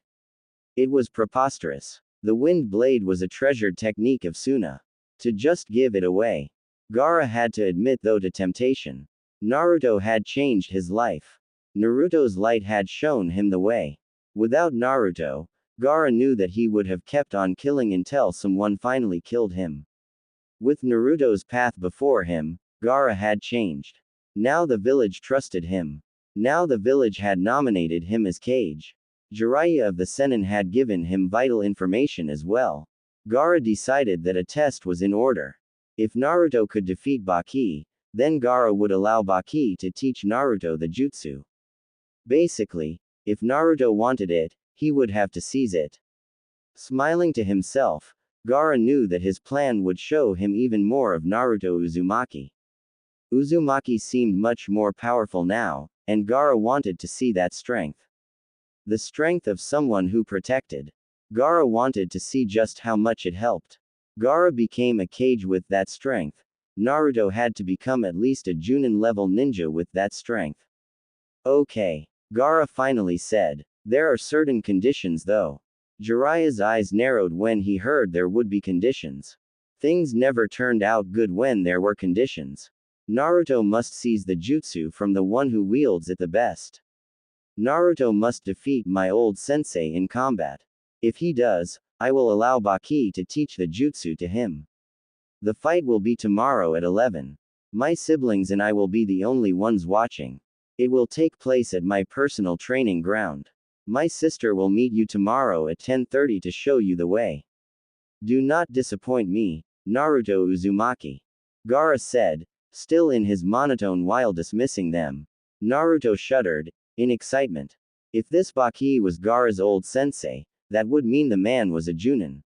It was preposterous. The wind blade was a treasured technique of Suna. To just give it away. Gaara had to admit though to temptation. Naruto had changed his life. Naruto's light had shown him the way. Without Naruto, Gaara knew that he would have kept on killing until someone finally killed him. With Naruto's path before him, Gaara had changed. Now the village trusted him. Now the village had nominated him as Kage. Jiraiya of the Sennin had given him vital information as well. Gaara decided that a test was in order. If Naruto could defeat Baki, then Gaara would allow Baki to teach Naruto the jutsu. Basically, if Naruto wanted it, he would have to seize it. Smiling to himself, Gaara knew that his plan would show him even more of Naruto Uzumaki. Uzumaki seemed much more powerful now, and Gaara wanted to see that strength. The strength of someone who protected. Gaara wanted to see just how much it helped. Gaara became a Kage with that strength. Naruto had to become at least a Junin-level ninja with that strength. Okay. Gaara finally said. There are certain conditions though. Jiraiya's eyes narrowed when he heard there would be conditions. Things never turned out good when there were conditions. Naruto must seize the jutsu from the one who wields it the best. Naruto must defeat my old sensei in combat. If he does, I will allow Baki to teach the jutsu to him. The fight will be tomorrow at 11. My siblings and I will be the only ones watching. It will take place at my personal training ground. My sister will meet you tomorrow at 10:30 to show you the way. Do not disappoint me, Naruto Uzumaki. Gaara said, still in his monotone while dismissing them. Naruto shuddered, in excitement. If this Baki was Gaara's old sensei, that would mean the man was a Junin.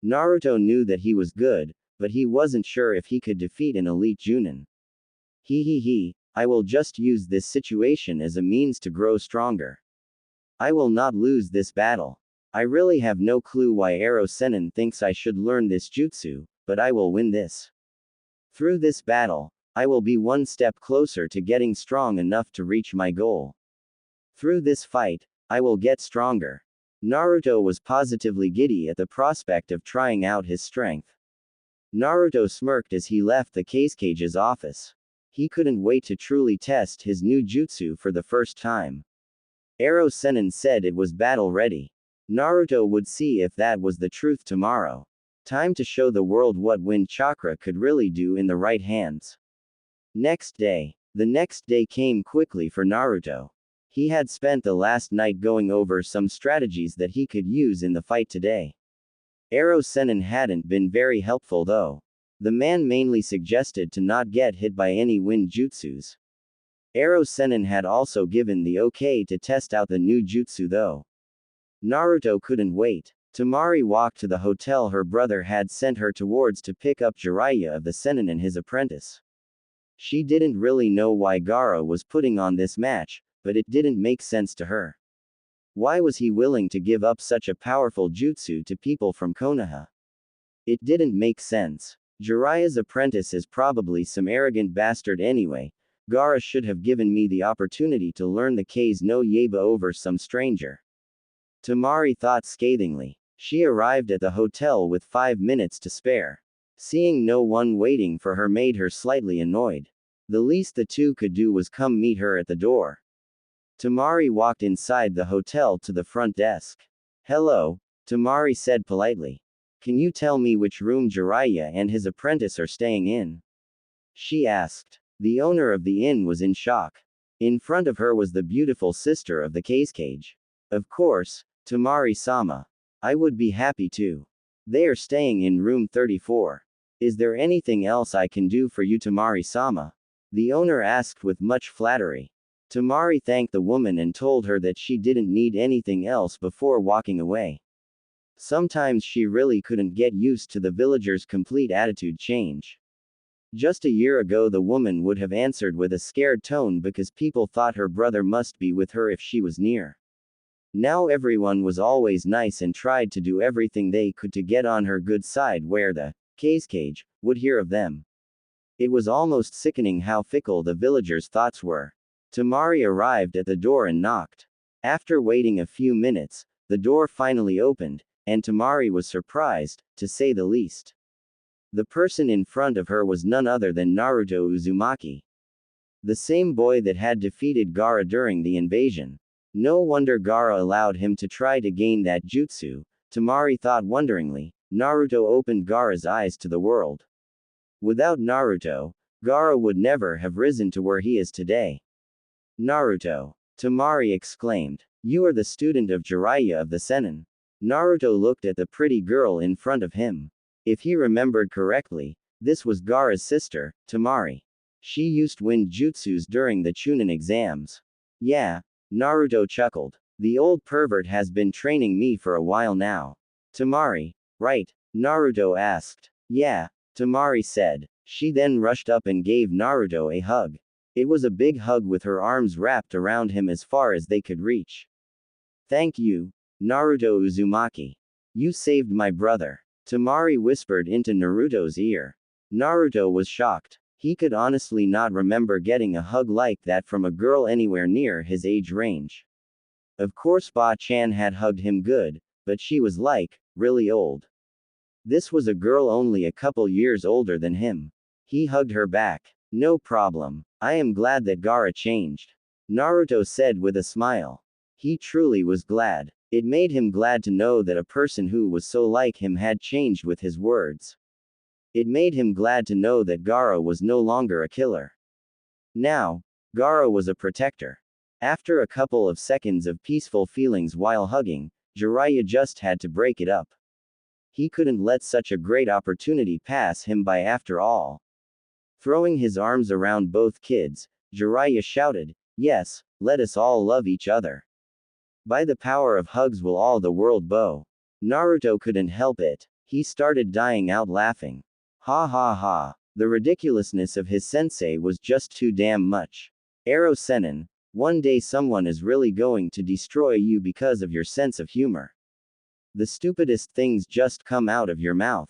Naruto knew that he was good, but he wasn't sure if he could defeat an elite Junin. I will just use this situation as a means to grow stronger. I will not lose this battle. I really have no clue why Ero Sennin thinks I should learn this jutsu, but I will win this. Through this battle, I will be one step closer to getting strong enough to reach my goal. Through this fight, I will get stronger. Naruto was positively giddy at the prospect of trying out his strength. Naruto smirked as he left the Kage's office. He couldn't wait to truly test his new jutsu for the first time. Ero Sennin said it was battle ready. Naruto would see if that was the truth tomorrow. Time to show the world what wind chakra could really do in the right hands. Next day. The next day came quickly for Naruto. He had spent the last night going over some strategies that he could use in the fight today. Ero Sennin hadn't been very helpful though. The man mainly suggested to not get hit by any wind jutsus. Ero Sennin had also given the okay to test out the new jutsu though. Naruto couldn't wait. Temari walked to the hotel her brother had sent her towards to pick up Jiraiya of the Sennin and his apprentice. She didn't really know why Gaara was putting on this match, but it didn't make sense to her. Why was he willing to give up such a powerful jutsu to people from Konoha? It didn't make sense. Jiraiya's apprentice is probably some arrogant bastard anyway. Gaara should have given me the opportunity to learn the K's no Yaiba over some stranger. Temari thought scathingly. She arrived at the hotel with 5 minutes to spare. Seeing no one waiting for her made her slightly annoyed. The least the two could do was come meet her at the door. Temari walked inside the hotel to the front desk. Hello, Temari said politely. Can you tell me which room Jiraiya and his apprentice are staying in? She asked. The owner of the inn was in shock. In front of her was the beautiful sister of the Kage. Of course, Temari-sama. I would be happy to. They are staying in room 34. Is there anything else I can do for you, Temari-sama? The owner asked with much flattery. Temari thanked the woman and told her that she didn't need anything else before walking away. Sometimes she really couldn't get used to the villagers' complete attitude change. Just a year ago the woman would have answered with a scared tone because people thought her brother must be with her if she was near. Now everyone was always nice and tried to do everything they could to get on her good side where the Kage would hear of them. It was almost sickening how fickle the villagers' thoughts were. Temari arrived at the door and knocked. After waiting a few minutes, the door finally opened, and Temari was surprised, to say the least. The person in front of her was none other than Naruto Uzumaki. The same boy that had defeated Gaara during the invasion. No wonder Gaara allowed him to try to gain that jutsu, Temari thought wonderingly. Naruto opened Gaara's eyes to the world. Without Naruto, Gaara would never have risen to where he is today. Naruto. Temari exclaimed. You are the student of Jiraiya of the Sennin. Naruto looked at the pretty girl in front of him. If he remembered correctly, this was Gaara's sister, Temari. She used wind jutsus during the Chunin exams. Yeah, Naruto chuckled. The old pervert has been training me for a while now. Temari, right? Naruto asked. Yeah, Temari said. She then rushed up and gave Naruto a hug. It was a big hug with her arms wrapped around him as far as they could reach. Thank you, Naruto Uzumaki. You saved my brother. Temari whispered into Naruto's ear. Naruto was shocked. He could honestly not remember getting a hug like that from a girl anywhere near his age range. Of course Ba-chan had hugged him good, but she was like, really old. This was a girl only a couple years older than him. He hugged her back. No problem. I am glad that Gaara changed. Naruto said with a smile. He truly was glad. It made him glad to know that a person who was so like him had changed with his words. It made him glad to know that Gaara was no longer a killer. Now, Gaara was a protector. After a couple of seconds of peaceful feelings while hugging, Jiraiya just had to break it up. He couldn't let such a great opportunity pass him by after all. Throwing his arms around both kids, Jiraiya shouted, yes, let us all love each other. By the power of hugs will all the world bow. Naruto couldn't help it. He started dying out laughing. Ha ha ha. The ridiculousness of his sensei was just too damn much. Arrow Sennin, one day someone is really going to destroy you because of your sense of humor. The stupidest things just come out of your mouth.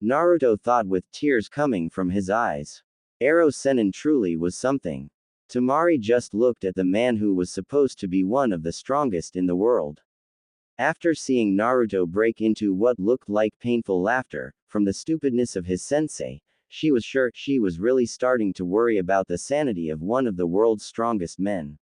Naruto thought with tears coming from his eyes. Arrow Sennin truly was something. Temari just looked at the man who was supposed to be one of the strongest in the world. After seeing Naruto break into what looked like painful laughter, from the stupidness of his sensei, she was sure she was really starting to worry about the sanity of one of the world's strongest men.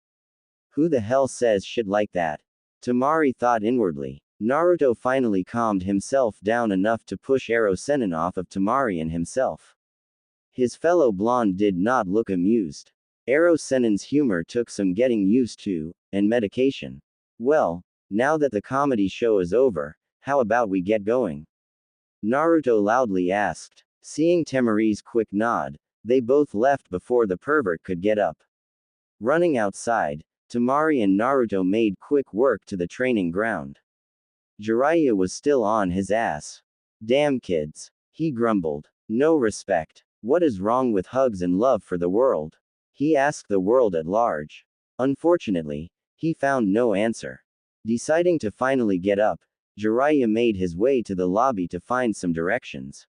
Who the hell says shit like that? Temari thought inwardly. Naruto finally calmed himself down enough to push Arrow Sennin off of Temari and himself. His fellow blonde did not look amused. Arrow Sennin's humor took some getting used to, and medication. Well, now that the comedy show is over, how about we get going? Naruto loudly asked. Seeing Temari's quick nod, they both left before the pervert could get up. Running outside, Temari and Naruto made quick work to the training ground. Jiraiya was still on his ass. Damn kids. He grumbled. No respect. What is wrong with hugs and love for the world? He asked the world at large. Unfortunately, he found no answer. Deciding to finally get up, Jiraiya made his way to the lobby to find some directions.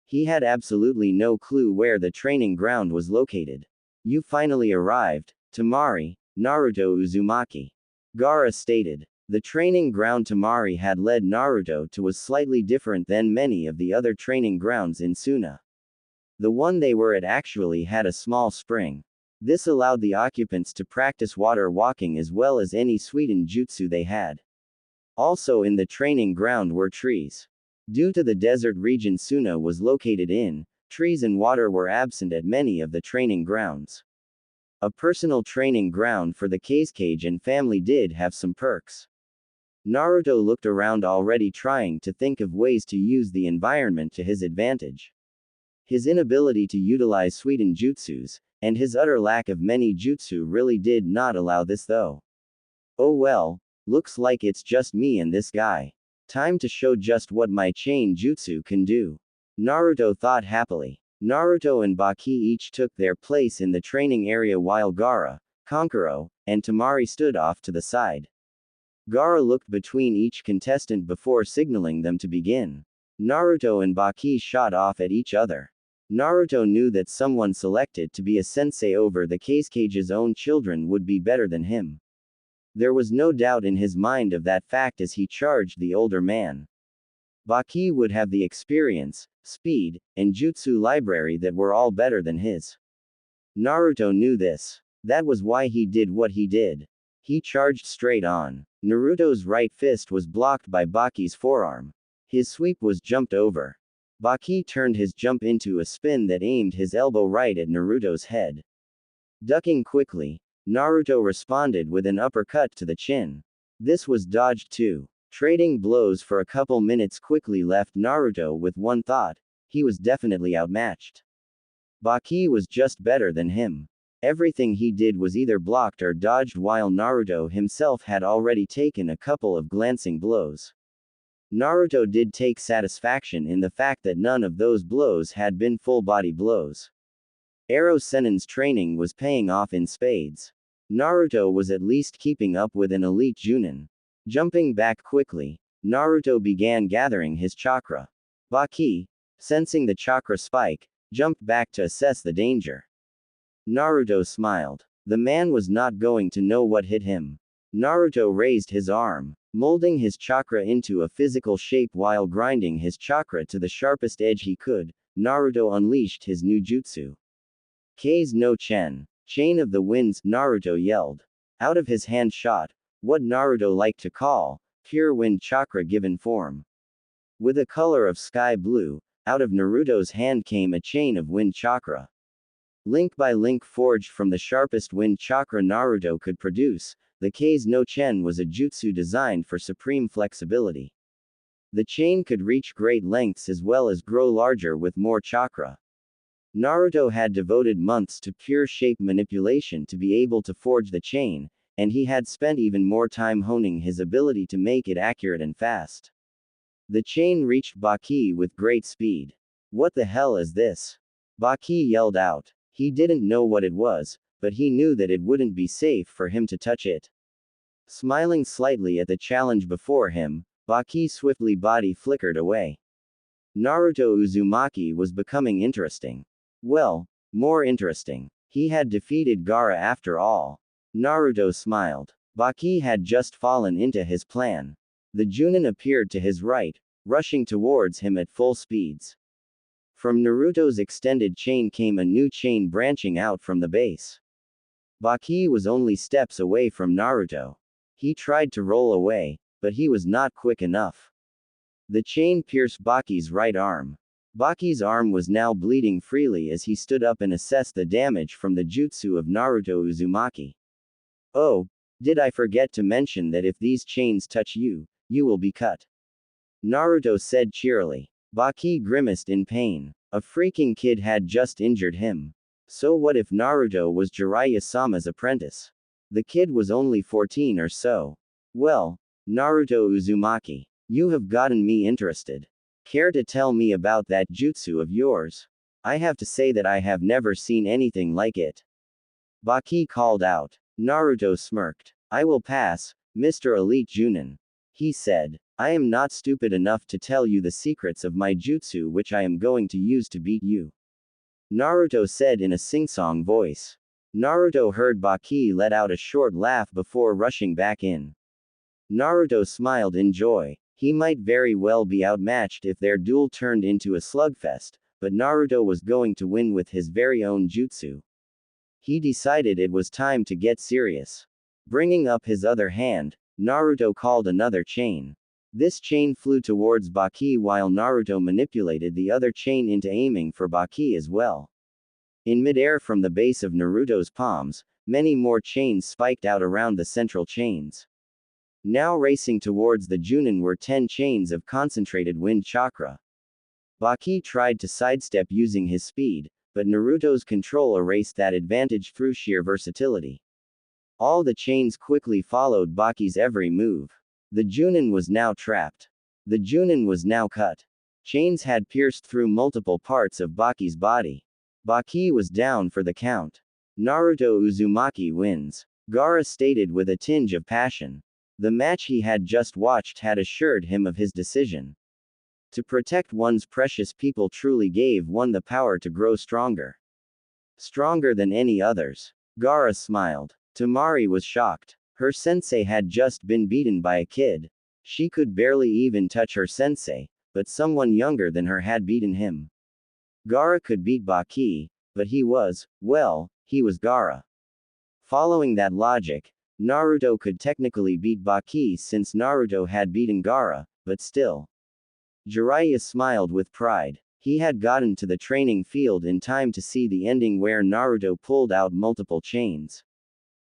He had absolutely no clue where the training ground was located. You finally arrived, Temari, Naruto Uzumaki. Gaara stated. The training ground Temari had led Naruto to was slightly different than many of the other training grounds in Suna. The one they were at actually had a small spring. This allowed the occupants to practice water walking as well as any sweetened jutsu they had. Also in the training ground were trees. Due to the desert region Suna was located in, trees and water were absent at many of the training grounds. A personal training ground for the Kazekage and family did have some perks. Naruto looked around already trying to think of ways to use the environment to his advantage. His inability to utilize sweetened jutsus, and his utter lack of many jutsu really did not allow this though. Oh well, looks like it's just me and this guy. Time to show just what my chain jutsu can do. Naruto thought happily. Naruto and Baki each took their place in the training area while Gaara, Kankuro, and Temari stood off to the side. Gaara looked between each contestant before signaling them to begin. Naruto and Baki shot off at each other. Naruto knew that someone selected to be a sensei over the Kazecage's own children would be better than him. There was no doubt in his mind of that fact as he charged the older man. Baki would have the experience, speed, and jutsu library that were all better than his. Naruto knew this. That was why he did what he did. He charged straight on. Naruto's right fist was blocked by Baki's forearm. His sweep was jumped over. Baki turned his jump into a spin that aimed his elbow right at Naruto's head. Ducking quickly, Naruto responded with an uppercut to the chin. This was dodged too. Trading blows for a couple minutes quickly left Naruto with one thought: he was definitely outmatched. Baki was just better than him. Everything he did was either blocked or dodged, while Naruto himself had already taken a couple of glancing blows. Naruto did take satisfaction in the fact that none of those blows had been full-body blows. Ero Sennin's training was paying off in spades. Naruto was at least keeping up with an elite Junin. Jumping back quickly, Naruto began gathering his chakra. Baki, sensing the chakra spike, jumped back to assess the danger. Naruto smiled. The man was not going to know what hit him. Naruto raised his arm, molding his chakra into a physical shape while grinding his chakra to the sharpest edge he could. Naruto unleashed his new jutsu. Kei's no Chen, Chain of the Winds, Naruto yelled. Out of his hand shot what Naruto liked to call pure wind chakra given form. With a color of sky blue, out of Naruto's hand came a chain of wind chakra. Link by link forged from the sharpest wind chakra Naruto could produce, the Kei's no Chen was a jutsu designed for supreme flexibility. The chain could reach great lengths as well as grow larger with more chakra. Naruto had devoted months to pure shape manipulation to be able to forge the chain, and he had spent even more time honing his ability to make it accurate and fast. The chain reached Baki with great speed. What the hell is this? Baki yelled out. He didn't know what it was, but he knew that it wouldn't be safe for him to touch it. Smiling slightly at the challenge before him, Baki's swiftly body flickered away. Naruto Uzumaki was becoming interesting. Well, more interesting. He had defeated Gaara after all. Naruto smiled. Baki had just fallen into his plan. The Junin appeared to his right, rushing towards him at full speeds. From Naruto's extended chain came a new chain branching out from the base. Baki was only steps away from Naruto. He tried to roll away, but he was not quick enough. The chain pierced Baki's right arm. Baki's arm was now bleeding freely as he stood up and assessed the damage from the jutsu of Naruto Uzumaki. Oh, did I forget to mention that if these chains touch you, you will be cut. Naruto said cheerily. Baki grimaced in pain. A freaking kid had just injured him. So what if Naruto was Jiraiya-sama's apprentice? The kid was only 14 or so. Well, Naruto Uzumaki, you have gotten me interested. Care to tell me about that jutsu of yours? I have to say that I have never seen anything like it. Baki called out. Naruto smirked. I will pass, Mr. Elite Junin. He said. I am not stupid enough to tell you the secrets of my jutsu which I am going to use to beat you. Naruto said in a sing-song voice. Naruto heard Baki let out a short laugh before rushing back in. Naruto smiled in joy. He might very well be outmatched if their duel turned into a slugfest, but Naruto was going to win with his very own jutsu. He decided it was time to get serious. Bringing up his other hand, Naruto called another chain. This chain flew towards Baki while Naruto manipulated the other chain into aiming for Baki as well. In midair from the base of Naruto's palms, many more chains spiked out around the central chains. Now racing towards the Junin were 10 chains of concentrated wind chakra. Baki tried to sidestep using his speed, but Naruto's control erased that advantage through sheer versatility. All the chains quickly followed Baki's every move. The Junin was now trapped. The Junin was now cut. Chains had pierced through multiple parts of Baki's body. Baki was down for the count. Naruto Uzumaki wins. Gaara stated with a tinge of passion. The match he had just watched had assured him of his decision. To protect one's precious people truly gave one the power to grow stronger. Stronger than any others. Gaara smiled. Temari was shocked. Her sensei had just been beaten by a kid. She could barely even touch her sensei, but someone younger than her had beaten him. Gaara could beat Baki, but he was, well, he was Gaara. Following that logic, Naruto could technically beat Baki since Naruto had beaten Gaara, but still. Jiraiya smiled with pride. He had gotten to the training field in time to see the ending where Naruto pulled out multiple chains.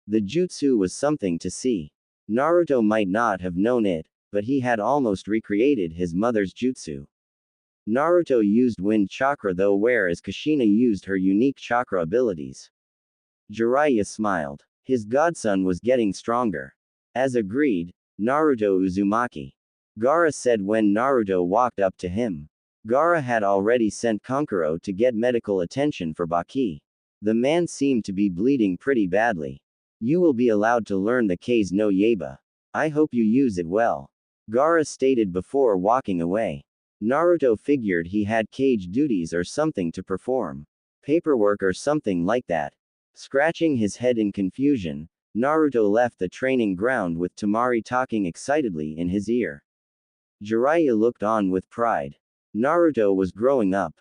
The jutsu was something to see. Naruto might not have known it, but he had almost recreated his mother's jutsu. Naruto used wind chakra though, whereas Kushina used her unique chakra abilities. Jiraiya smiled. His godson was getting stronger. As agreed, Naruto Uzumaki. Gaara said when Naruto walked up to him. Gaara had already sent Kankuro to get medical attention for Baki. The man seemed to be bleeding pretty badly. You will be allowed to learn the Kase no Yaiba. I hope you use it well. Gaara stated before walking away. Naruto figured he had cage duties or something to perform. Paperwork or something like that. Scratching his head in confusion, Naruto left the training ground with Temari talking excitedly in his ear. Jiraiya looked on with pride. Naruto was growing up.